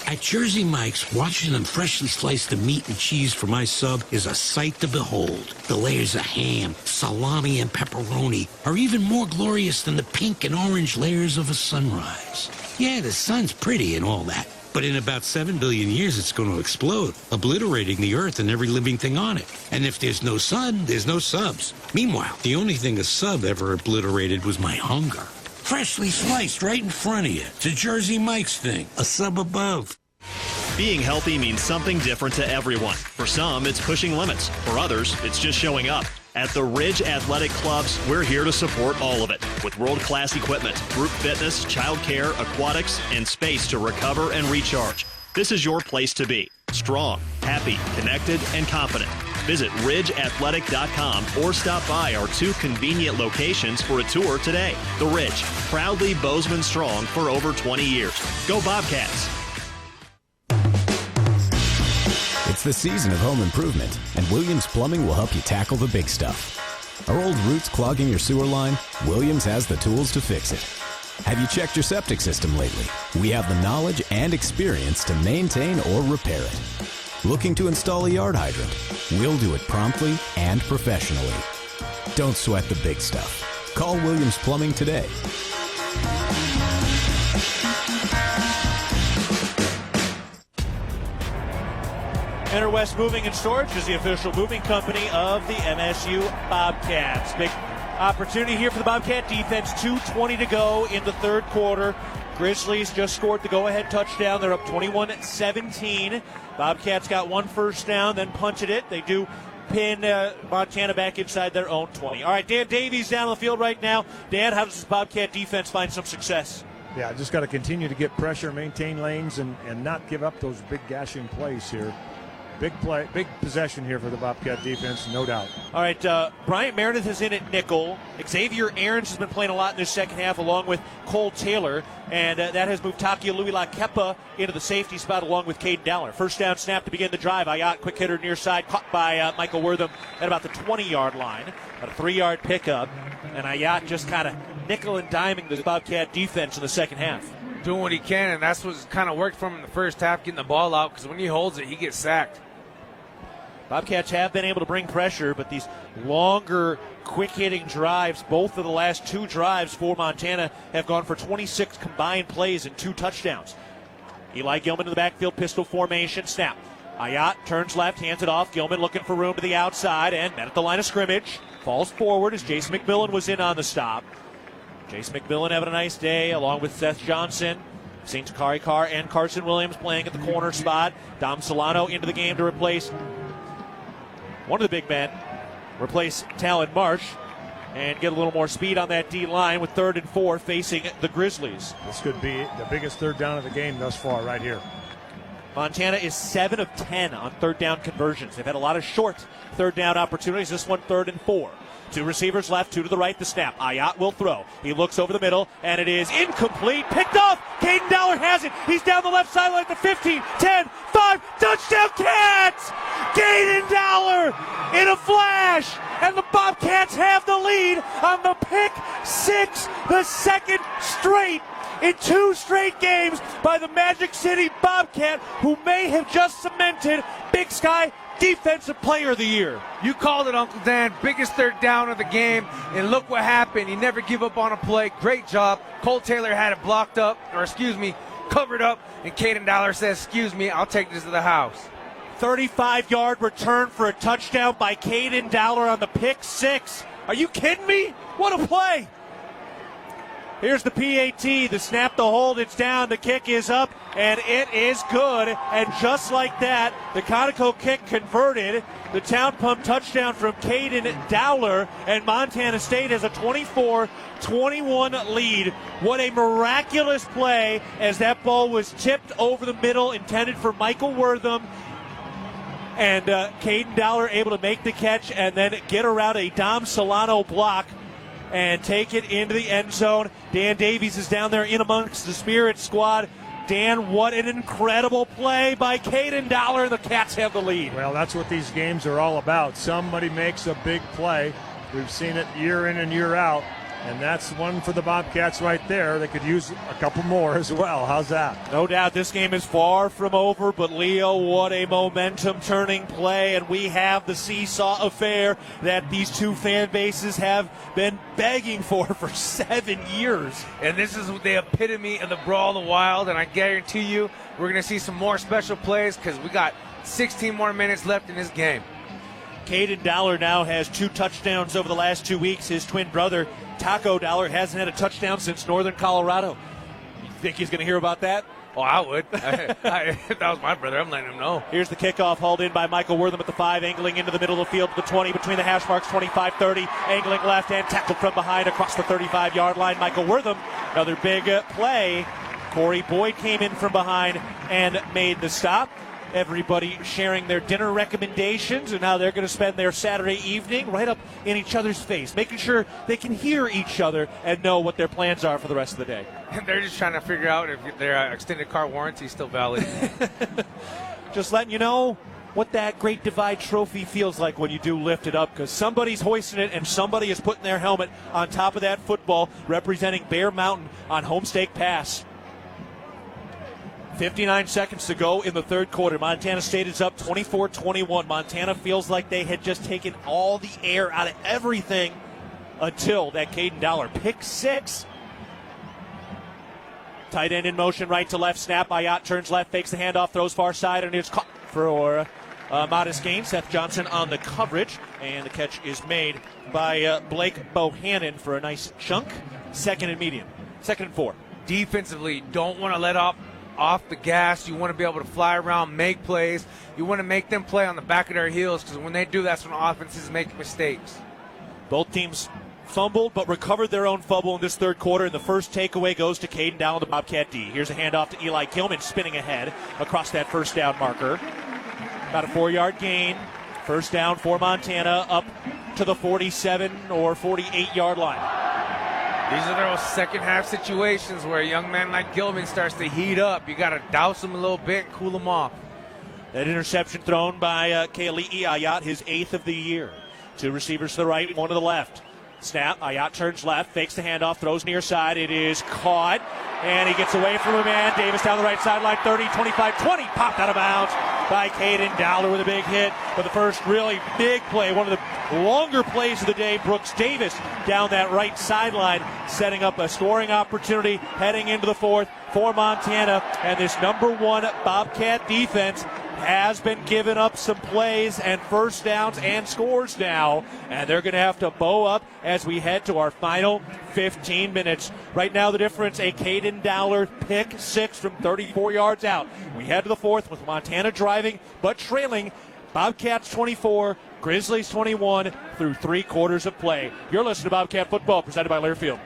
At Jersey Mike's, watching them freshly slice the meat and cheese for my sub is a sight to behold. The layers of ham, salami, and pepperoni are even more glorious than the pink and orange layers of a sunrise. Yeah, the sun's pretty and all that, but in about 7 billion years it's going to explode, obliterating the earth and every living thing on it. And if there's no sun, there's no subs. Meanwhile, the only thing a sub ever obliterated was my hunger. Freshly sliced right in front of you. It's a Jersey Mike's thing. A sub above. Being healthy means something different to everyone. For some, it's pushing limits. For others, it's just showing up. At the Ridge Athletic Clubs, we're here to support all of it. With world-class equipment, group fitness, childcare, aquatics, and space to recover and recharge. This is your place to be. Strong, happy, connected, and confident. Visit ridgeathletic.com or stop by our 2 convenient locations for a tour today. The Ridge, proudly Bozeman strong for over 20 years. Go Bobcats! It's the season of home improvement, and Williams Plumbing will help you tackle the big stuff. Are old roots clogging your sewer line? Williams has the tools to fix it. Have you checked your septic system lately? We have the knowledge and experience to maintain or repair it. Looking to install a yard hydrant? We'll do it promptly and professionally. Don't sweat the big stuff. Call Williams Plumbing today. Interwest Moving and Storage is the official moving company of the MSU Bobcats. Big opportunity here for the Bobcat defense. 2:20 to go in the third quarter. Grizzlies just scored the go-ahead touchdown. They're up 21-17. Bobcats got one first down, then punted it. They do pin Montana back inside their own 20. All right, Dan Davies down on the field right now. Dan, how does this Bobcat defense find some success? Yeah, just got to continue to get pressure, maintain lanes, and not give up those big gashing plays here. Big play, big possession here for the Bobcat defense, no doubt. All right, Bryant Meredith is in at nickel. Xavier Aarons has been playing a lot in this second half along with Cole Taylor, and that has moved Takia Louis-Lakepa into the safety spot along with Caden Dowler. First down snap to begin the drive. Ayat, quick hitter near side, caught by Michael Wortham at about the 20-yard line. About a 3-yard pickup, and Ayat just kind of nickel and diming the Bobcat defense in the second half. Doing what he can, and that's what's kind of worked for him in the first half, getting the ball out, because when he holds it, he gets sacked. Bobcats have been able to bring pressure, but these longer, quick-hitting drives, both of the last 2 drives for Montana have gone for 26 combined plays and 2 touchdowns. Eli Gilman in the backfield, pistol formation, snap. Ayat turns left, hands it off. Gilman looking for room to the outside and met at the line of scrimmage. Falls forward as Jason McMillan was in on the stop. Jason McMillan having a nice day along with Seth Johnson. Seen Takari Carr and Carson Williams playing at the corner spot. Dom Solano into the game to replace one of the big men, replace Talon Marsh, and get a little more speed on that D-line with 3rd and 4 facing the Grizzlies. This could be the biggest third down of the game thus far right here. Montana is 7 of 10 on third down conversions. They've had a lot of short third down opportunities. This one 3rd and 4. 2 receivers left, 2 to the right, the snap. Ayat will throw. He looks over the middle, and it is incomplete. Picked off. Caden Dowler has it. He's down the left sideline at the 15, 10, 5. Touchdown Cats! Caden Dowler in a flash, and the Bobcats have the lead on the pick 6, the second straight in 2 straight games by the Magic City Bobcat, who may have just cemented Big Sky Defensive Player of the Year. You called it, Uncle Dan. Biggest third down of the game, and look what happened. He never give up on a play. Great job. Cole Taylor had it blocked up, covered up, and Caden Dowler says, excuse me, I'll take this to the house. 35-yard return for a touchdown by Caden Dowler on the pick six. Are you kidding me? What a play. Here's the PAT, the snap, the hold, it's down, the kick is up, and it is good. And just like that, the Conoco kick converted. The Town Pump touchdown from Caden Dowler, and Montana State has a 24-21 lead. What a miraculous play as that ball was tipped over the middle, intended for Michael Wortham. And Caden Dowler able to make the catch and then get around a Dom Solano block and take it into the end zone. Dan Davies is down there in amongst the Spirit squad. Dan, what an incredible play by Caden Dowler. The Cats have the lead. Well, that's what these games are all about. Somebody makes a big play. We've seen it year in and year out. And that's one for the Bobcats right there. They could use a couple more as well. How's that? No doubt this game is far from over, but Leo, what a momentum-turning play. And we have the seesaw affair that these two fan bases have been begging for 7 years. And this is the epitome of the Brawl of the Wild, and I guarantee you we're going to see some more special plays because we got 16 more minutes left in this game. Caden Dowler now has 2 touchdowns over the last 2 weeks. His twin brother, Taco Dowler, hasn't had a touchdown since Northern Colorado. You think he's going to hear about that? Oh, I would. If that was my brother, I'm letting him know. Here's the kickoff, hauled in by Michael Wortham at the 5, angling into the middle of the field to the 20, between the hash marks, 25-30, angling left and tackled from behind across the 35-yard line. Michael Wortham, another big play. Corey Boyd came in from behind and made the stop. Everybody sharing their dinner recommendations and how they're going to spend their Saturday evening right up in each other's face, making sure they can hear each other and know what their plans are for the rest of the day. They're just trying to figure out if their extended car warranty is still valid. Just letting you know what that Great Divide trophy feels like when you do lift it up, because somebody's hoisting it and somebody is putting their helmet on top of that football representing Bear Mountain on Homestake Pass. 59 seconds to go in the third quarter. Montana State is up 24-21. Montana feels like they had just taken all the air out of everything until that Caden Dowler pick six. Tight end in motion, right to left, snap. Ayat turns left, fakes the handoff, throws far side, and it's caught for modest gain. Seth Johnson on the coverage, and the catch is made by Blake Bohannon for a nice chunk. Second and medium. 2nd and 4. Defensively, don't want to let off the gas. You want to be able to fly around, make plays. You want to make them play on the back of their heels, because when they do, that's when offenses make mistakes. Both teams fumbled but recovered their own fumble in this third quarter, and the first takeaway goes to Caden Dowler, the Bobcat D. Here's a handoff to Eli Gilman, spinning ahead across that first down marker. About a 4-yard gain. First down for Montana, up to the 47 or 48-yard line. These are those second-half situations where a young man like Gilman starts to heat up. You got to douse him a little bit and cool him off. That interception thrown by Kali'i Ayat, his 8th of the year. 2 receivers to the right, 1 to the left. Snap, Ayat turns left, fakes the handoff, throws near side. It is caught, and he gets away from a man. Davis down the right sideline, 30, 25, 20, popped out of bounds by Caden Dowler with a big hit. But the first really big play, one of the longer plays of the day, Brooks Davis down that right sideline, setting up a scoring opportunity heading into the fourth for Montana. And this number 1 Bobcat defense has been giving up some plays and first downs and scores now, and they're going to have to bow up as we head to our final 15 minutes. Right now the difference, a Caden Dowler pick 6 from 34 yards out. We head to the fourth with Montana driving but trailing. Bobcats 24, Grizzlies 21 through 3 quarters of play. You're listening to Bobcat Football, presented by Learfield.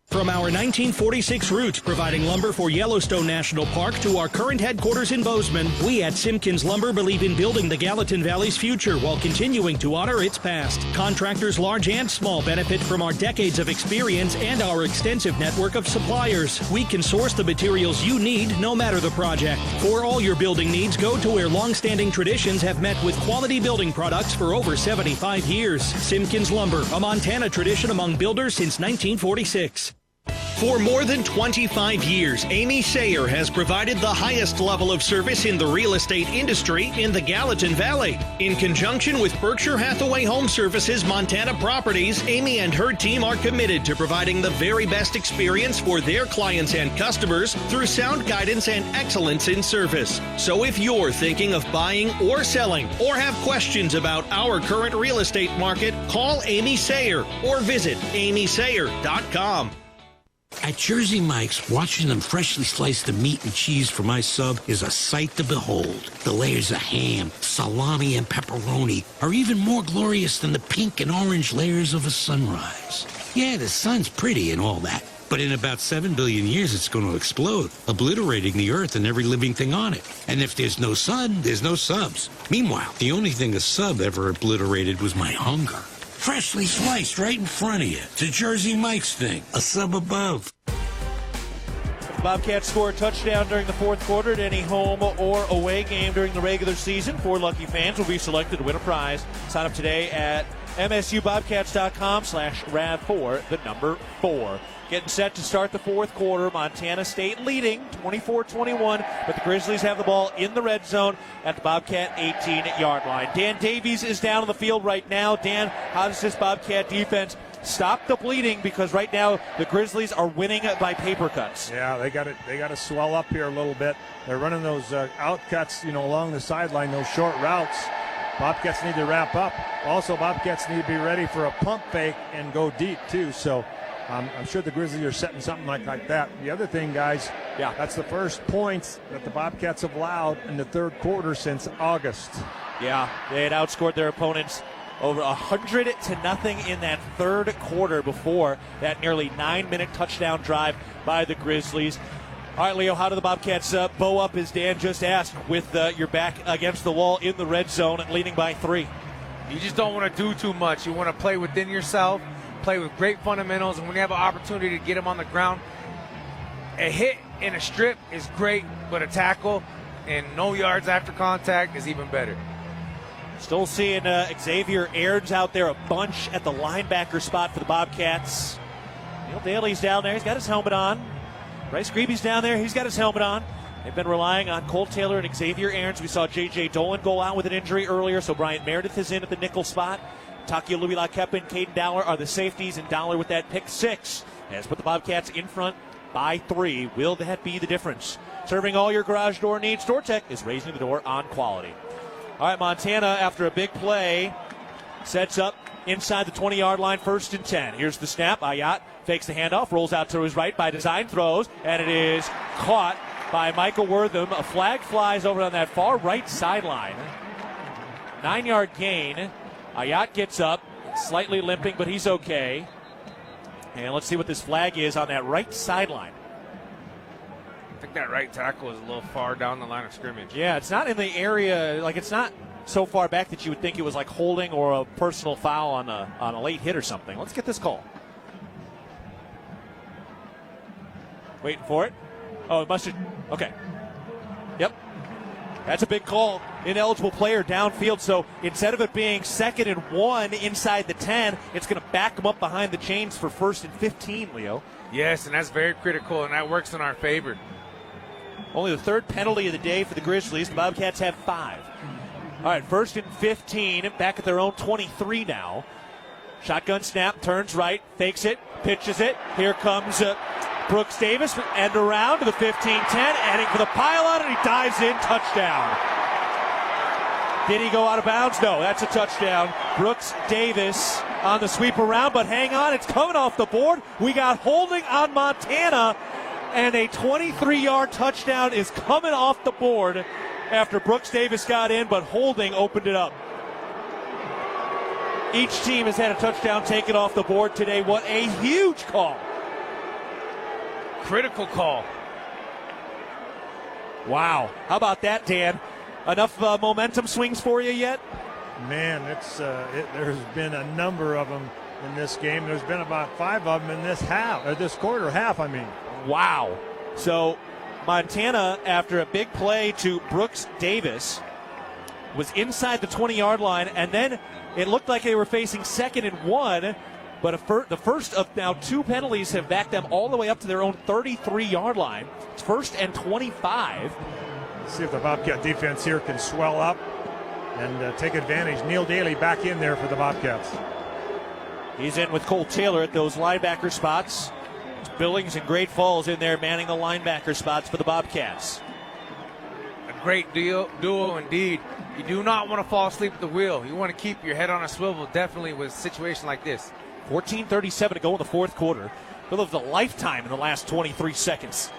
From our 1946 roots providing lumber for Yellowstone National Park to our current headquarters in Bozeman, we at Simpkins Lumber believe in building the Gallatin Valley's future while continuing to honor its past. Contractors large and small benefit from our decades of experience and our extensive network of suppliers. We can source the materials you need no matter the project. For all your building needs, go to where long-standing traditions have met with quality building products for over 75 years. Simpkins Lumber, a Montana tradition among builders since 1946. For more than 25 years, Amy Sayer has provided the highest level of service in the real estate industry in the Gallatin Valley. In conjunction with Berkshire Hathaway Home Services Montana Properties, Amy and her team are committed to providing the very best experience for their clients and customers through sound guidance and excellence in service. So if you're thinking of buying or selling or have questions about our current real estate market, call Amy Sayer or visit amysayer.com. At Jersey Mike's, watching them freshly slice the meat and cheese for my sub is a sight to behold. The layers of ham, salami, and pepperoni are even more glorious than the pink and orange layers of a sunrise. Yeah, the sun's pretty and all that, but in about 7 billion years it's going to explode, obliterating the earth and every living thing on it. And if there's no sun, there's no subs. Meanwhile, the only thing a sub ever obliterated was my hunger. Freshly sliced right in front of you. It's a Jersey Mike's thing. A sub above. The Bobcats score a touchdown during the fourth quarter at any home or away game during the regular season. 4 lucky fans will be selected to win a prize. Sign up today at msubobcats.com/RAV4, the number 4. Getting set to start the fourth quarter. Montana State leading 24-21, but the Grizzlies have the ball in the red zone at the Bobcat 18-yard line. Dan Davies is down on the field right now. Dan, how does this Bobcat defense stop the bleeding? Because right now the Grizzlies are winning by paper cuts. Yeah, they got to swell up here a little bit. They're running those out cuts, along the sideline, those short routes. Bobcats need to wrap up. Also, Bobcats need to be ready for a pump fake and go deep too. So I'm sure the Grizzlies are setting something like that. The other thing, guys, that's the first points that the Bobcats have allowed in the third quarter since August. Yeah, they had outscored their opponents over 100-0 in that third quarter before that nearly 9-minute touchdown drive by the Grizzlies. All right, Leo, how do the Bobcats bow up, as Dan just asked, with your back against the wall in the red zone and leading by 3? You just don't want to do too much. You want to play within yourself, play with great fundamentals, and when you have an opportunity to get them on the ground, a hit in a strip is great, but a tackle and no yards after contact is even better. Still seeing Xavier Airns out there a bunch at the linebacker spot for the Bobcats. Neil Daly's down there. He's got his helmet on. Bryce Greeby's down there. He's got his helmet on. They've been relying on Cole Taylor and Xavier Airns. We saw J.J. Dolan go out with an injury earlier, so Bryant Meredith is in at the nickel spot. Takia Louis-Lakepa and Caden Dowler are the safeties, and Dowler with that pick 6 has put the Bobcats in front by 3. Will that be the difference? Serving all your garage door needs, StoreTech is raising the door on quality. All right, Montana, after a big play, sets up inside the 20-yard line, 1st and 10. Here's the snap. Ayat fakes the handoff, rolls out to his right by design, throws, and it is caught by Michael Wortham. A flag flies over on that far right sideline. 9-yard gain. Ayat gets up, slightly limping, but he's okay. And let's see what this flag is on that right sideline. I think that right tackle is a little far down the line of scrimmage. Yeah, it's not in the area, it's not so far back that you would think it was like holding or a personal foul on a late hit or something. Let's get this call. Waiting for it. Oh, it must have. Okay. Yep. That's a big call. Ineligible player downfield. So instead of it being 2nd and 1 inside the 10, it's going to back them up behind the chains for 1st and 15, Leo. Yes, and that's very critical, and that works in our favor. Only the 3rd penalty of the day for the Grizzlies. The Bobcats have 5. All right, 1st and 15, back at their own 23 now. Shotgun snap, turns right, fakes it, pitches it. Here comes Brooks Davis, end around to the 15-10, heading for the pylon, and he dives in, touchdown. Did he go out of bounds? No, that's a touchdown. Brooks Davis on the sweep around, but hang on, it's coming off the board. We got holding on Montana, and a 23-yard touchdown is coming off the board after Brooks Davis got in, but holding opened it up. Each team has had a touchdown taken off the board today. What a huge call. Critical call. Wow. How about that, Dan? Enough momentum swings for you yet? Man, there's been a number of them in this game. There's been about 5 of them in this quarter half. Wow. So Montana, after a big play to Brooks Davis, was inside the 20-yard line, and then it looked like they were facing 2nd and 1. But the first of now 2 penalties have backed them all the way up to their own 33-yard line. It's 1st and 25. Let's see if the Bobcat defense here can swell up and take advantage. Neil Daly back in there for the Bobcats. He's in with Cole Taylor at those linebacker spots. It's Billings and Great Falls in there manning the linebacker spots for the Bobcats. A great duo indeed. You do not want to fall asleep at the wheel. You want to keep your head on a swivel, definitely with a situation like this. 14:37 to go in the fourth quarter. We lived a lifetime in the last 23 seconds.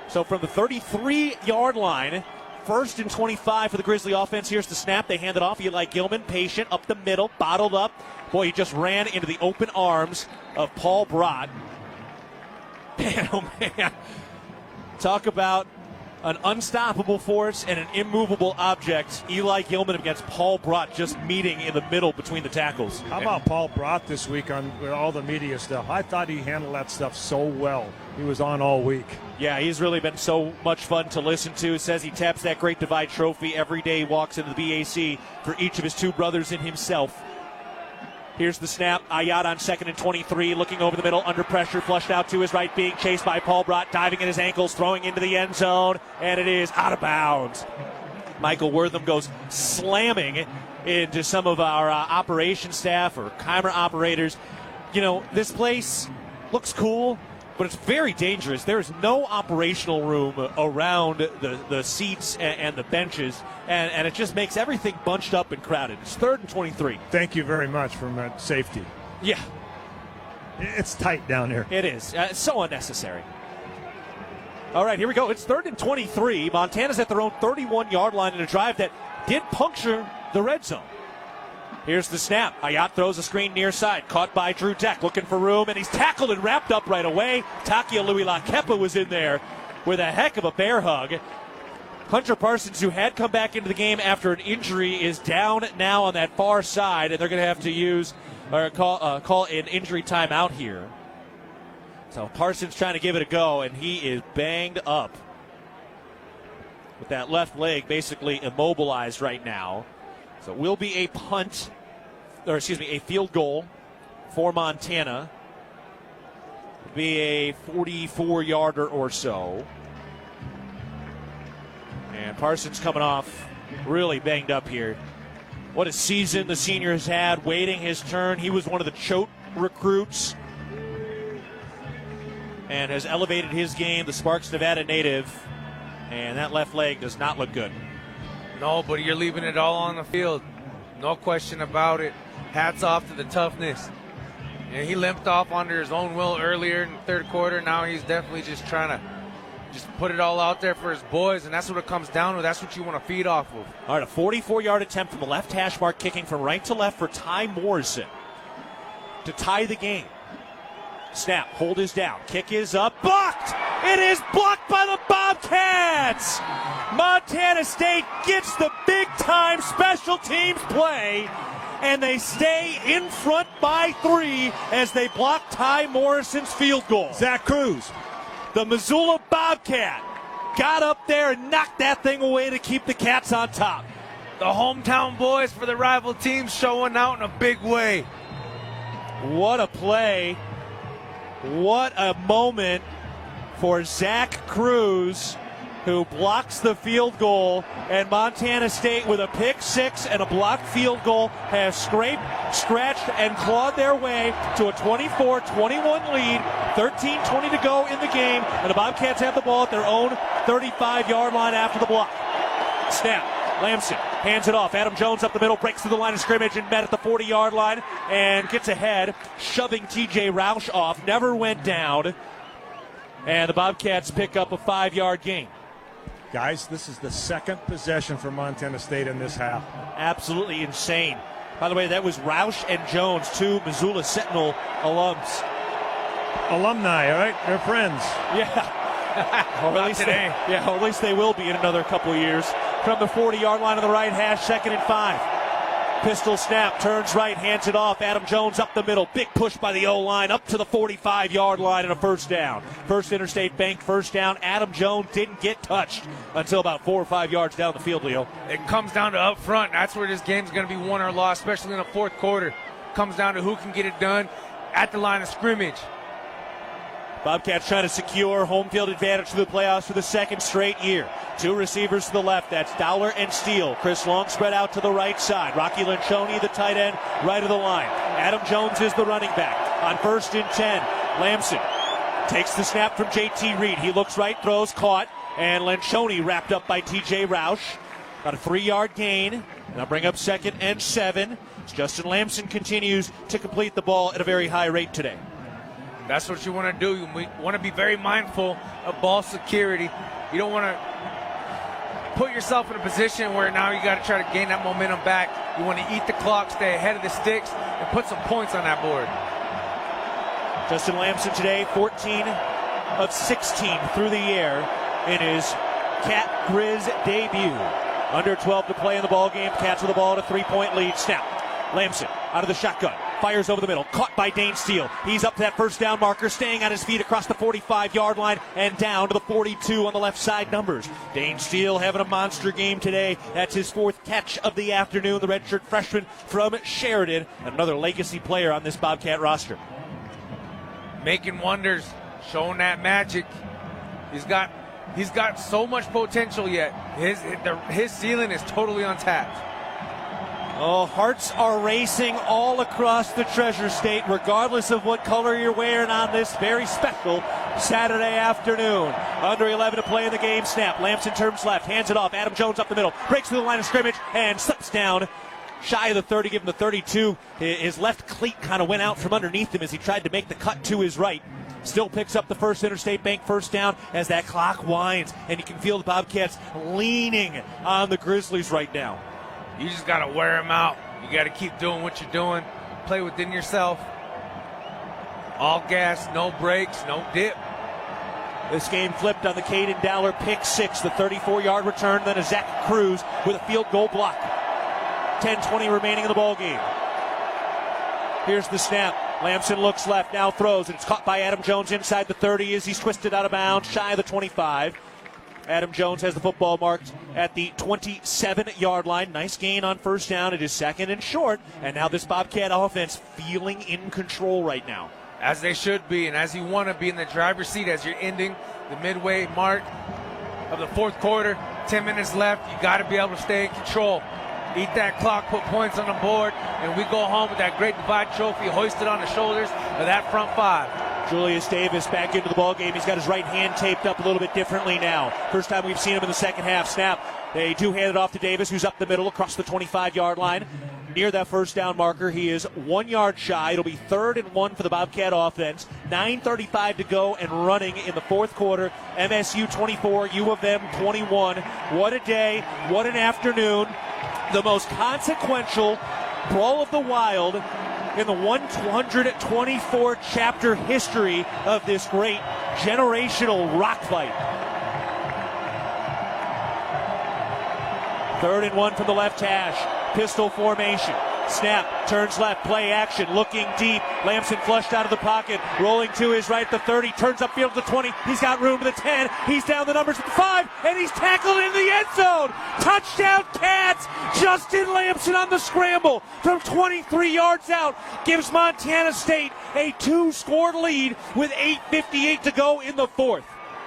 So from the 33-yard line, 1st and 25 for the Grizzly offense. Here's the snap. They hand it off. Eli Gilman, patient, up the middle, bottled up. Boy, he just ran into the open arms of Paul Brott. Man, oh man. Talk about an unstoppable force and an immovable object. Eli Gilman against Paul Brott just meeting in the middle between the tackles. How about Paul Brott this week on all the media stuff? I thought he handled that stuff so well. He was on all week. Yeah, he's really been so much fun to listen to. Says he taps that Great Divide trophy every day he walks into the BAC for each of his 2 brothers and himself. Here's the snap. Ayat on 2nd and 23, looking over the middle, under pressure, flushed out to his right, being chased by Paul Brott, diving at his ankles, throwing into the end zone, and it is out of bounds. Michael Wortham goes slamming into some of our operation staff or camera operators. You know, this place looks cool, but it's very dangerous. There is no operational room around the seats and the benches, and it just makes everything bunched up and crowded. It's 3rd and 23. Thank you very much for safety. Yeah. It's tight down here. It is. It's so unnecessary. All right, here we go. It's 3rd and 23. Montana's at their own 31-yard line in a drive that did puncture the red zone. Here's the snap. Ayat throws a screen near side. Caught by Drew Deck, looking for room, and he's tackled and wrapped up right away. Takia Louis-Lakepa was in there with a heck of a bear hug. Hunter Parsons, who had come back into the game after an injury, is down now on that far side, and they're going to have to use or call an injury timeout here. So Parsons trying to give it a go, and he is banged up with that left leg basically immobilized right now. So it will be a a field goal for Montana. It'll be a 44-yarder or so. And Parsons coming off really banged up here. What a season the senior has had, waiting his turn. He was one of the Choate recruits and has elevated his game, the Sparks Nevada native. And that left leg does not look good. No, but you're leaving it all on the field. No question about it. Hats off to the toughness. And he limped off under his own will earlier in the 3rd quarter. Now he's definitely just trying to just put it all out there for his boys, and that's what it comes down to. That's what you want to feed off of. All right, a 44-yard attempt from the left hash mark, kicking from right to left for Ty Morrison to tie the game. Snap, hold is down, kick is up, blocked! It is blocked by the Bobcats! Montana State gets the big-time special teams play, and they stay in front by 3 as they block Ty Morrison's field goal. Zach Cruz, the Missoula Bobcat, got up there and knocked that thing away to keep the Cats on top. The hometown boys for the rival teams showing out in a big way. What a play. What a moment for Zach Cruz, who blocks the field goal, and Montana State with a pick 6 and a blocked field goal has scraped, scratched, and clawed their way to a 24-21 lead. 13:20 to go in the game, and the Bobcats have the ball at their own 35-yard line after the block. Snap. Lamson hands it off. Adam Jones up the middle, breaks through the line of scrimmage and met at the 40-yard line and gets ahead, shoving TJ Roush off. Never went down. And the Bobcats pick up a 5-yard gain. Guys, this is the 2nd possession for Montana State in this half. Absolutely insane. By the way, that was Roush and Jones, 2 Missoula Sentinel alums. Alumni, all right? They're friends. Yeah. Or at least they will be in another couple of years. From the 40-yard line on the right hash, 2nd and 5. Pistol snap, turns right, hands it off. Adam Jones up the middle. Big push by the O-line up to the 45-yard line and a first down. First Interstate Bank first down. Adam Jones didn't get touched until about 4 or 5 yards down the field, Leo. It comes down to up front. That's where this game's going to be won or lost, especially in the 4th quarter. Comes down to who can get it done. at the line of scrimmage. Bobcats trying to secure home field advantage to the playoffs for the second straight year. Two receivers to the left. That's Dowler and Steele. Chris Long spread out to the right side. Rocky Lencioni, the tight end, right of the line. Adam Jones is the running back. On 1st and 10, Lamson takes the snap from J.T. Reed. He looks right, throws, caught, and Lencioni wrapped up by T.J. Roush. About a 3-yard gain. Now bring up 2nd and 7. As Justin Lamson continues to complete the ball at a very high rate today. That's what you want to do. You want to be very mindful of ball security. You don't want to put yourself in a position where now you got to try to gain that momentum back. You want to eat the clock, stay ahead of the sticks, and put some points on that board. Justin Lamson today, 14 of 16 through the air in his Cat Grizz debut. Under 12 to play in the ball game. Cats with the ball at a 3-point lead. Snap. Lamson out of the shotgun. Fires over the middle. Caught by Dane Steele. He's up to that first down marker. Staying on his feet across the 45-yard line and down to the 42 on the left side numbers. Dane Steele having a monster game today. That's his 4th catch of the afternoon. The redshirt freshman from Sheridan. Another legacy player on this Bobcat roster. Making wonders. Showing that magic. He's got so much potential yet. His ceiling is totally untapped. Oh, hearts are racing all across the Treasure State, regardless of what color you're wearing on this very special Saturday afternoon. Under 11 to play in the game. Snap. Lamson turns left, hands it off. Adam Jones up the middle, breaks through the line of scrimmage, and slips down shy of the 30, give him the 32. His left cleat kind of went out from underneath him as he tried to make the cut to his right. Still picks up the first Interstate Bank first down as that clock winds, and you can feel the Bobcats leaning on the Grizzlies right now. You just got to wear them out. You got to keep doing what you're doing. Play within yourself. All gas, no brakes, no dip. This game flipped on the Caden Dowler pick 6, the 34-yard return, then a Zach Cruz with a field goal block. 10-20 remaining in the ball game. Here's the snap. Lamson looks left, now throws, and it's caught by Adam Jones inside the 30 as he's twisted out of bounds, shy of the 25. Adam Jones has the football marked at the 27-yard line. Nice gain on first down. It is 2nd and short, and now this Bobcat offense feeling in control right now. As they should be, and as you want to be in the driver's seat as you're ending the midway mark of the 4th quarter. 10 minutes left. You got to be able to stay in control. Eat that clock, put points on the board, and we go home with that great divide trophy hoisted on the shoulders of that front 5. Julius Davis back into the ball game. He's got his right hand taped up a little bit differently now. First time we've seen him in the second half. Snap. They do hand it off to Davis, who's up the middle across the 25-yard line. Near that first down marker, he is 1 yard shy. It'll be 3rd and 1 for the Bobcat offense. 9:35 to go and running in the 4th quarter. MSU 24, U of M 21. What a day. What an afternoon. The most consequential Brawl of the Wild in the 124 chapter history of this great generational rock fight. 3rd and 1 from the left hash. Pistol formation. Snap, turns left, play action, looking deep. Lamson flushed out of the pocket, rolling to his right at the 30, turns upfield to the 20. He's got room to the 10. He's down the numbers at the 5, and he's tackled in the end zone. Touchdown, Cats! Justin Lamson on the scramble from 23 yards out gives Montana State a 2-score lead with 8:58 to go in the 4th.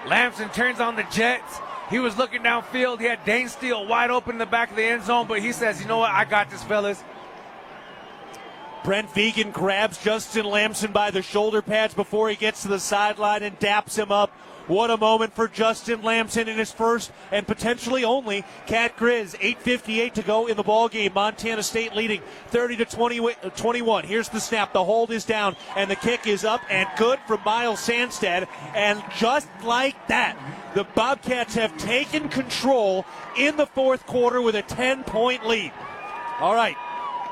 Lamson turns on the Jets. He was looking downfield. He had Dane Steele wide open in the back of the end zone, but he says, you know what, I got this, fellas. Brent Vegan grabs Justin Lamson by the shoulder pads before he gets to the sideline and daps him up. What a moment for Justin Lamson in his first and potentially only Cat Grizz. 8:58 to go in the ball game. Montana State leading 30-21. Here's the snap. The hold is down, and the kick is up and good from Miles Sandstad. And just like that, the Bobcats have taken control in the 4th quarter with a 10-point lead. All right,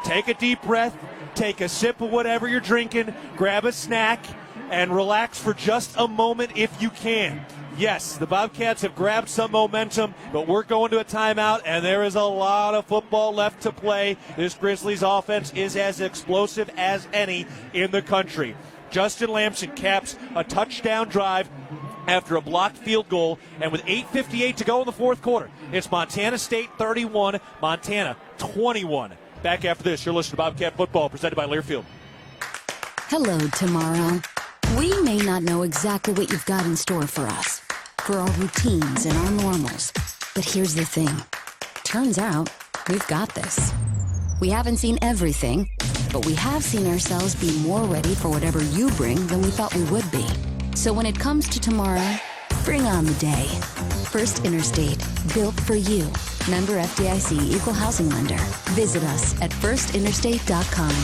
take a deep breath. Take a sip of whatever you're drinking, grab a snack, and relax for just a moment if you can. Yes, the Bobcats have grabbed some momentum, but we're going to a timeout, and there is a lot of football left to play. This Grizzlies offense is as explosive as any in the country. Justin Lamson caps a touchdown drive after a blocked field goal, and with 8:58 to go in the 4th quarter, it's Montana State 31, Montana 21. Back after this, you're listening to Bobcat Football, presented by Learfield. Hello, tomorrow. We may not know exactly what you've got in store for us, for our routines and our normals. But here's the thing. Turns out, we've got this. We haven't seen everything, but we have seen ourselves be more ready for whatever you bring than we thought we would be. So when it comes to tomorrow, bring on the day. First Interstate, built for you. Member FDIC Equal Housing Lender. Visit us at firstinterstate.com.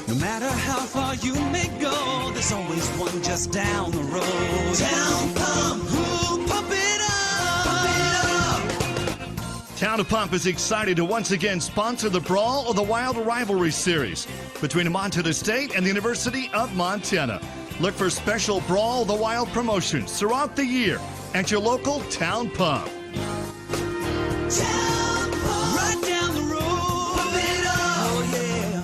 No matter how far you may go, there's always one just down the road. Town Pump, who pump it up, pump it up. Town of Pump is excited to once again sponsor the Brawl of the Wild Rivalry Series between Montana State and the University of Montana. Look for special Brawl of the Wild promotions throughout the year at your local Town Pump. Town Pump, right down the road, pump it up, oh yeah.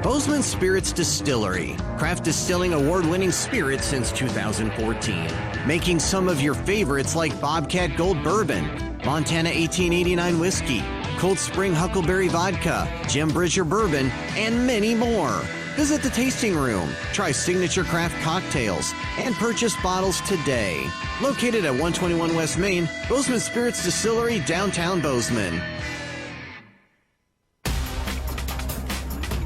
Bozeman Spirits Distillery, craft distilling award-winning spirits since 2014. Making some of your favorites like Bobcat Gold Bourbon, Montana 1889 Whiskey, Cold Spring Huckleberry Vodka, Jim Bridger Bourbon, and many more. Visit the tasting room, try signature craft cocktails, and purchase bottles today. Located at 121 West Main, Bozeman Spirits Distillery, downtown Bozeman.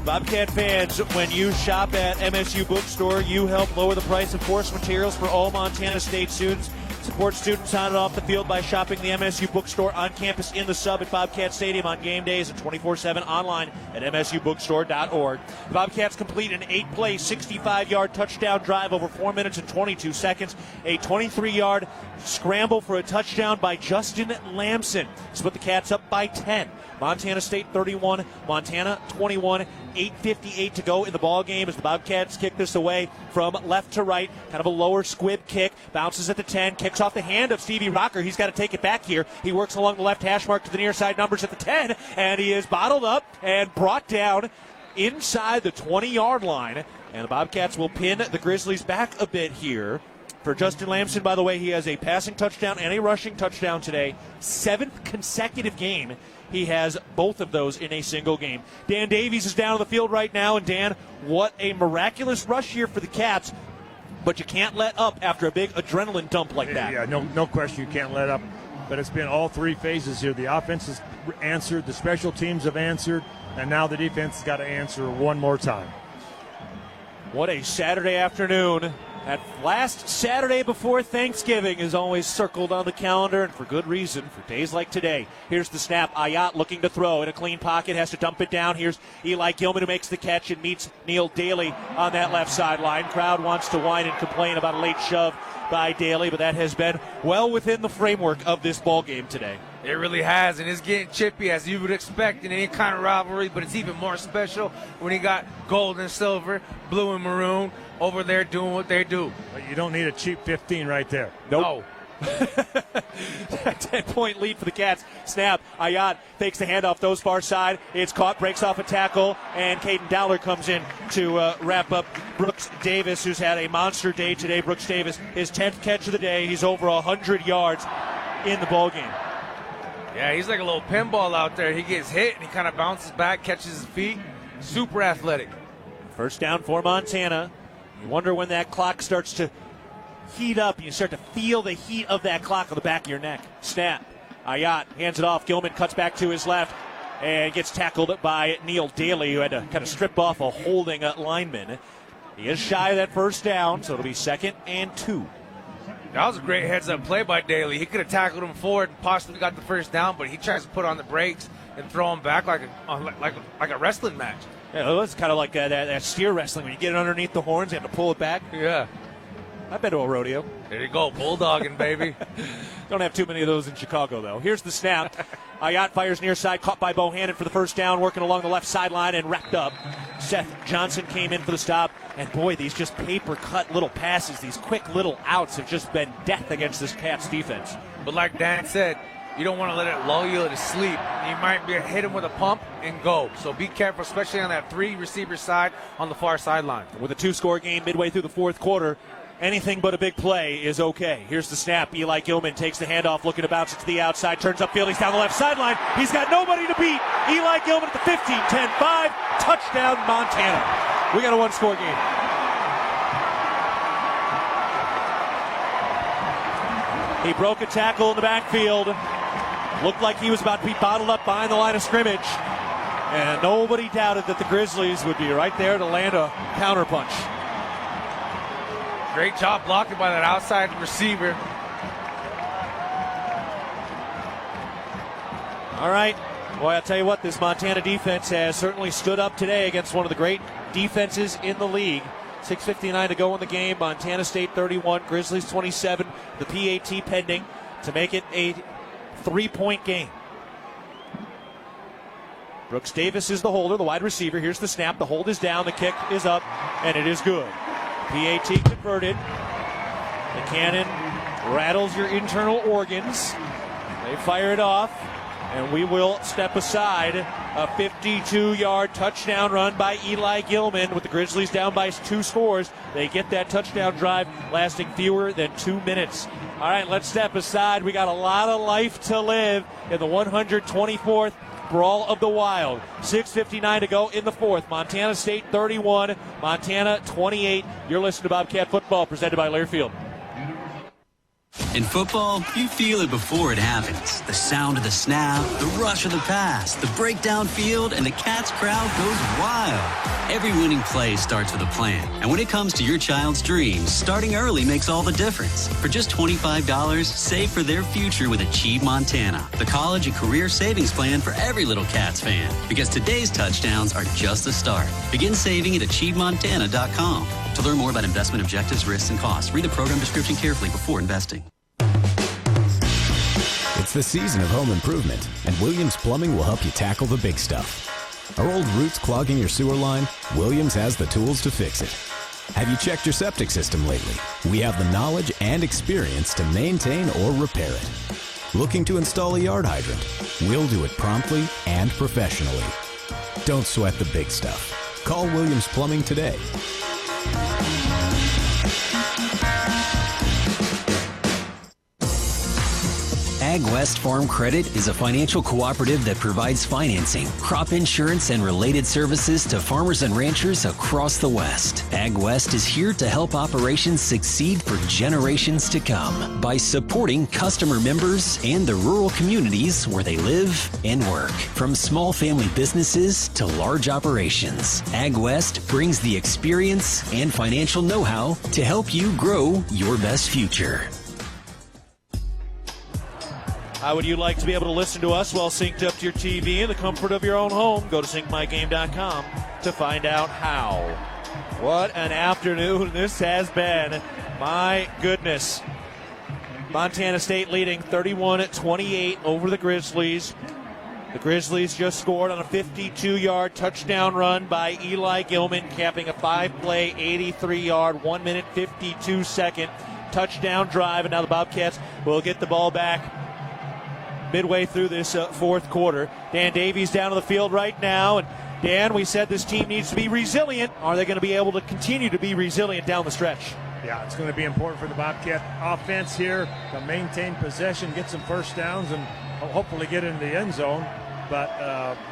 Bobcat fans, when you shop at MSU Bookstore, you help lower the price of course materials for all Montana State students. Support students on and off the field by shopping the MSU Bookstore on campus, in the sub at Bobcat Stadium on game days, and 24/7 online at msubookstore.org. The Bobcats complete an 8-play, 65-yard touchdown drive over 4 minutes and 22 seconds. A 23-yard scramble for a touchdown by Justin Lamson to put the Cats up by 10. Montana State 31, Montana 21, 8:58 to go in the ball game as the Bobcats kick this away from left to right. Kind of a lower squib kick. Bounces at the 10, kicks off the hand of Stevie Rocker. He's got to take it back here. He works along the left hash mark to the near side numbers at the 10, and he is bottled up and brought down inside the 20-yard line. And the Bobcats will pin the Grizzlies back a bit here. For Justin Lamson, by the way, he has a passing touchdown and a rushing touchdown today. 7th consecutive game. He has both of those in a single game. Dan Davies is down on the field right now. And, Dan, what a miraculous rush here for the Cats. But you can't let up after a big adrenaline dump like that. Yeah, no question you can't let up. But it's been all three phases here. The offense has answered, the special teams have answered, and now the defense has got to answer one more time. What a Saturday afternoon. That last Saturday before Thanksgiving is always circled on the calendar, and for good reason, for days like today. Here's the snap. Ayat looking to throw in a clean pocket, has to dump it down. Here's Eli Gilman who makes the catch and meets Neil Daly on that left sideline. Crowd wants to whine and complain about a late shove by Daly, but that has been well within the framework of this ball game today. It really has, and it's getting chippy as you would expect in any kind of rivalry, but it's even more special when you got gold and silver, blue and maroon over there doing what they do. But you don't need a cheap 15 right there. Nope. 10-point lead for the Cats. Snap. Ayat fakes the handoff, throws far side. It's caught, breaks off a tackle, and Caden Dowler comes in to wrap up Brooks Davis, who's had a monster day today. Brooks Davis, his 10th catch of the day. He's over 100 yards in the ball game. Yeah, he's like a little pinball out there. He gets hit, and he kind of bounces back, catches his feet. Super athletic. First down for Montana. You wonder when that clock starts to heat up. You start to feel the heat of that clock on the back of your neck. Snap. Ayat hands it off. Gilman cuts back to his left and gets tackled by Neil Daly, who had to kind of strip off a holding lineman. He is shy of that first down, so it'll be 2nd and 2. That was a great heads-up play by Daly. He could have tackled him forward and possibly got the first down, but he tries to put on the brakes and throw him back like a wrestling match. Yeah, it's kind of like that steer wrestling. When you get it underneath the horns, you have to pull it back. Yeah. I've been to a rodeo. There you go, bulldogging, baby. Don't have too many of those in Chicago, though. Here's the snap. Ayat fires near side, caught by Bohannon for the first down, working along the left sideline and wrapped up. Seth Johnson came in for the stop. And, boy, these just paper-cut little passes, these quick little outs have just been death against this Cats defense. But like Dan said, you don't want to let it lull you to sleep. You might be hit him with a pump and go. So be careful, especially on that 3-receiver side on the far sideline. With a 2-score game midway through the fourth quarter, anything but a big play is okay. Here's the snap. Eli Gilman takes the handoff, looking to bounce it to the outside, turns upfield. He's down the left sideline. He's got nobody to beat. Eli Gilman at the 15, 10-5, touchdown Montana. We got a one-score game. He broke a tackle in the backfield. Looked like he was about to be bottled up behind the line of scrimmage. And nobody doubted that the Grizzlies would be right there to land a counterpunch. Great job blocking by that outside receiver. All right. Boy, I'll tell you what, this Montana defense has certainly stood up today against one of the great defenses in the league. 6:59 to go in the game. Montana State 31, Grizzlies 27. The PAT pending to make it a 3-point game. Brooks Davis is the holder, the wide receiver. Here's the snap. The hold is down. The kick is up, and it is good. PAT converted. The cannon rattles your internal organs. They fire it off, and we will step aside. A 52-yard touchdown run by Eli Gilman with the Grizzlies down by 2 scores. They get that touchdown drive lasting fewer than 2 minutes. All right, let's step aside. We got a lot of life to live in the 124th Brawl of the Wild. 6:59 to go in the fourth. Montana State 31, Montana 28. You're listening to Bobcat Football, presented by Learfield. In football, you feel it before it happens. The sound of the snap, the rush of the pass, the breakdown field, and the Cats crowd goes wild. Every winning play starts with a plan. And when it comes to your child's dreams, starting early makes all the difference. For just $25, save for their future with Achieve Montana, the college and career savings plan for every little Cats fan. Because today's touchdowns are just the start. Begin saving at AchieveMontana.com. To learn more about investment objectives, risks, and costs, read the program description carefully before investing. It's the season of home improvement, and Williams Plumbing will help you tackle the big stuff. Are old roots clogging your sewer line? Williams has the tools to fix it. Have you checked your septic system lately? We have the knowledge and experience to maintain or repair it. Looking to install a yard hydrant? We'll do it promptly and professionally. Don't sweat the big stuff. Call Williams Plumbing today. Ag West Farm Credit is a financial cooperative that provides financing, crop insurance, and related services to farmers and ranchers across the West. Ag West is here to help operations succeed for generations to come by supporting customer members and the rural communities where they live and work. From small family businesses to large operations, Ag West brings the experience and financial know-how to help you grow your best future. How would you like to be able to listen to us while synced up to your TV in the comfort of your own home? Go to syncmygame.com to find out how. What an afternoon this has been. My goodness. Montana State leading 31-28 over the Grizzlies. The Grizzlies just scored on a 52-yard touchdown run by Eli Gilman, capping a 5-play, 83-yard, 1 minute, 52-second touchdown drive. And now the Bobcats will get the ball back midway through this fourth quarter. Dan Davies down on the field right now. And Dan, we said this team needs to be resilient. Are they going to be able to continue to be resilient down the stretch? Yeah, it's going to be important for the Bobcat offense here to maintain possession, get some first downs, and hopefully get into the end zone. But,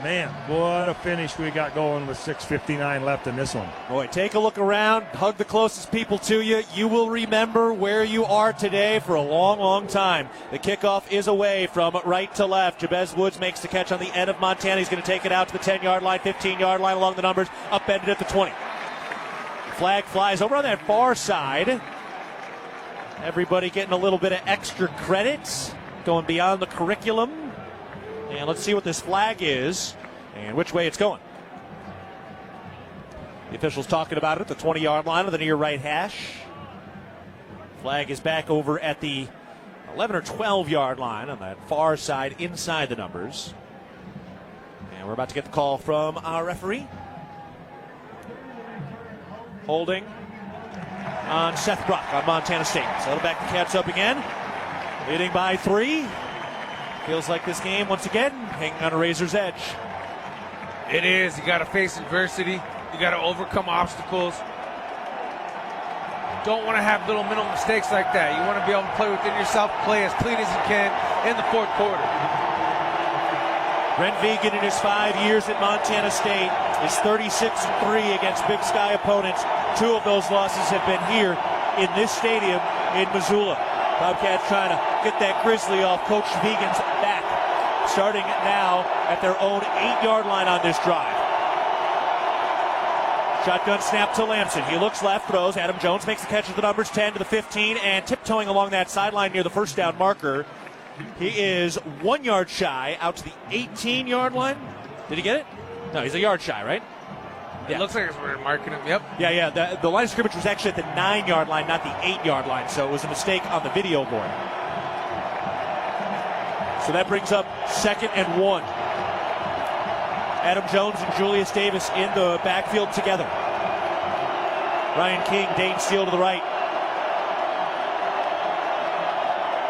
man, what a finish we got going with 6:59 left in this one. Boy, take a look around, hug the closest people to you. You will remember where you are today for a long, long time. The kickoff is away from right to left. Jabez Woods makes the catch on the end of Montana. He's going to take it out to the 10-yard line, 15-yard line along the numbers, upended at the 20. Flag flies over on that far side. Everybody getting a little bit of extra credit, going beyond the curriculum. And let's see what this flag is and which way it's going. The officials talking about it at the 20-yard line of the near right hash. Flag is back over at the 11 or 12-yard line on that far side inside the numbers. And we're about to get the call from our referee. Holding on Seth Brock on Montana State. So it'll back the Cats up again. Leading by 3. Feels like this game, once again, hanging on a razor's edge. It is. You got to face adversity. You got to overcome obstacles. don't want to have little mental mistakes like that. You want to be able to play within yourself, play as clean as you can in the fourth quarter. Brent Vigen in his 5 years at Montana State is 36-3 against Big Sky opponents. 2 of those losses have been here in this stadium in Missoula. Bobcats trying to get that Grizzly off Coach Vigen's back. Starting now at their own 8-yard line on this drive. Shotgun snap to Lamson. He looks left, throws. Adam Jones makes the catch at the numbers 10 to the 15 and tiptoeing along that sideline near the first down marker. He is 1 yard shy out to the 18-yard line. Did he get it? No, he's a yard shy, right? Yeah. It looks like we're marking him. Yep. Yeah. The line of scrimmage was actually at the 9-yard line, not the 8-yard line. So it was a mistake on the video board. So that brings up 2nd and 1. Adam Jones and Julius Davis in the backfield together. Ryan King, Dane Steele to the right.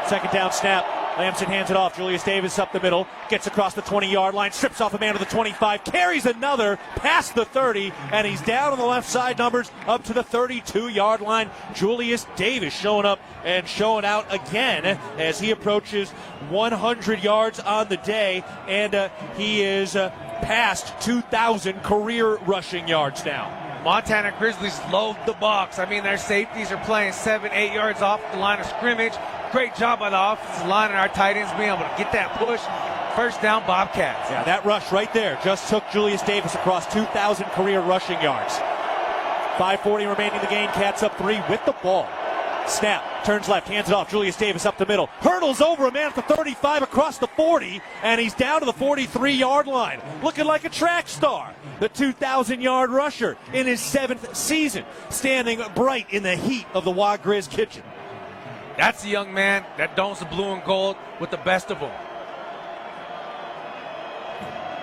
2nd down snap. Lamson hands it off. Julius Davis up the middle. Gets across the 20-yard line. Strips off a man to the 25. Carries another past the 30. And he's down on the left side numbers up to the 32-yard line. Julius Davis showing up and showing out again as he approaches 100 yards on the day. And he is past 2,000 career rushing yards now. Montana Grizzlies load the box. I mean, their safeties are playing 7-8 yards off the line of scrimmage. Great job by the offensive line and our tight ends being able to get that push. First down, Bobcats. Yeah, that rush right there just took Julius Davis across 2,000 career rushing yards. 5:40 remaining in the game. Cats up 3 with the ball. Snap, turns left, hands it off. Julius Davis up the middle. Hurdles over a man at the 35 across the 40, and he's down to the 43-yard line. Looking like a track star. The 2,000-yard rusher in his 7th season, standing bright in the heat of the Wa Grizz kitchen. That's a young man that dons the blue and gold with the best of them.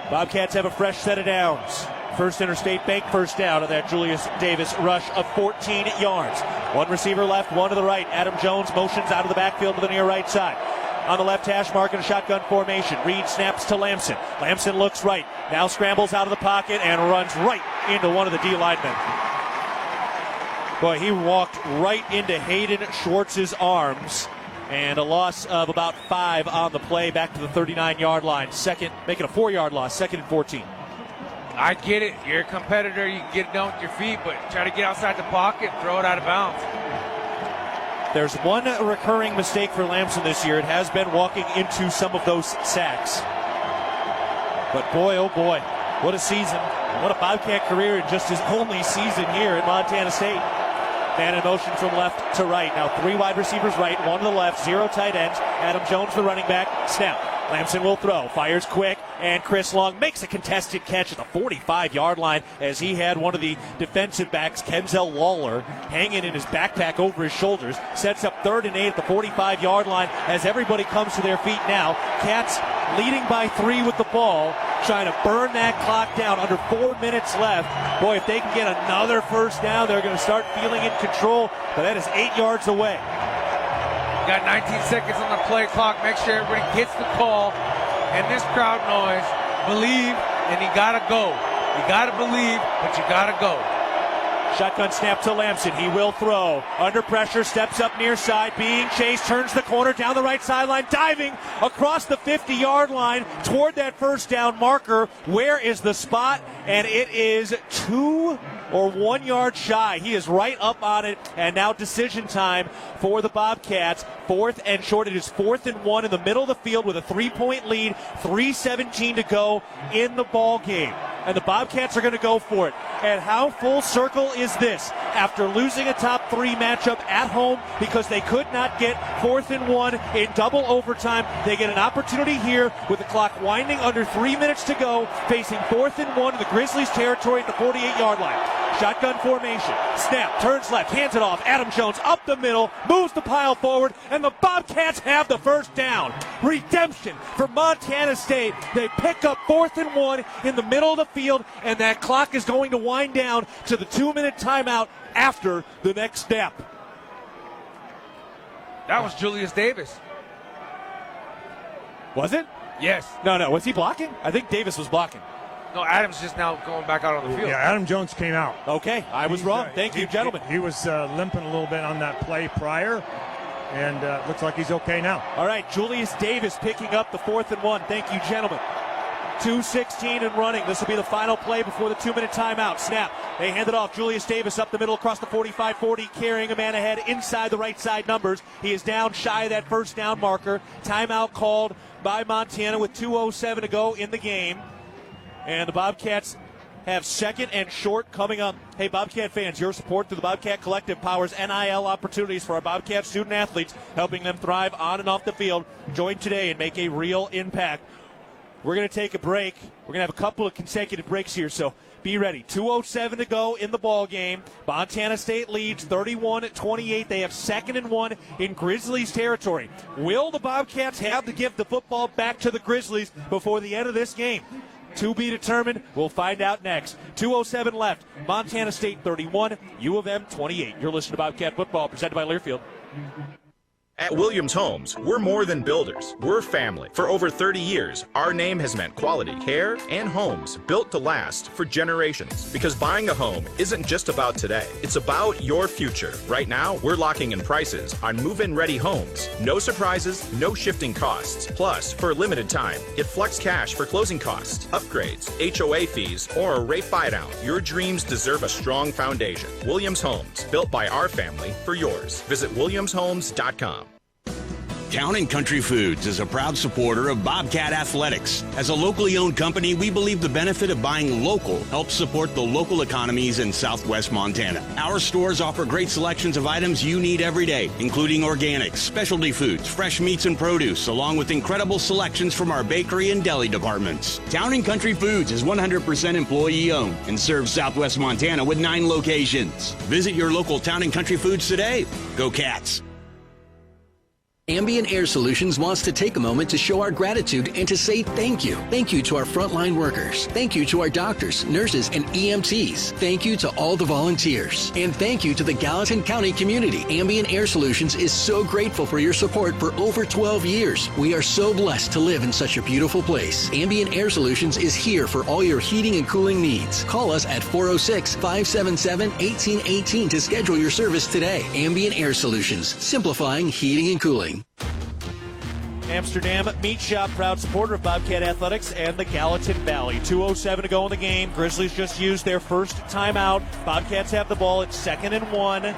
Bobcats have a fresh set of downs. First Interstate Bank first down of that Julius Davis rush of 14 yards. One receiver left, one to the right. Adam Jones motions out of the backfield to the near right side. On the left hash mark in a shotgun formation. Reed snaps to Lamson. Lamson looks right. Now scrambles out of the pocket and runs right into one of the D linemen. Boy, he walked right into Hayden Schwartz's arms. And a loss of about 5 on the play back to the 39-yard line. Second, making a 4-yard loss, 2nd and 14. I get it. You're a competitor. You can get it down with your feet, but try to get outside the pocket and throw it out of bounds. There's one recurring mistake for Lamson this year. It has been walking into some of those sacks. But boy, oh boy, what a season. What a Bobcat career in just his only season here at Montana State. Man in motion from left to right. Now 3 wide receivers right, 1 to the left, 0 tight ends. Adam Jones, the running back. Snap. Lamson will throw. Fires quick. And Chris Long makes a contested catch at the 45-yard line as he had one of the defensive backs, Kenzel Lawler, hanging in his backpack over his shoulders. Sets up 3rd and 8 at the 45-yard line as everybody comes to their feet now. Cats leading by 3 with the ball, trying to burn that clock down under 4 minutes left. Boy, if they can get another first down, they're going to start feeling in control. But that is 8 yards away. Got 19 seconds on the play clock. Make sure everybody gets the call. And this crowd noise, believe, and you got to go. You got to believe, but you got to go. Shotgun snap to Lamson. He will throw. Under pressure, steps up near side, being chased, turns the corner down the right sideline, diving across the 50-yard line toward that first down marker. Where is the spot? And it is 2 or 1 yard shy. He is right up on it, and now decision time for the Bobcats. 4th and short. It is 4th and 1 in the middle of the field with a 3-point lead. 3:17 to go in the ball game. And the Bobcats are going to go for it. And how full circle is this? After losing a top 3 matchup at home because they could not get 4th and 1 in double overtime, they get an opportunity here with the clock winding under 3 minutes to go, facing 4th and 1 in the Grizzlies' territory at the 48-yard line. Shotgun formation. Snap, turns left, hands it off. Adam Jones up the middle, moves the pile forward, and the Bobcats have the first down. Redemption for Montana State. They pick up 4th and 1 in the middle of the field, and that clock is going to wind down to the 2-minute timeout after the next snap. That was Julius Davis. Was it? Yes. No. Was he blocking? I think Davis was blocking. No, Adams just now going back out on the field. Yeah, Adam Jones came out. Okay, I was wrong. Thank you, gentlemen. He was limping a little bit on that play prior, and looks like he's okay now. All right, Julius Davis picking up the 4th and 1. Thank you, gentlemen. 2:16 and running. This will be the final play before the 2-minute timeout. Snap. They hand it off. Julius Davis up the middle across the 45-40, carrying a man ahead inside the right side numbers. He is down shy of that first down marker. Timeout called by Montana with 2:07 to go in the game. And the Bobcats have 2nd and short coming up. Hey, Bobcat fans, your support through the Bobcat Collective powers NIL opportunities for our Bobcat student athletes, helping them thrive on and off the field. Join today and make a real impact. We're going to take a break. We're going to have a couple of consecutive breaks here, so be ready. 2:07 to go in the ball game. Montana State leads 31-28. They have 2nd and 1 in Grizzlies territory. Will the Bobcats have to give the football back to the Grizzlies before the end of this game? To be determined. We'll find out next. 2:07 left. Montana State 31, U of M 28. You're listening to Bobcat Football, presented by Learfield. At Williams Homes, we're more than builders. We're family. For over 30 years, our name has meant quality, care, and homes built to last for generations. Because buying a home isn't just about today. It's about your future. Right now, we're locking in prices on move-in ready homes. No surprises, no shifting costs. Plus, for a limited time, get flex cash for closing costs, upgrades, HOA fees, or a rate buydown. Your dreams deserve a strong foundation. Williams Homes, built by our family for yours. Visit williamshomes.com. Town & Country Foods is a proud supporter of Bobcat Athletics. As a locally owned company, we believe the benefit of buying local helps support the local economies in southwest Montana. Our stores offer great selections of items you need every day, including organics, specialty foods, fresh meats and produce, along with incredible selections from our bakery and deli departments. Town & Country Foods is 100% employee owned and serves southwest Montana with 9 locations. Visit your local Town & Country Foods today. Go Cats! Ambient Air Solutions wants to take a moment to show our gratitude and to say thank you. Thank you to our frontline workers. Thank you to our doctors, nurses, and EMTs. Thank you to all the volunteers. And thank you to the Gallatin County community. Ambient Air Solutions is so grateful for your support for over 12 years. We are so blessed to live in such a beautiful place. Ambient Air Solutions is here for all your heating and cooling needs. Call us at 406-577-1818 to schedule your service today. Ambient Air Solutions, simplifying heating and cooling. Amsterdam Meat Shop, proud supporter of Bobcat Athletics and the Gallatin Valley. 2:07 to go in the game. Grizzlies just used their first timeout. Bobcats have the ball. It's 2nd and 1,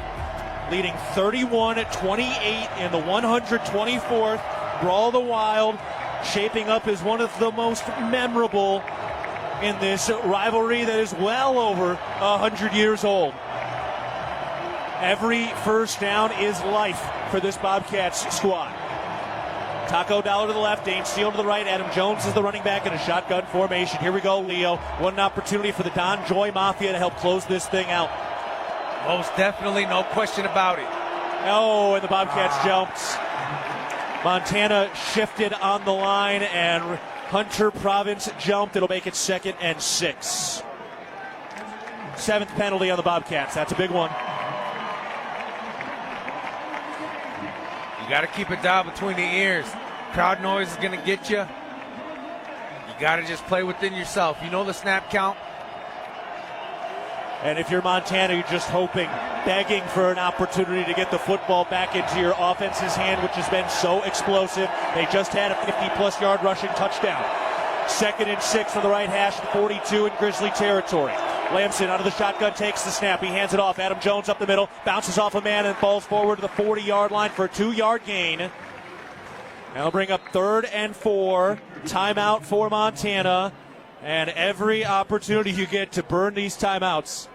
leading 31-28 in the 124th. Brawl the Wild, shaping up as one of the most memorable in this rivalry that is well over 100 years old. Every first down is life for this Bobcats squad. Taco Dollar to the left, Dane Steele to the right. Adam Jones is the running back in a shotgun formation. Here we go, Leo. What an opportunity for the Don Joy Mafia to help close this thing out. Most definitely, no question about it. Oh, and the Bobcats jumped. Montana shifted on the line, and Hunter Province jumped. It'll make it 2nd and 6. 7th penalty on the Bobcats. That's a big one. You got to keep it down between the ears. Crowd noise is going to get you. You got to just play within yourself. You know the snap count. And if you're Montana, you're just hoping, begging for an opportunity to get the football back into your offense's hand, which has been so explosive. They just had a 50-plus yard rushing touchdown. 2nd and 6 on the right hash, 42 in Grizzly territory. Lamson out of the shotgun takes the snap. He hands it off. Adam Jones up the middle, bounces off a man and falls forward to the 40-yard line for a 2-yard gain. That'll bring up 3rd and 4. Timeout for Montana. And every opportunity you get to burn these timeouts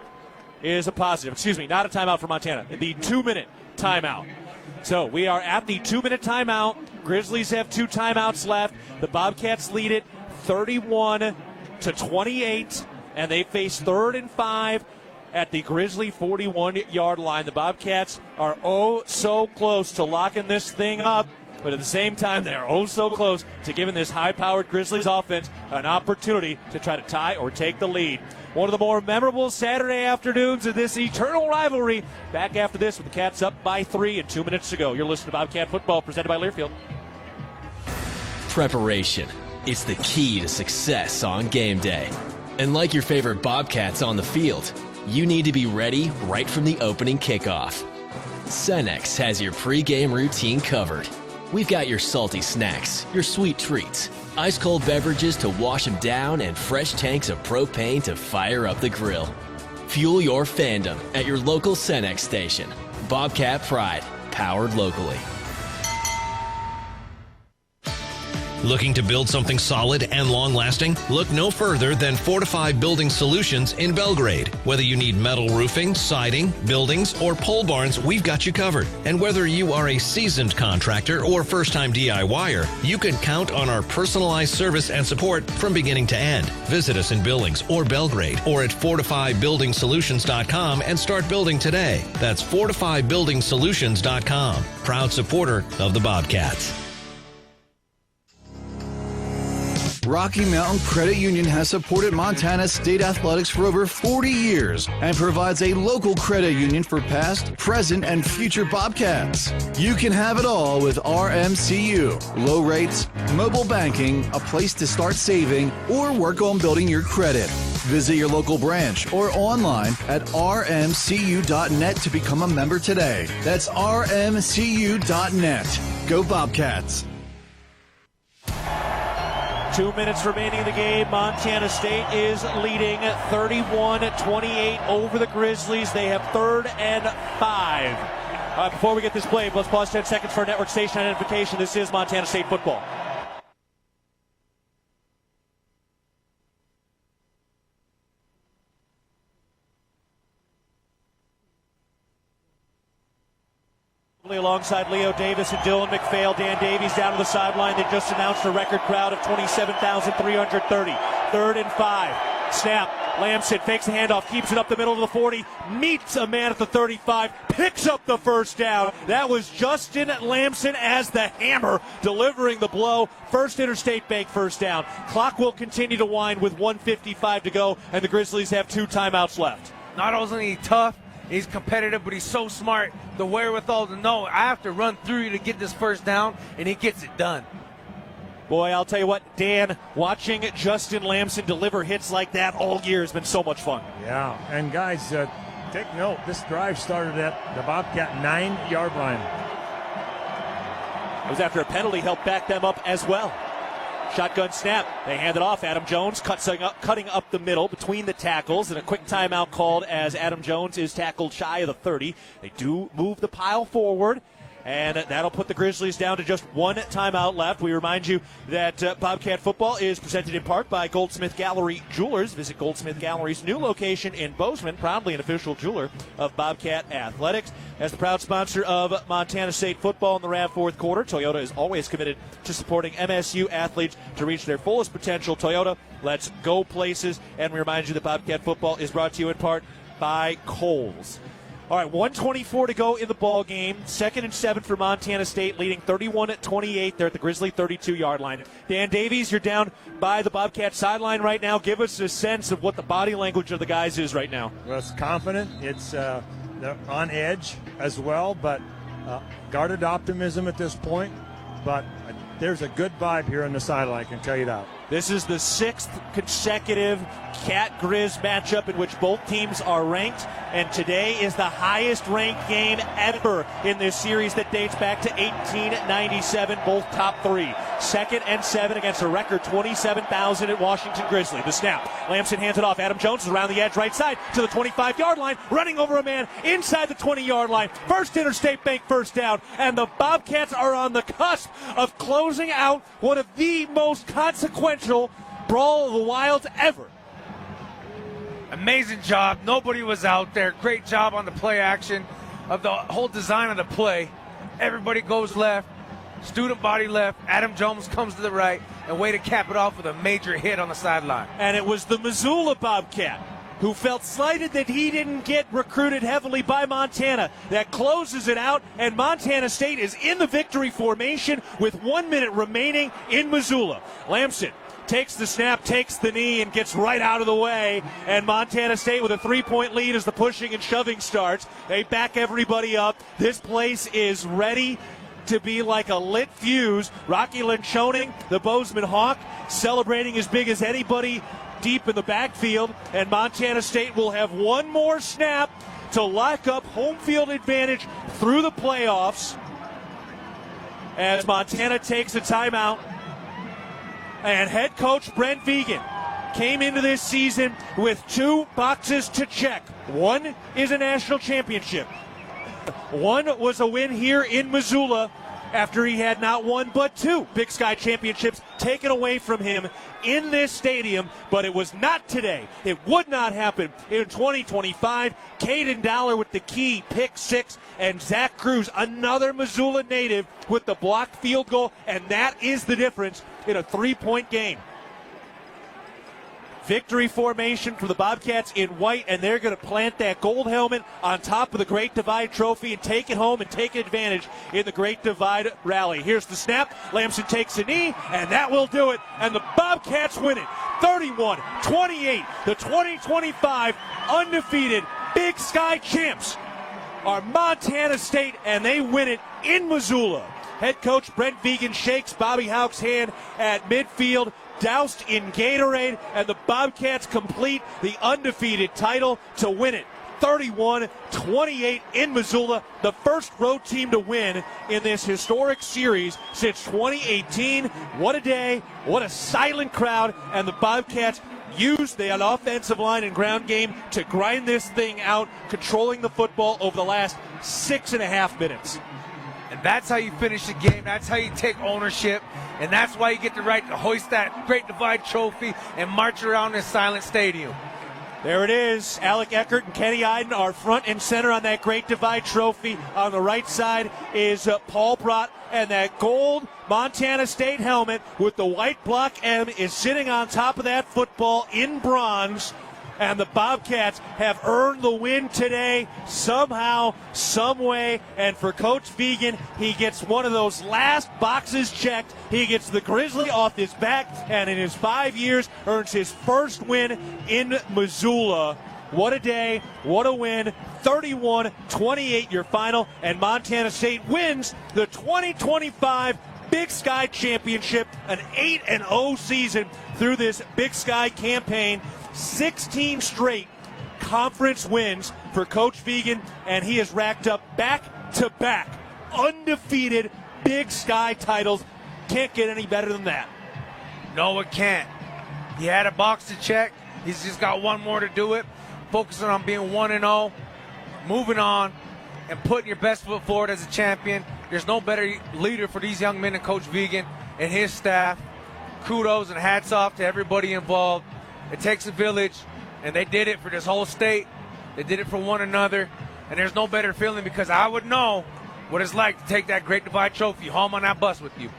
is a positive. Excuse me, not a timeout for Montana. The 2-minute timeout. So we are at the 2-minute timeout. Grizzlies have 2 timeouts left. The Bobcats lead it 31-28. And they face 3rd and 5 at the Grizzly 41-yard line. The Bobcats are oh so close to locking this thing up, but at the same time, they're oh so close to giving this high-powered Grizzlies offense an opportunity to try to tie or take the lead. One of the more memorable Saturday afternoons of this eternal rivalry. Back after this with the Cats up by 3 and 2 minutes to go. You're listening to Bobcat Football, presented by Learfield. Preparation. It's the key to success on game day. And like your favorite Bobcats on the field, you need to be ready right from the opening kickoff. Cenex has your pregame routine covered. We've got your salty snacks, your sweet treats, ice-cold beverages to wash them down, and fresh tanks of propane to fire up the grill. Fuel your fandom at your local Cenex station. Bobcat Pride, powered locally. Looking to build something solid and long-lasting? Look no further than Fortify Building Solutions in Belgrade. Whether you need metal roofing, siding, buildings, or pole barns, we've got you covered. And whether you are a seasoned contractor or first-time DIYer, you can count on our personalized service and support from beginning to end. Visit us in Billings or Belgrade or at FortifyBuildingSolutions.com and start building today. That's FortifyBuildingSolutions.com. Proud supporter of the Bobcats. Rocky Mountain Credit Union has supported Montana State athletics for over 40 years and provides a local credit union for past, present, and future Bobcats. You can have it all with RMCU. Low rates, mobile banking, a place to start saving, or work on building your credit. Visit your local branch or online at rmcu.net to become a member today. That's rmcu.net. Go Bobcats. 2 minutes remaining in the game. Montana State is leading 31-28 over the Grizzlies. They have 3rd and 5. Before we get this play, let's pause 10 seconds for network station identification. This is Montana State football. Alongside Leo Davis and Dylan McPhail. Dan Davies down to the sideline. They just announced a record crowd of 27,330. 3rd and 5. Snap. Lamson fakes the handoff, keeps it up the middle of the 40, meets a man at the 35, picks up the first down. That was Justin Lamson as the hammer delivering the blow. First Interstate Bank first down. Clock will continue to wind with 1:55 to go, and the Grizzlies have 2 timeouts left. Not only tough, he's competitive, but he's so smart. The wherewithal to know I have to run through you to get this first down, and he gets it done. Boy, I'll tell you what, Dan, watching Justin Lamson deliver hits like that all year has been so much fun. Yeah, and guys, take note, this drive started at the Bobcat 9-yard line. It was after a penalty helped back them up as well. Shotgun snap. They hand it off. Adam Jones cutting up the middle between the tackles, and a quick timeout called as Adam Jones is tackled shy of the 30. They do move the pile forward, and that'll put the Grizzlies down to just 1 timeout left. We remind you that Bobcat football is presented in part by Goldsmith Gallery Jewelers. Visit Goldsmith Gallery's new location in Bozeman, proudly an official jeweler of Bobcat Athletics. As the proud sponsor of Montana State football in the round 4th quarter, Toyota is always committed to supporting MSU athletes to reach their fullest potential. Toyota, let's go places. And we remind you that Bobcat football is brought to you in part by Kohl's. All right, 1:24 to go in the ball game. 2nd and 7 for Montana State, leading 31-28. They're at the Grizzly 32-yard line. Dan Davies, you're down by the Bobcat sideline right now. Give us a sense of what the body language of the guys is right now. Well, it's confident. It's they're on edge as well, but guarded optimism at this point. But there's a good vibe here on the sideline, I can tell you that. This is the 6th consecutive Cat Grizz matchup in which both teams are ranked, and today is the highest ranked game ever in this series that dates back to 1897, both top 3. 2nd and 7 against a record 27,000 at Washington Grizzly. The snap. Lamson hands it off. Adam Jones is around the edge right side to the 25-yard line, running over a man inside the 20-yard line. First Interstate Bank first down, and the Bobcats are on the cusp of closing out one of the most consequential Brawl of the Wilds ever. Amazing job. Nobody was out there. Great job on the play action of the whole design of the play. Everybody goes left. Student body left. Adam Jones comes to the right. And way to cap it off with a major hit on the sideline. And it was the Missoula Bobcat who felt slighted that he didn't get recruited heavily by Montana. That closes it out, and Montana State is in the victory formation with 1 minute remaining in Missoula. Lamson takes the snap, takes the knee, and gets right out of the way. And Montana State with a 3-point lead as the pushing and shoving starts. They back everybody up. This place is ready to be like a lit fuse. Rocky Lechoning, the Bozeman Hawk, celebrating as big as anybody deep in the backfield, and Montana State will have one more snap to lock up home field advantage through the playoffs as Montana takes a timeout. And head coach Brent Vigen came into this season with 2 boxes to check. One is a national championship. One was a win here in Missoula after he had not one but 2 Big Sky championships taken away from him in this stadium, but it was not today. It would not happen in 2025. Caden Dollar with the key pick 6, and Zach Cruz, another Missoula native, with the blocked field goal, and that is the difference in a 3-point game. Victory formation for the Bobcats in white, and they're going to plant that gold helmet on top of the Great Divide Trophy and take it home and take advantage in the Great Divide Rally. Here's the snap. Lamson takes a knee, and that will do it. And the Bobcats win it 31-28. The 2025 undefeated Big Sky champs are Montana State, and they win it in Missoula. Head coach Brent Vigen shakes Bobby Houck's hand at midfield, doused in Gatorade, and the Bobcats complete the undefeated title to win it 31-28 in Missoula, the first road team to win in this historic series since 2018. What a day, what a silent crowd, and the Bobcats used the offensive line and ground game to grind this thing out, controlling the football over the last 6.5 minutes. And that's how you finish the game. That's how you take ownership. And that's why you get the right to hoist that Great Divide Trophy and march around this silent stadium. There it is. Alec Eckert and Kenny Iden are front and center on that Great Divide Trophy. On the right side is Paul Brott, and that gold Montana State helmet with the white block M is sitting on top of that football in bronze. And the Bobcats have earned the win today somehow, some way. And for Coach Vigen, he gets one of those last boxes checked. He gets the Grizzly off his back, and in his 5 years earns his first win in Missoula. What a day, what a win. 31-28 your final, and Montana State wins the 2025 Big Sky Championship, an 8-0 season through this Big Sky campaign. 16 straight conference wins for Coach Vigen, and he has racked up back-to-back undefeated Big Sky titles. Can't get any better than that. No, it can't. He had a box to check. He's just got one more to do it. Focusing on being 1-0, moving on, and putting your best foot forward as a champion. There's no better leader for these young men than Coach Vigen and his staff. Kudos and hats off to everybody involved. It takes a village, and they did it for this whole state. They did it for one another, and there's no better feeling because I would know what it's like to take that Great Divide Trophy home on that bus with you.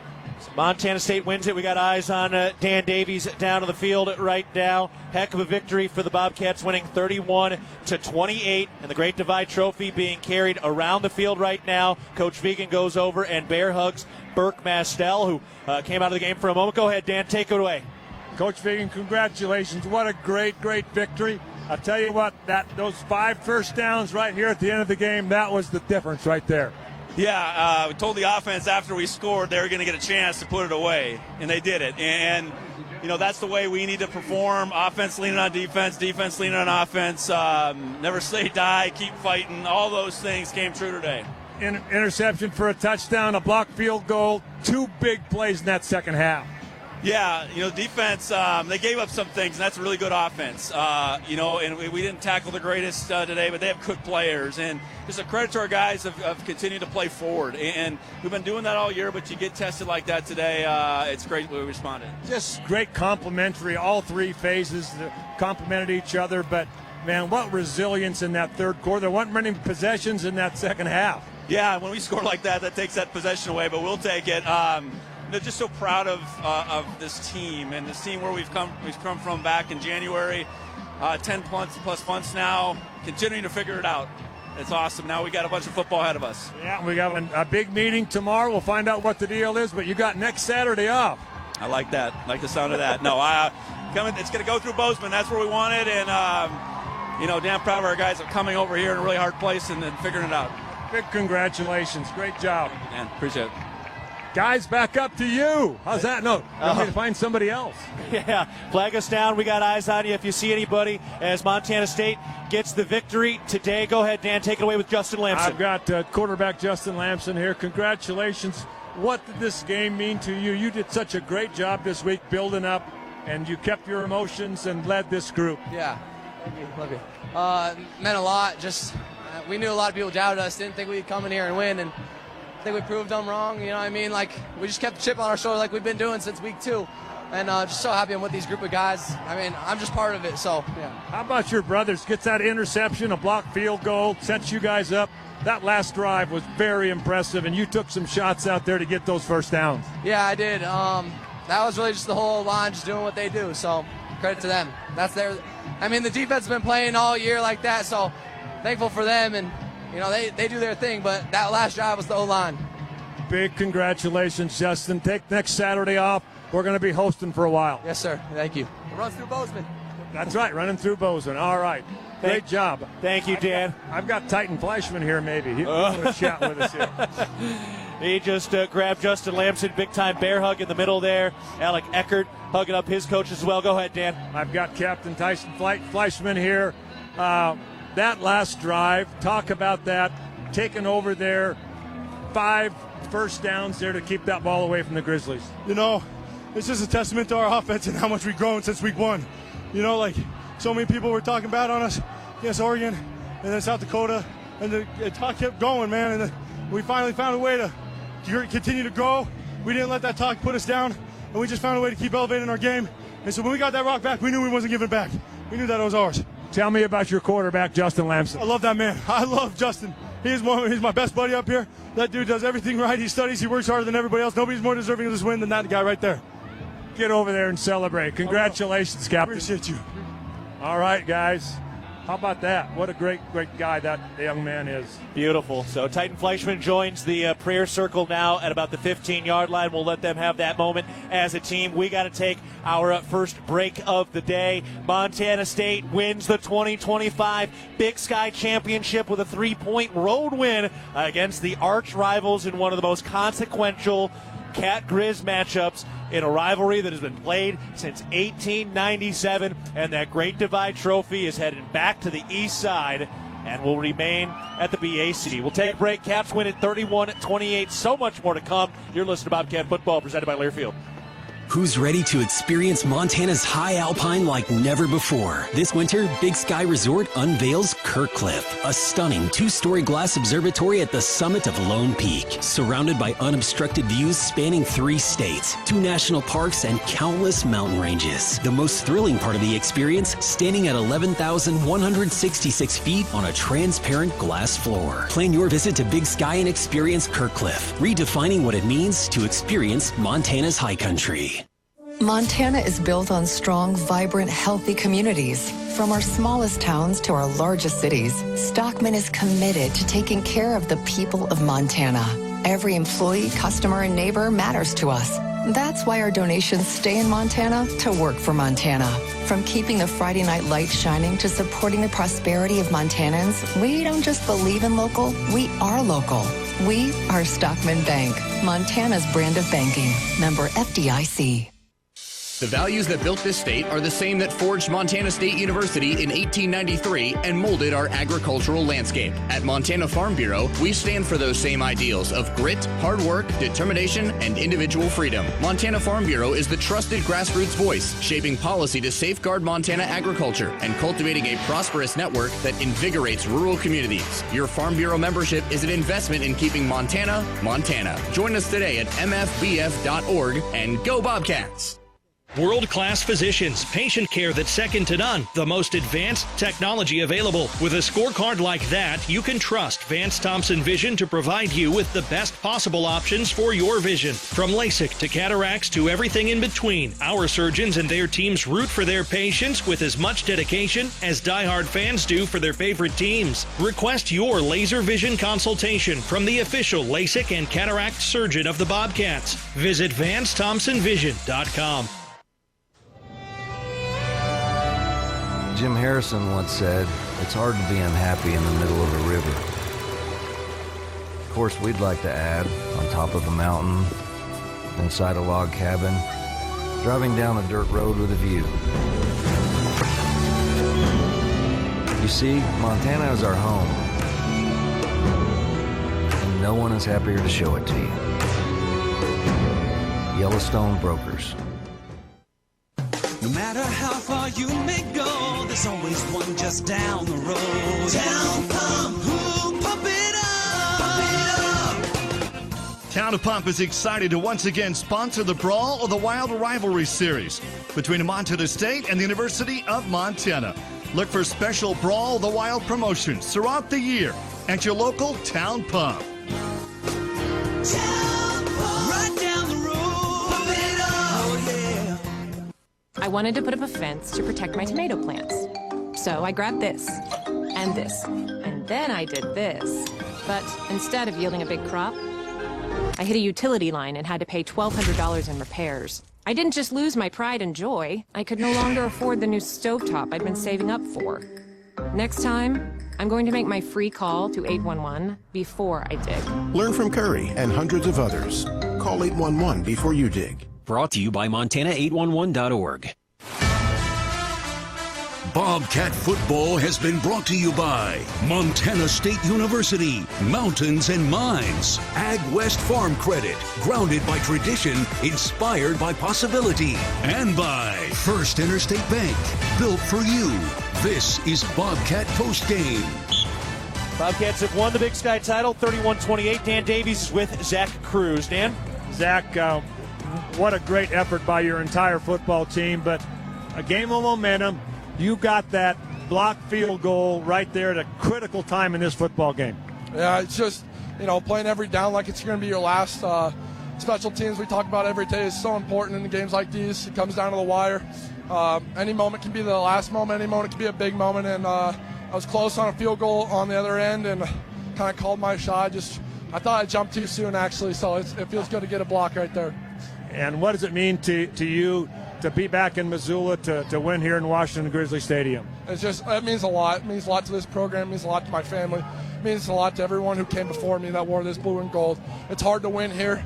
So Montana State wins it. We got eyes on Dan Davies down on the field right now. Heck of a victory for the Bobcats, winning 31-28, and the Great Divide Trophy being carried around the field right now. Coach Vigen goes over and bear hugs Burke Mastel, who came out of the game for a moment. Go ahead, Dan, take it away. Coach Vigen, congratulations. What a great victory. I'll tell you what, those 5 first downs right here at the end of the game, that was the difference right there. Yeah, we told the offense after we scored they were going to get a chance to put it away, and they did it. And, you know, that's the way we need to perform. Offense leaning on defense, defense leaning on offense. Never say die, keep fighting. All those things came true today. Interception for a touchdown, a blocked field goal, 2 big plays in that second half. Yeah, you know, defense, they gave up some things, and that's a really good offense. You know, and we didn't tackle the greatest today, but they have good players. And just a credit to our guys of continuing to play forward. And we've been doing that all year, but you get tested like that today, it's great we responded. Just great complimentary, all 3 phases complemented each other. But, man, what resilience in that third quarter. There weren't many possessions in that second half. Yeah, when we score like that, that takes that possession away, but we'll take it. They're just so proud of this team and this team where we've come from back in January. 10 plus months now, continuing to figure it out. It's awesome. Now we got a bunch of football ahead of us. Yeah, we got a big meeting tomorrow. We'll find out what the deal is, but you got next Saturday off. I like that. I like the sound of that. No, it's going to go through Bozeman. That's where we want it, and you know, damn proud of our guys of coming over here in a really hard place and figuring it out. Big congratulations. Great job. Man, appreciate it. Guys, back up to you. How's that? No, I'm going to find somebody else. Yeah, flag us down. We got eyes on you. If you see anybody as Montana State gets the victory today, go ahead, Dan. Take it away with Justin Lamson. I've got quarterback Justin Lamson here. Congratulations. What did this game mean to you? You did such a great job this week building up, and you kept your emotions and led this group. Yeah, thank you. Love you. Meant a lot. Just we knew a lot of people doubted us, didn't think we'd come in here and win, and I think we proved them wrong. You know what I mean? Like, we just kept the chip on our shoulder like we've been doing since week 2. And just so happy I'm with these group of guys. I mean, I'm just part of it, so, yeah. How about your brothers? Gets that interception, a blocked field goal, sets you guys up. That last drive was very impressive, and you took some shots out there to get those first downs. Yeah, I did. That was really just the whole line just doing what they do, so credit to them. That's their – I mean, the defense has been playing all year like that, so thankful for them. And, you know, they do their thing, but that last drive was the O-line. Big congratulations, Justin. Take next Saturday off. We're going to be hosting for a while. Yes, sir. Thank you. It runs through Bozeman. That's right, running through Bozeman. All right. Great job. Thank you, Dan. I've got Titan Fleischman here, maybe. He'll want to chat with us here. He just grabbed Justin Lamson, big-time bear hug in the middle there. Alec Eckert hugging up his coach as well. Go ahead, Dan. I've got Captain Tyson Fleischman here. That last drive, talk about that, taking over there, 5 first downs there to keep that ball away from the Grizzlies. You know, it's just a testament to our offense and how much we've grown since week 1. You know, like, so many people were talking bad on us against Oregon and then South Dakota, and the talk kept going, man, and then we finally found a way to continue to grow. We didn't let that talk put us down, and we just found a way to keep elevating our game. And so when we got that rock back, we knew we wasn't giving it back. We knew that it was ours. Tell me about your quarterback, Justin Lamson. I love that man. I love Justin. He's my best buddy up here. That dude does everything right. He studies. He works harder than everybody else. Nobody's more deserving of this win than that guy right there. Get over there and celebrate. Congratulations, Captain. Appreciate you. All right, guys. How about that? What a great guy that young man is. Beautiful. So Titan Fleischman joins the prayer circle now at about the 15-yard line. We'll let them have that moment as a team. We got to take our first break of the day. Montana State wins the 2025 Big Sky Championship with a 3-point road win against the arch rivals in one of the most consequential Cat Grizz matchups in a rivalry that has been played since 1897, and that Great Divide Trophy is headed back to the east side and will remain at the BAC. We'll take a break. Caps win at 31-28. So much more to come. You're listening to Bobcat Football, presented by Learfield. Who's ready to experience Montana's high alpine like never before? This winter, Big Sky Resort unveils Kirkcliff, a stunning 2-story glass observatory at the summit of Lone Peak, surrounded by unobstructed views spanning 3 states, 2 national parks, and countless mountain ranges. The most thrilling part of the experience, standing at 11,166 feet on a transparent glass floor. Plan your visit to Big Sky and experience Kirkcliff, redefining what it means to experience Montana's high country. Montana is built on strong, vibrant, healthy communities. From our smallest towns to our largest cities, Stockman is committed to taking care of the people of Montana. Every employee, customer, and neighbor matters to us. That's why our donations stay in Montana to work for Montana. From keeping the Friday night lights shining to supporting the prosperity of Montanans, we don't just believe in local, we are local. We are Stockman Bank, Montana's brand of banking. Member FDIC. The values that built this state are the same that forged Montana State University in 1893 and molded our agricultural landscape. At Montana Farm Bureau, we stand for those same ideals of grit, hard work, determination, and individual freedom. Montana Farm Bureau is the trusted grassroots voice, shaping policy to safeguard Montana agriculture and cultivating a prosperous network that invigorates rural communities. Your Farm Bureau membership is an investment in keeping Montana, Montana. Join us today at mfbf.org and go Bobcats! World-class physicians, patient care that's second to none, the most advanced technology available. With a scorecard like that, you can trust Vance Thompson Vision to provide you with the best possible options for your vision. From LASIK to cataracts to everything in between, our surgeons and their teams root for their patients with as much dedication as diehard fans do for their favorite teams. Request your laser vision consultation from the official LASIK and cataract surgeon of the Bobcats. Visit VanceThompsonVision.com. Jim Harrison once said, "It's hard to be unhappy in the middle of a river." Of course, we'd like to add, on top of the mountain, inside a log cabin, driving down a dirt road with a view. You see, Montana is our home, and no one is happier to show it to you. Yellowstone Brokers. No matter how far you may go, there's always one just down the road. Town Pump, who pump it up, pump it up. Town of Pump is excited to once again sponsor the Brawl or the Wild Rivalry Series between Montana State and the University of Montana. Look for special Brawl the Wild promotions throughout the year at your local Town Pump. Town Pump, right down the road, pump it up, oh yeah. I wanted to put up a fence to protect my tomato plants. So I grabbed this, and then I did this. But instead of yielding a big crop, I hit a utility line and had to pay $1,200 in repairs. I didn't just lose my pride and joy, I could no longer afford the new stovetop I'd been saving up for. Next time, I'm going to make my free call to 811 before I dig. Learn from Curry and hundreds of others. Call 811 before you dig. Brought to you by Montana811.org. Bobcat football has been brought to you by Montana State University, Mountains and Mines, Ag West Farm Credit, grounded by tradition, inspired by possibility, and by First Interstate Bank, built for you. This is Bobcat Postgame. Bobcats have won the Big Sky title, 31-28. Dan Davies is with Zach Cruz. Dan? Zach, what a great effort by your entire football team, but a game of momentum. You got that blocked field goal right there at a critical time in this football game. Yeah, it's just, playing every down like it's going to be your last. Special teams we talk about every day is so important in the games like these. It comes down to the wire. Any moment can be the last moment. Any moment can be a big moment. And I was close on a field goal on the other end and kind of called my shot. I thought I jumped too soon, actually, so it feels good to get a block right there. And what does it mean to you to be back in Missoula to win here in Washington Grizzly Stadium? It means a lot. It means a lot to this program. It means a lot to my family. It means a lot to everyone who came before me that wore this blue and gold. It's hard to win here,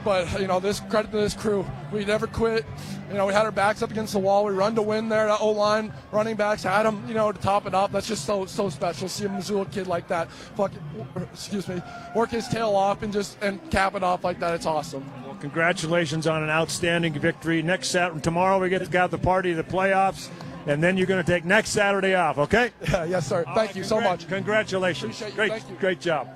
but this credit to this crew. We never quit. We had our backs up against the wall. We run to win there. That O-line, running backs had them, to top it up. That's just so special. See a Missoula kid like that, work his tail off and cap it off like that. It's awesome. Well, congratulations on an outstanding victory. Next Saturday, tomorrow we get to have the party of the playoffs, and then you're going to take next Saturday off. Okay? Yes, sir. Thank you so much. Congratulations. Great job.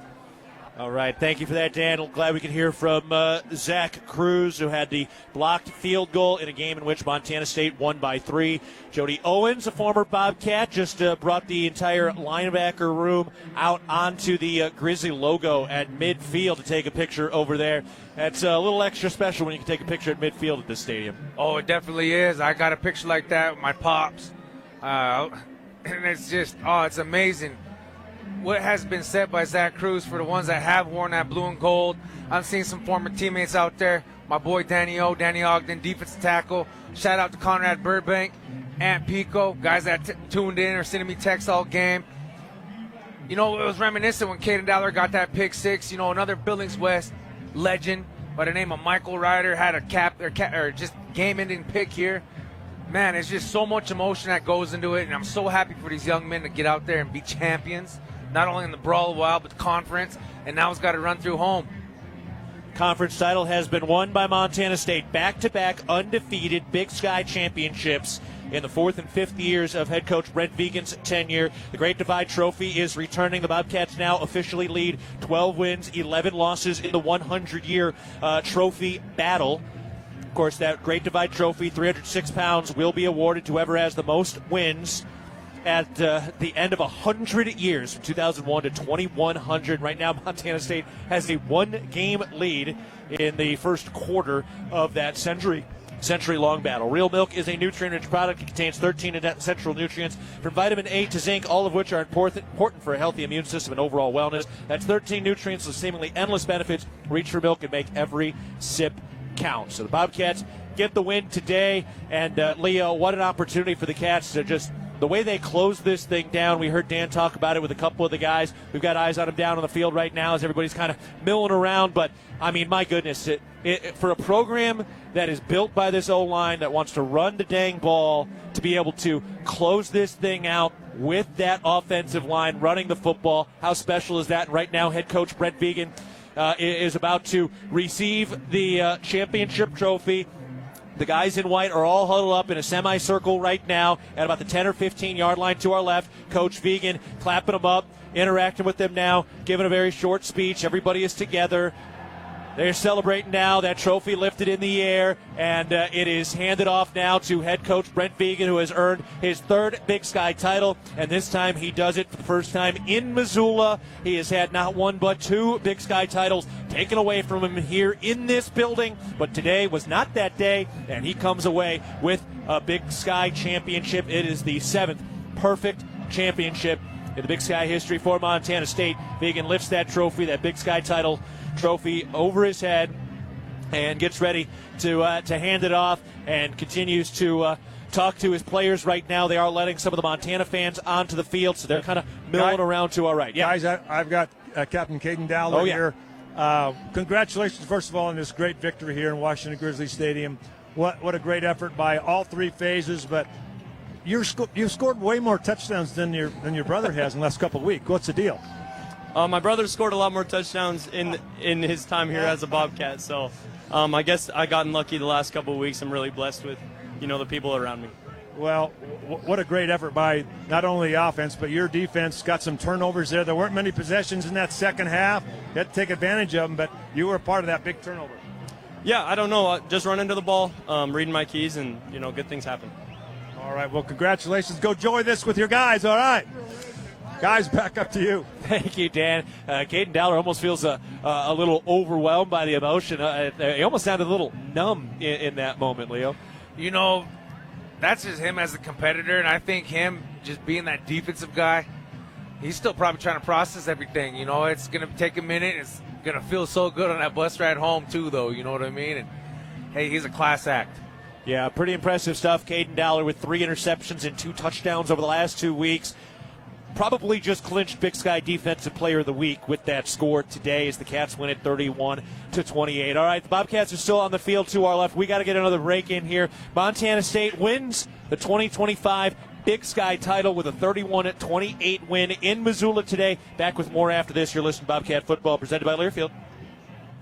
All right, thank you for that, Dan. I'm glad we can hear from Zach Cruz, who had the blocked field goal in a game in which Montana State won by 3. Jody Owens, a former Bobcat, just brought the entire linebacker room out onto the Grizzly logo at midfield to take a picture over there. That's a little extra special when you can take a picture at midfield at this stadium. Oh, it definitely is. I got a picture like that with my pops. And it's just, it's amazing. What has been said by Zach Cruz for the ones that have worn that blue and gold. I've seen some former teammates out there. My boy Danny Ogden, defensive tackle. Shout out to Conrad Burbank, Ant Pico, guys that tuned in or sending me texts all game. It was reminiscent when Caden Dowler got that pick 6. Another Billings West legend by the name of Michael Ryder had a just game-ending pick here. Man, it's just so much emotion that goes into it, and I'm so happy for these young men to get out there and be champions. Not only in the Brawl Wild, but the conference, and now it's got to run through home. Conference title has been won by Montana State. Back-to-back undefeated Big Sky championships in the 4th and 5th years of head coach Brent Vigen's tenure. The Great Divide Trophy is returning. The Bobcats now officially lead 12 wins, 11 losses in the 100-year trophy battle. Of course, that Great Divide Trophy, 306 pounds, will be awarded to whoever has the most wins at the end of 100 years, from 2001 to 2100. Right now, Montana State has a 1-game lead in the first quarter of that century-long battle. Real milk is a nutrient-rich product. It contains 13 essential nutrients from vitamin A to zinc, all of which are important for a healthy immune system and overall wellness. That's 13 nutrients with seemingly endless benefits. Reach for milk and make every sip count. So the Bobcats get the win today, and Leo, what an opportunity for the Cats to just the way they close this thing down, we heard Dan talk about it with a couple of the guys. We've got eyes on him down on the field right now as everybody's kind of milling around. But, I mean, my goodness, for a program that is built by this O-line that wants to run the dang ball, to be able to close this thing out with that offensive line running the football, how special is that? And right now, head coach Brent Vegan is about to receive the championship trophy. The guys in white are all huddled up in a semicircle right now at about the 10 or 15-yard line to our left. Coach Vegan clapping them up, interacting with them now, giving a very short speech. Everybody is together. They're celebrating now. That trophy lifted in the air, and it is handed off now to head coach Brent Vegan, who has earned his third Big Sky title, and this time he does it for the first time in Missoula. He has had not one but two Big Sky titles taken away from him here in this building, but today was not that day, and he comes away with a Big Sky championship. It is the 7th perfect championship in the Big Sky history for Montana State. Vegan lifts that trophy, that Big Sky title trophy, over his head and gets ready to hand it off, and continues to talk to his players right now. They are letting some of the Montana fans onto the field, so they're kind of milling around to our right. Yeah. Guys, I've got Captain Caden Dowler here. Congratulations, first of all, on this great victory here in Washington Grizzly Stadium. What a great effort by all three phases, but you've scored way more touchdowns than your brother has in the last couple of weeks. What's the deal? My brother scored a lot more touchdowns in his time here as a Bobcat, so I guess I gotten lucky the last couple of weeks. I'm really blessed with, the people around me. Well, what a great effort by not only the offense, but your defense. Got some turnovers there. There weren't many possessions in that second half. You had to take advantage of them, but you were a part of that big turnover. Yeah, I don't know. Just run into the ball, reading my keys, and, good things happen. All right, well, congratulations. Go enjoy this with your guys, all right? Guys, back up to you. Thank you, Dan. Caden Dowler almost feels a little overwhelmed by the emotion. He almost sounded a little numb in that moment, Leo. That's just him as a competitor, and I think him just being that defensive guy, he's still probably trying to process everything. It's going to take a minute. It's going to feel so good on that bus ride home, too, though. You know what I mean? And, hey, he's a class act. Yeah, pretty impressive stuff. Caden Dowler with 3 interceptions and 2 touchdowns over the last 2 weeks. Probably just clinched Big Sky Defensive Player of the Week with that score today as the Cats win it 31-28. All right, the Bobcats are still on the field to our left. We got to get another break in here. Montana State wins the 2025 Big Sky title with a 31-28 win in Missoula today. Back with more after this. You're listening to Bobcat Football presented by Learfield.